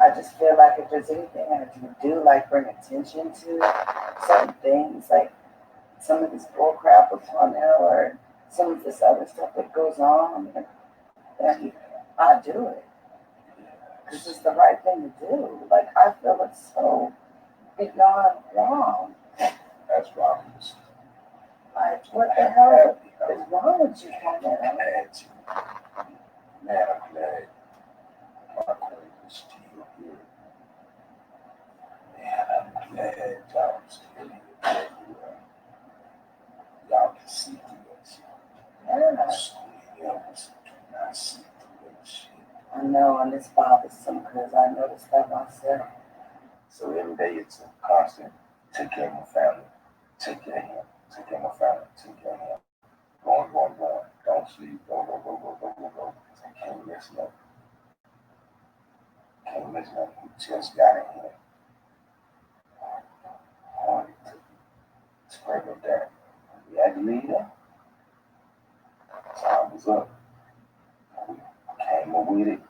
I just feel like if there's anything I can do, like bring attention to certain things, like some of this bull crap with Tommorow or some of this other stuff that goes on, then I do it. Because it's the right thing to do. Like, I feel it's so beyond wrong. That's why I'm just Like, what the hell is wrong with you, Tommorow? glad you. Man, I'm glad my queen is still here. Man, I'm glad y'all still here. Y'all can see through that shit. Yeah. So many of us do not see through that shit. I know, and it's bothersome because I noticed that myself. So every day it's a constant take care of my family, take care of him, take care of my family, take care of him. Going. Don't sleep, go. I can't miss nothing. Can't miss nothing. We just got in here. I wanted to scrape up there. We had to leave there. Time was up. We came up with it.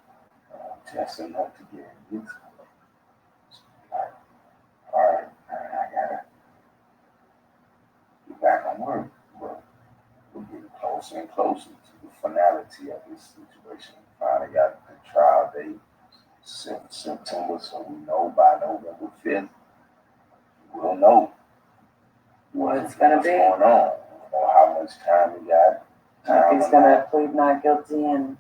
Just enough to get used to it. Like, all right, I gotta get back on work. But we're getting closer and closer to the finality of this situation. We finally got the trial date, September, so we know by November 5th, we'll know What's going to be? going on. We'll know how much time we got. If he's going to plead not guilty and...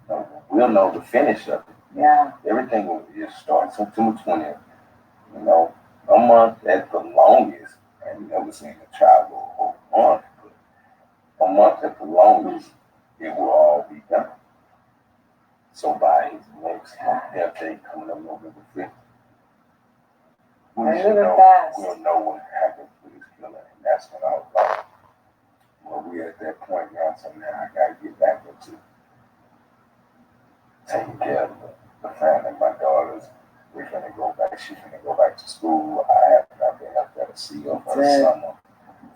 We'll know the finish of it. Yeah. Everything will just start September 20th. You know, a month at the longest. I ain't never seen a trial go over a month, but a month at the longest, it will all be done. So by his next death date coming up November 5th, we'll know what happened with his killer. And that's when I was like, well, we're at that point now, so now I got to get back into taking care of the family. My daughters, we're going to go back. She's going to go back to school. I have not been up there to see her for the summer.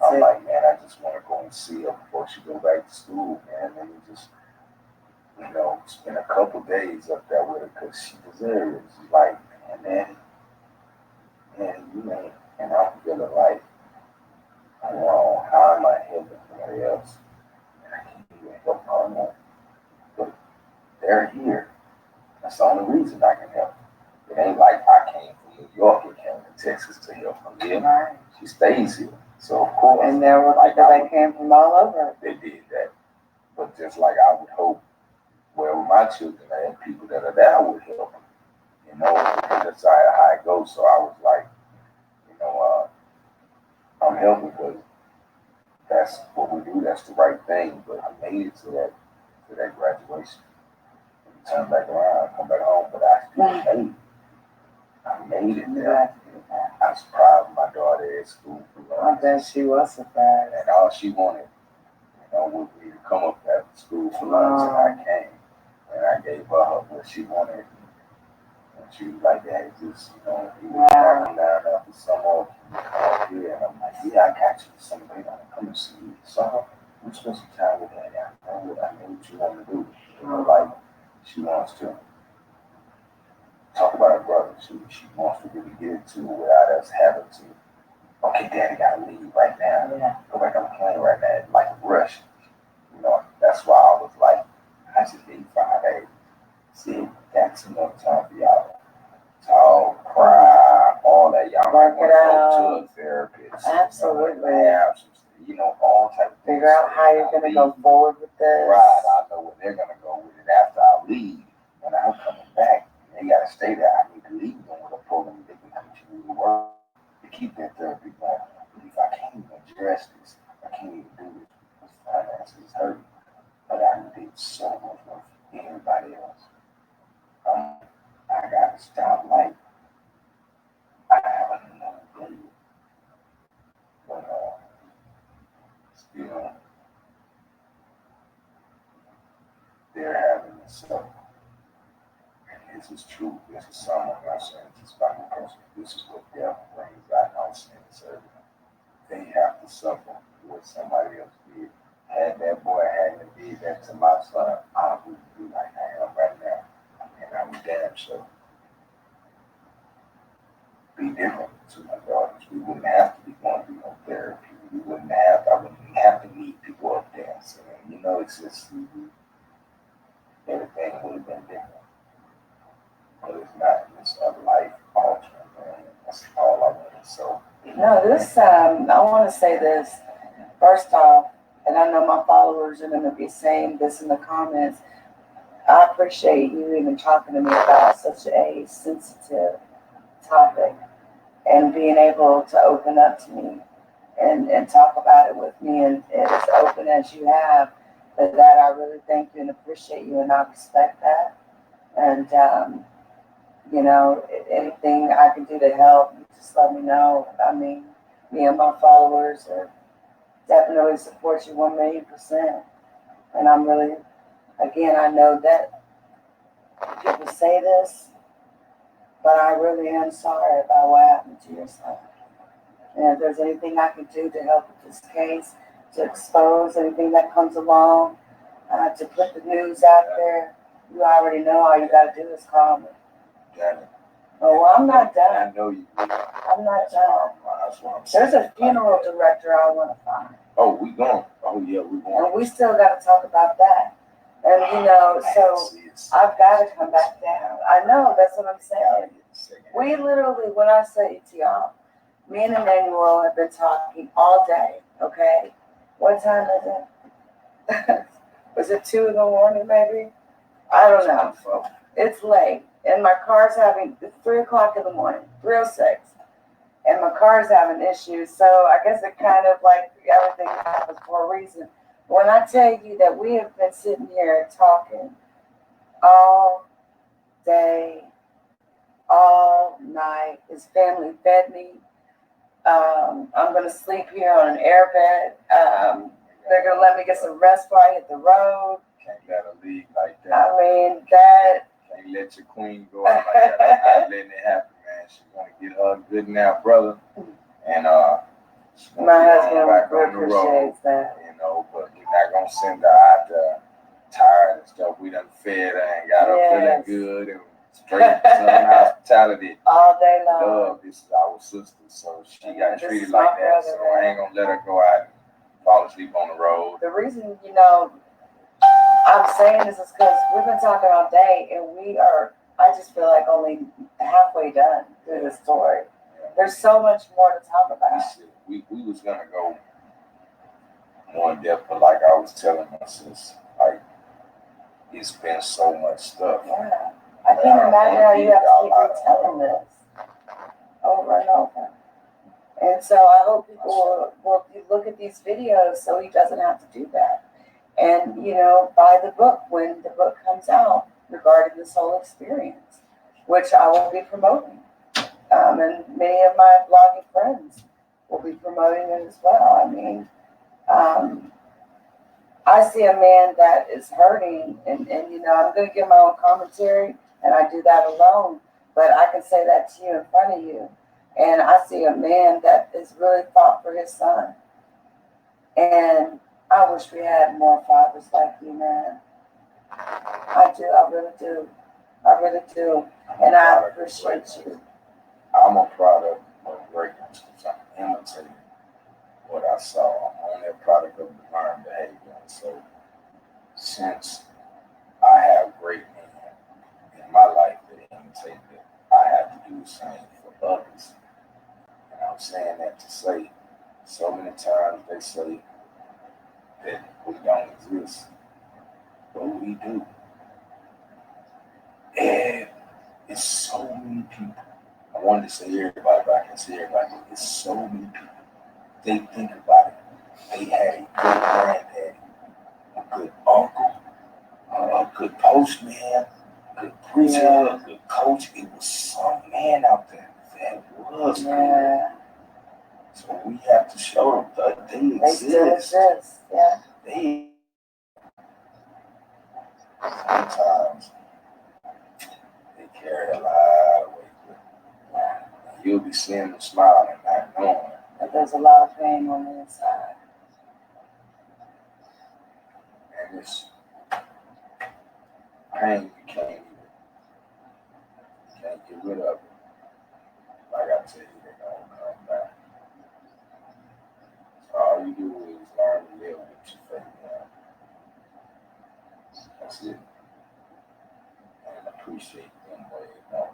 I'm like, man, I just want to go and see her before she go back to school, man. And we just, you know, spend a couple days up there with her because she deserves it. She's like, man, you know, and I'm feeling like, well, how am I helping somebody else? And I can't even help her more. But they're here. That's the only reason I can help. It ain't like I came from New York and Texas to help her live. Right. She stays here. So, of course. And there were people that came from all over. They did that. But just like I would hope, wherever my children are, and people that are there would help them. You know, because that's how it goes. So I was like, you know, I'm helping because that's what we do. That's the right thing. But I made it to that graduation. Turn back around, come back home, but I still made it. I made it there. I was proud of my daughter at school. I bet she was surprised. And all she wanted, you know, would be to come up after school for lunch, and I came. And I gave her what she wanted. And she was like, Daddy, just, you know, you were walking down after summer, here. And I'm like, yeah, I got you. Somebody gonna come and see you. So we spent some time with Daddy. I know what you want to do. You know, like, she wants to talk about her brother. She wants to really get into it without us having to, okay, Daddy gotta leave right now. Yeah. Go back on the plane right now. Like a rush. You know, that's why I was like, I just need 5 days. See, that's enough time for y'all to all cry, all that. Y'all work it out. Go to a therapist. Absolutely. You know, all type of things. Figure out how you're going to go forward with this. Right. I know where they're going to go with it after I leave. When I'm coming back, they got to stay there. I need to leave them with a program they can continue to work to keep that therapy going. But if I can't even address this, I can't even do this because finances hurt. But I did so much work for everybody else. I got to stop like I have another day. But still, they're having this summer. And this is true. This is summer. I'm not saying this is about me personally. This is what death brings out. I'm saying it's everything. They have to suffer what somebody else did. Had that boy hadn't did that to my son, I wouldn't be like I am right now. And I'm damn sure be different to my daughters. We wouldn't have to be going through no therapy. I wouldn't have to meet people up there. So, you know, it's just everything would have been different. But it's not. It's a life altering, man. That's all I want. So no, this I want to say this first off, and I know my followers are going to be saying this in the comments. I appreciate you even talking to me about such a sensitive topic and being able to open up to me and talk about it with me and as open as you have. For that, I really thank you and appreciate you, and I respect that. And, you know, anything I can do to help, you just let me know. I mean, me and my followers are definitely support you 1,000,000%. And I'm really, again, I know that people say this, but I really am sorry about what happened to your son. And if there's anything I can do to help with this case, to expose anything that comes along, to put the news out there, you already know all you got to do is call me. damn it. Oh, well, I'm not done. I know you. I'm not done. That's what I'm saying. There's a funeral director I want to find. Oh, we going. Oh, yeah, we going. And we still got to talk about that. And, you know, so I've got to come back down. I know, that's what I'm saying. We literally, when I say it to y'all, me and Emmanuel have been talking all day, okay? What time is it? Was it 2 in the morning, maybe? I don't know. It's late. And my car's it's 3 o'clock in the morning, 3:06. And my car's having issues. So I guess it kind of like everything happens for a reason. When I tell you that we have been sitting here talking all day, all night, his family fed me. I'm going to sleep here on an airbed. They're going to let me get some rest before I hit the road. Can't let her leave like that. I mean, that. Can't let your queen go out like that. I'm not letting it happen, man. She's going to get her a good nap, brother. And my husband appreciates that. You know, but we're not going to send her out there tired and stuff. We done fed her and got her feeling good and straight Southern hospitality. All day long. Love, this is our sister, so she got treated like that. So I ain't going to let her go out and fall asleep on the road. The reason, you know, I'm saying this is because we've been talking all day and I just feel like only halfway done through the story. There's so much more to talk about. We was gonna go more in depth, but like I was telling my sis, like it's been so much stuff. Yeah. I can't imagine how you have to keep retelling this over and over. And so I hope people will look at these videos so he doesn't have to do that. And, you know, buy the book when the book comes out regarding this whole experience, which I will be promoting. And many of my blogging friends will be promoting it as well. I mean, I see a man that is hurting, and you know, I'm going to give my own commentary, and I do that alone, but I can say that to you in front of you. And I see a man that is really fought for his son. And I wish we had more fathers like you, man. I do. I really do. I really do. And I appreciate you. I'm a product of greatness because I'm imitating what I saw. I'm only a product of the learned behavior. And so since I have great men in my life that imitate that, I have to do the same for others. And I'm saying that to say, so many times they say that we don't exist, but we do. And it's so many people. I wanted to say everybody, but I can say everybody. It's so many people. They think about it. They had a good granddaddy, a good uncle, a good postman, a good preacher, a good coach. It was some man out there that was good. So we have to show them that they exist. They still exist. Yeah. They sometimes they carry a lot of weight. You'll be seeing them smiling and not knowing it. But there's a lot of pain on the inside. And it's pain you can't get rid of it. Like I tell you, they're gonna come back. So all you do is learn to live with your faith now. That's it. And appreciate them way more.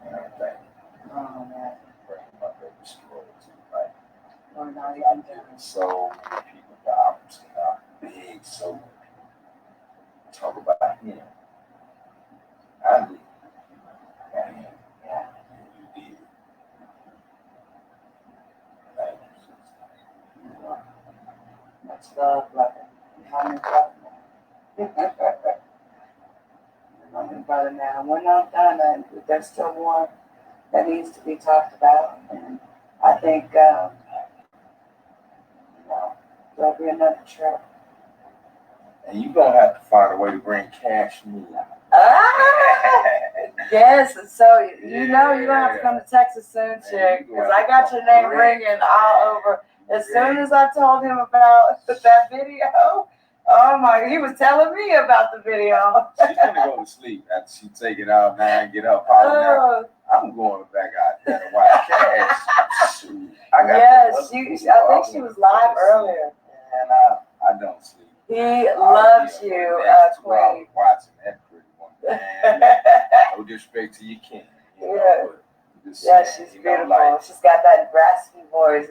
And I thank you. Oh, man. Bringing my baby story to life. We're not I'm even giving done. so many people the opportunity, big, so many people. Talk about him. I did. And yeah, you did. Thank you, sister. Much love, brother. I'm your brother. I'm your brother now. We're not done. And there's still more that needs to be talked about. And I think, you know, there'll be another trip. And you're going to have to find a way to bring cash me. Yes, and so you know you're going to have to come to Texas soon, chick, because I got your name ringing all over. As soon as I told him about that video, oh my, he was telling me about the video. She's going to go to sleep after she take it out now and get up out now. I'm going back out there and watch cash. Shoot. I think she was live earlier. And I don't sleep. He loves you, Queen. Watching that pretty one. Man, no disrespect to your king. Yeah, she's beautiful. Like, she's got that raspy voice.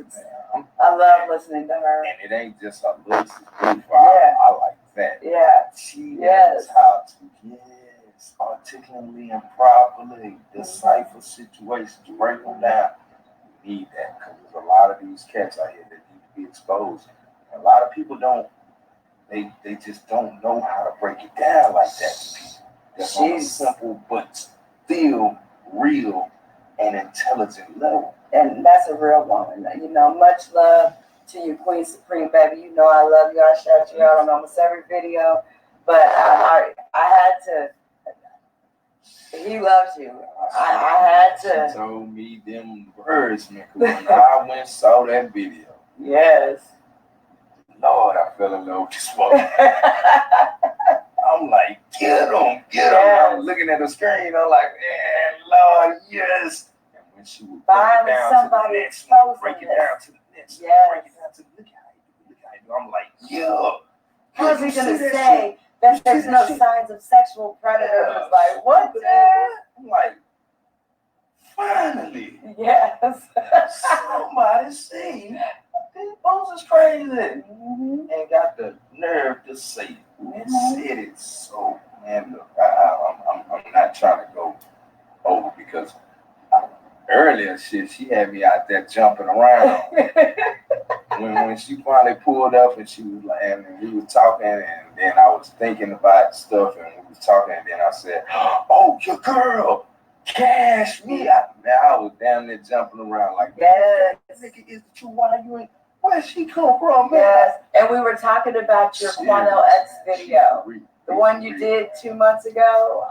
I love listening to her. And it ain't just her looks, it's beautiful. I like that. Yeah. She knows how to, articulately and properly decipher situations, break them down. You need that because there's a lot of these cats out here that need to be exposed. And a lot of people don't, they just don't know how to break it down like that to people. That's on a simple but still real and intelligent level. And that's a real woman. You know, much love to you, Queen Supreme, baby. You know I love you. I shout you out on almost every video. But I had to. He loves you. I had to. She told me them words, man. When I went and saw that video. Yes. Lord, I fell in love with this woman. I'm like, get him. Yes. I'm looking at the screen. I'm like, man, Lord, yes. And when she would break it down to the next one, break it down to the next one, break it down to the look how you do. I'm like, yeah. What was he gonna say? That there's no signs of sexual predators. Like, what the? I'm like, finally. Yes. Somebody seen these folks is crazy. Mm-hmm. And got the nerve to say it. And said it so, man, look, I'm not trying to go over because earlier she had me out there jumping around. when she finally pulled up and she was like, and we were talking, and then I was thinking about stuff, and we was talking, and then I said, "Oh, your girl, cash me!" I was down there jumping around like, yes, nigga, is it true? Why you ain't? Where she come from, man? Yes, and we were talking about your Quanell X video, the one you did 2 months ago.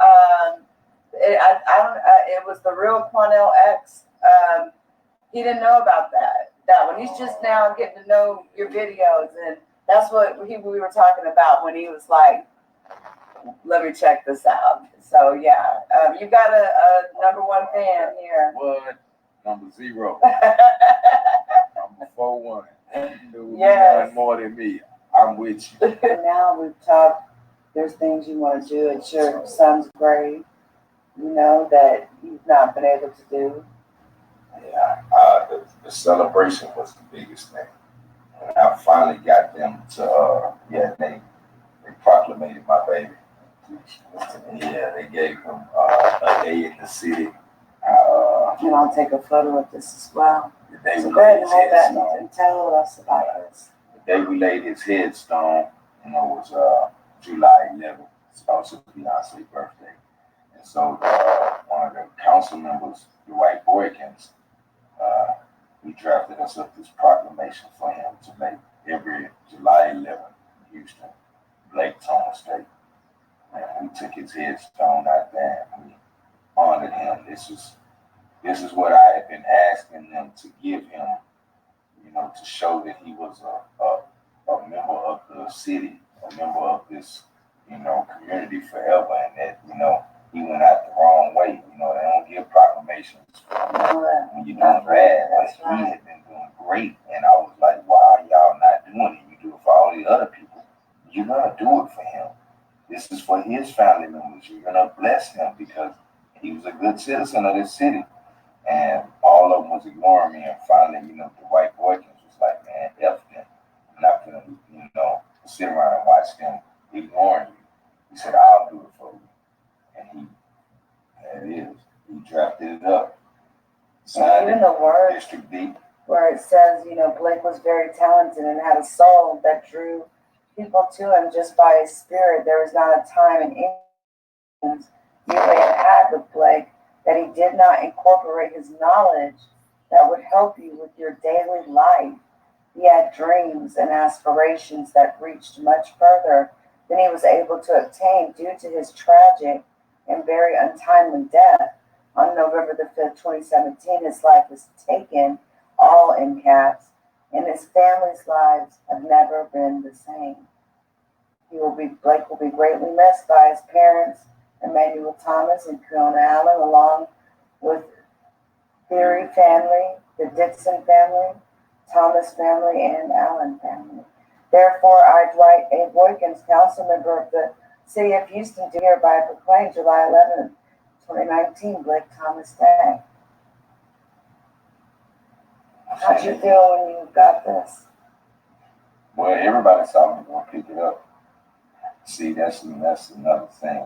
It was the real Quanell X. He didn't know about that one. He's just now getting to know your videos, and that's what we were talking about when he was like, "Let me check this out." So yeah, you got a number one fan here. What? Number 0. Number 41. Yes. One more than me. I'm with you. Now we've talked. There's things you want to do at your son's grave, that you've not been able to do. Yeah, the celebration was the biggest thing. And I finally got them to, they proclamated my baby. Yeah, they gave him a day in the city. And I'll take a photo of this as well. So go ahead and hold that and tell us about this. The day we laid his headstone, was July 11th. It's also Beyonce's birthday. And so one of the council members, the White Boykins, he drafted us up this proclamation for him to make every July 11th in Houston, Black Thomas Day. And we took his headstone out there and we honored him. This is what I had been asking them to give him, to show that he was a member of the city, a member of this, community forever, and that, he went out the wrong way. They don't give proclamations when you're doing bad. But he had been doing great, and I was like, why are y'all not doing it? You do it for all the other people. You're gonna do it for him. This is for his family members. You're gonna bless him because he was a good citizen of this city. And all of them was ignoring me, and finally, the White Boykins was like, man, F them. I'm not gonna, sit around and watch them ignoring you. He said, I'll do it for you. And there it is. He drafted it up. Signed even the word District D. Where it says, Blake was very talented and had a soul that drew people to him just by his spirit. There was not a time in England you may have had with Blake that he did not incorporate his knowledge that would help you with your daily life. He had dreams and aspirations that reached much further than he was able to obtain due to his tragic and very untimely death. On November the 5th, 2017, his life was taken, all in caps, and his family's lives have never been the same. Blake will be greatly missed by his parents, Emmanuel Thomas and Fiona Allen, along with Theory family, the Dixon family, Thomas family, and Allen family. Therefore, I, Dwight A. Boykins, council member of the City of Houston, do hereby proclaim July 11th, 2019, Blake Thomas Day. How'd you feel when you got this? Well, everybody saw me go pick it up. See, that's another thing,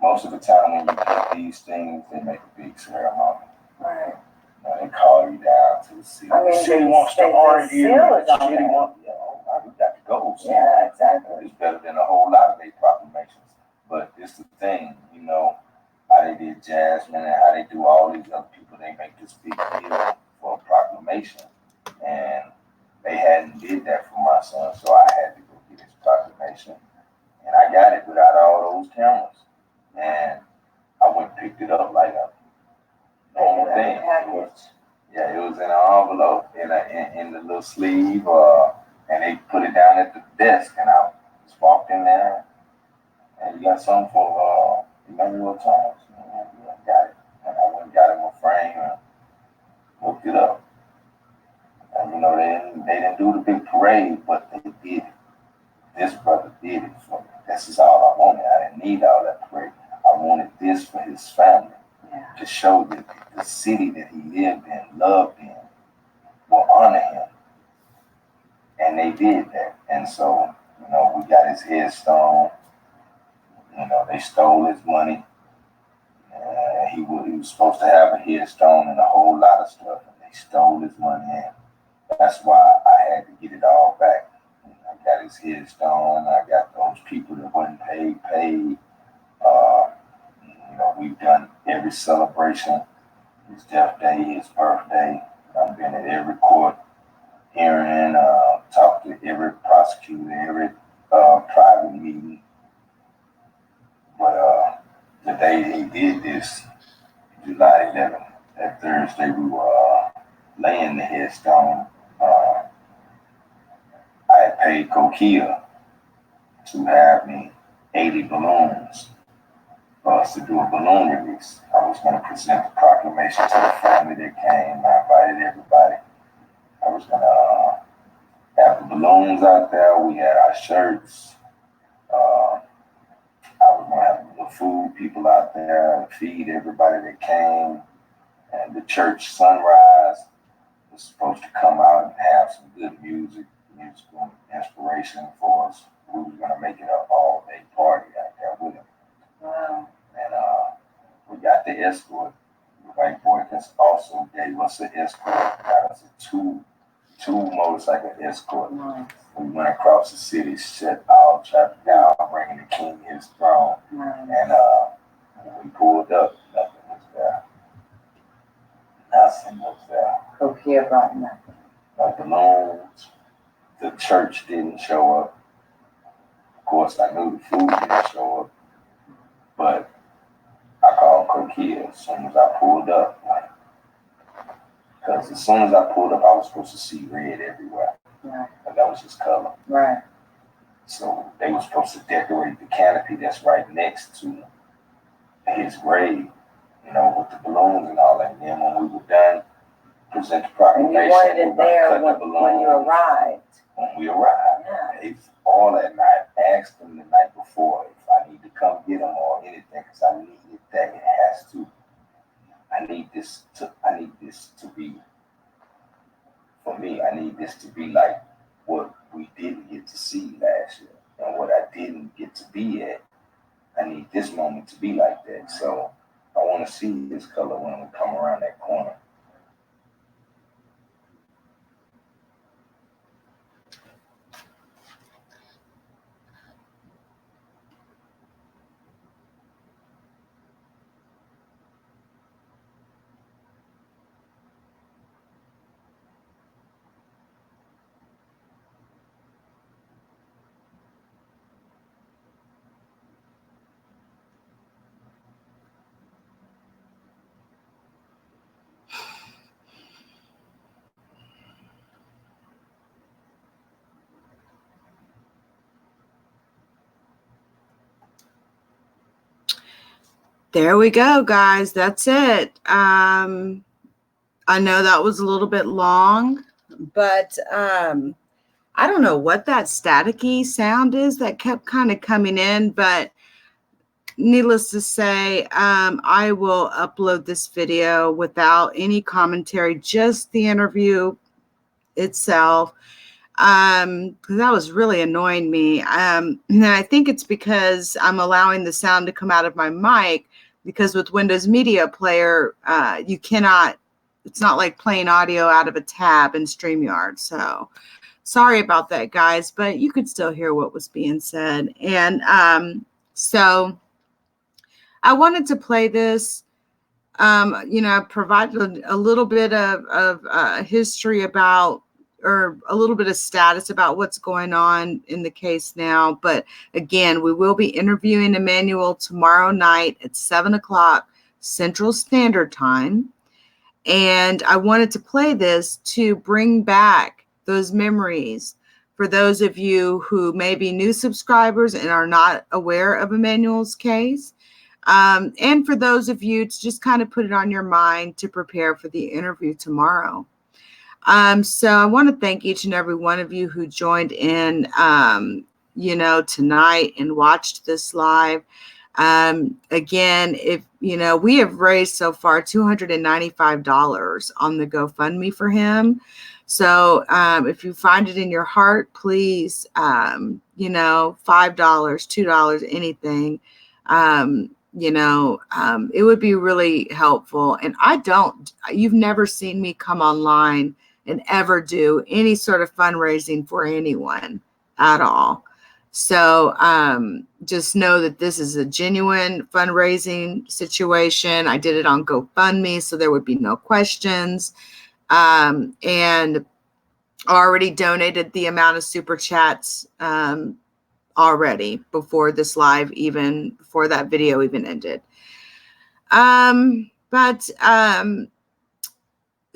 Most of the time when you get these things, they make a big ceremony. Right. They call you down to the city. I mean, the city wants to honor you. The city wants, we got to go. So yeah, exactly. It's better than a whole lot of their proclamations. But it's the thing, how they did Jasmine and how they do all these other people. They make this big deal for a proclamation, and they hadn't did that for my son, so I had to go get his proclamation, and I got it without all those cameras. And I went and picked it up like a normal thing. It was in an envelope in the little sleeve, and they put it down at the desk, and I just walked in there, and you got something for Emmanuel Thomas, and I got it. And I went and got him a frame and hooked it up. And they didn't do the big parade, but they did it. This brother did it for me. This is all need all that parade. I wanted this for his family to show that the city that he lived in, loved in, will honor him. And they did that. And so, we got his headstone. They stole his money. He was supposed to have a headstone and a whole lot of stuff, and they stole his money. And that's why I had to get it all back. I got his headstone. I got those people that wasn't paid. We've done every celebration, his death day, his birthday. I've been at every court hearing, talked to every prosecutor, every private meeting. But the day he did this, July 11th, that Thursday, we were laying the headstone. I had paid Coquia to have me 80 balloons for us to do a balloon release. I was going to present the proclamation to the family that came. I invited everybody. I was going to have the balloons out there. We had our shirts. I was going to have the food people out there and feed everybody that came. And the church sunrise was supposed to come out and have some good musical inspiration for us. We were going to make it an all-day party out there with him. Wow. And we got the escort. The white boy also gave us an escort. Got us a two motorcycle escort. Nice. We went across the city, shut all traffic down, bringing the king his throne. Nice. And when we pulled up, nothing was there. Nothing was there. Coquia brought nothing. No balloons. The church didn't show up. Of course, I knew the food didn't show up. But I called Coquia as soon as I pulled up. Because as soon as I pulled up, I was supposed to see red everywhere. Right. But that was his color. Right. So they were supposed to decorate the canopy that's right next to his grave, with the balloons and all that. And then when we were done, present the proclamation. And you wanted it there when you arrived. When we arrived. Yeah. All that night, I asked them the night before if I need to come get them or anything, because I needed that. It has to. I need this to be, for me, I need this to be like what we didn't get to see last year and what I didn't get to be at. I need this moment to be like that. So I want to see this color when we come around that corner. There we go, guys. That's it. I know that was a little bit long, but I don't know what that staticky sound is that kept kind of coming in, but needless to say, I will upload this video without any commentary, just the interview itself, because that was really annoying me. And I think it's because I'm allowing the sound to come out of my mic, because with Windows Media Player, you cannot, it's not like playing audio out of a tab in StreamYard. So sorry about that, guys, but you could still hear what was being said. And so I wanted to play this, provide a little bit of history about, or a little bit of status about what's going on in the case now. But again, we will be interviewing Emmanuel tomorrow night at 7:00 Central Standard Time. And I wanted to play this to bring back those memories for those of you who may be new subscribers and are not aware of Emmanuel's case. And for those of you to just kind of put it on your mind to prepare for the interview tomorrow. So I want to thank each and every one of you who joined in, tonight and watched this live. Again, if we have raised so far $295 on the GoFundMe for him. So if you find it in your heart, please, $5, $2, anything, it would be really helpful. And you've never seen me come online and ever do any sort of fundraising for anyone at all. So just know that this is a genuine fundraising situation. I did it on GoFundMe, so there would be no questions. And already donated the amount of super chats already before this live, even before that video even ended. But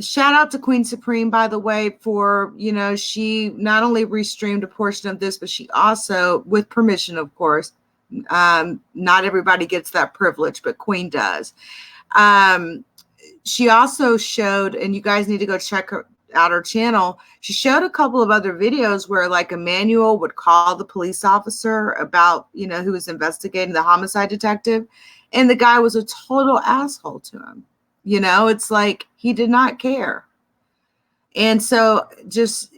shout out to Queen Supreme, by the way, for, she not only restreamed a portion of this, but she also, with permission, of course, not everybody gets that privilege, but Queen does. She also showed, and you guys need to go check out her channel. She showed a couple of other videos where like Emmanuel would call the police officer about, who was investigating, the homicide detective. And the guy was a total asshole to him. It's like he did not care. And so just,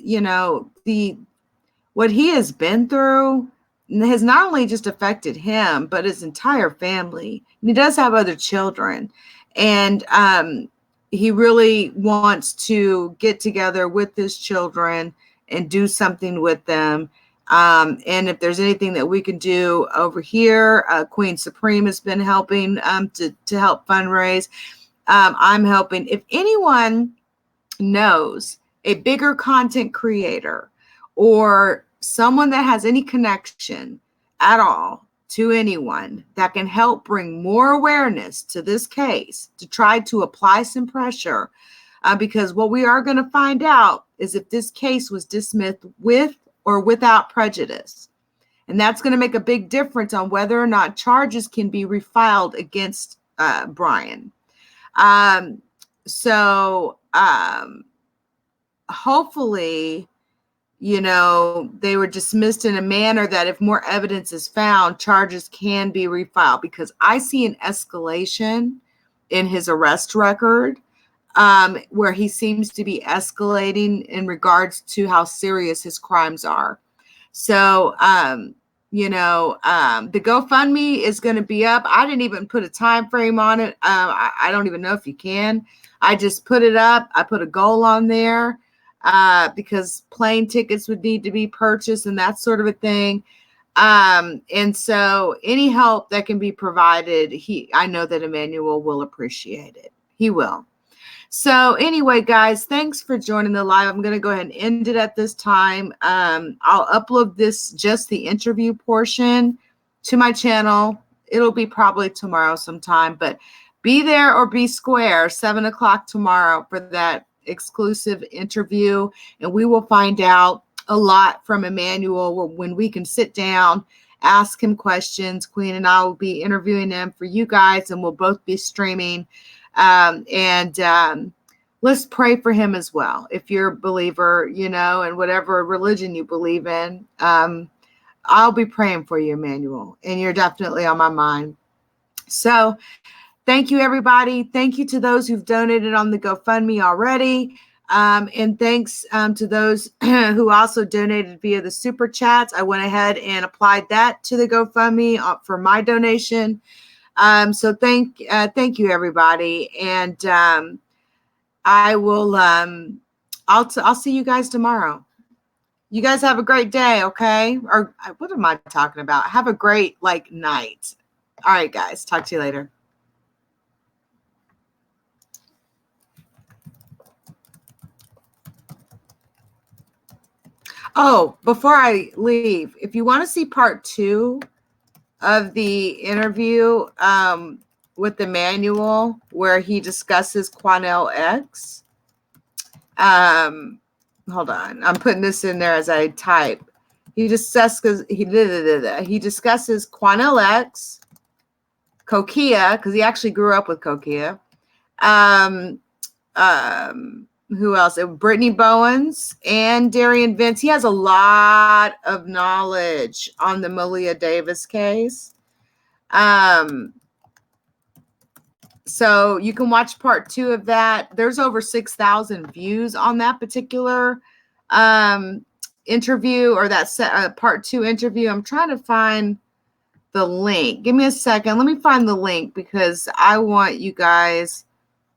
what he has been through has not only just affected him, but his entire family. And he does have other children. And he really wants to get together with his children and do something with them. And if there's anything that we can do over here, Queen Supreme has been helping to help fundraise. I'm helping. If anyone knows a bigger content creator or someone that has any connection at all to anyone that can help bring more awareness to this case, to try to apply some pressure, because what we are going to find out is if this case was dismissed with or without prejudice. And that's going to make a big difference on whether or not charges can be refiled against Brian. Hopefully, they were dismissed in a manner that if more evidence is found, charges can be refiled, because I see an escalation in his arrest record, where he seems to be escalating in regards to how serious his crimes are. So, the GoFundMe is going to be up. I didn't even put a time frame on it. I don't even know if you can. I just put it up. I put a goal on there. Because plane tickets would need to be purchased and that sort of a thing. And so any help that can be provided, I know that Emmanuel will appreciate it. He will. So anyway, guys, thanks for joining the live. I'm going to go ahead and end it at this time. I'll upload just the interview portion to my channel. It'll be probably tomorrow sometime, but be there or be square, 7 o'clock tomorrow for that exclusive interview, and we will find out a lot from Emmanuel when we can sit down, ask him questions. Queen and I will be interviewing him for you guys, and we'll both be streaming. Let's pray for him as well. If you're a believer, and whatever religion you believe in, I'll be praying for you, Emmanuel, and you're definitely on my mind. So thank you, everybody. Thank you to those who've donated on the GoFundMe already. And thanks to those who also donated via the super chats. I went ahead and applied that to the GoFundMe for my donation. So thank you, everybody. And I will, I'll see you guys tomorrow. You guys have a great day, okay? Or what am I talking about? Have a great night. All right, guys. Talk to you later. Oh, before I leave, if you want to see part 2 of the interview with Emmanuel, where he discusses Quanell X, hold on, I'm putting this in there as I type. He discusses Quanell X, Coquia, because he actually grew up with Coquia. who else? Brittany Bowens and Darian Vince. He has a lot of knowledge on the Malia Davis case. So you can watch part 2 of that. There's over 6,000 views on that particular interview, or that part 2 interview. I'm trying to find the link. Give me a second. Let me find the link, because I want you guys,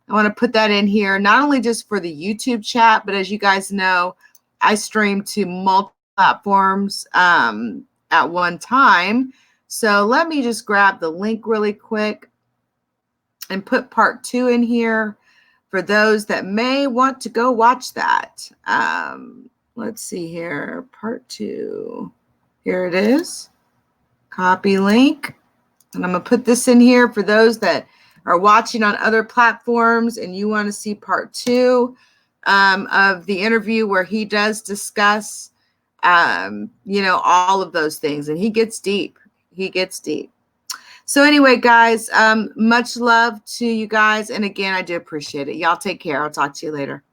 I want to put that in here, not only just for the YouTube chat, but as you guys know, I stream to multiple platforms at one time. So let me just grab the link really quick and put part 2 in here for those that may want to go watch that. Let's see here, part 2. Here it is. Copy link. And I'm going to put this in here for those that are watching on other platforms and you want to see part 2 of the interview where he does discuss, you know, all of those things. And he gets deep. He gets deep. So anyway, guys, much love to you guys. And again, I do appreciate it. Y'all take care. I'll talk to you later.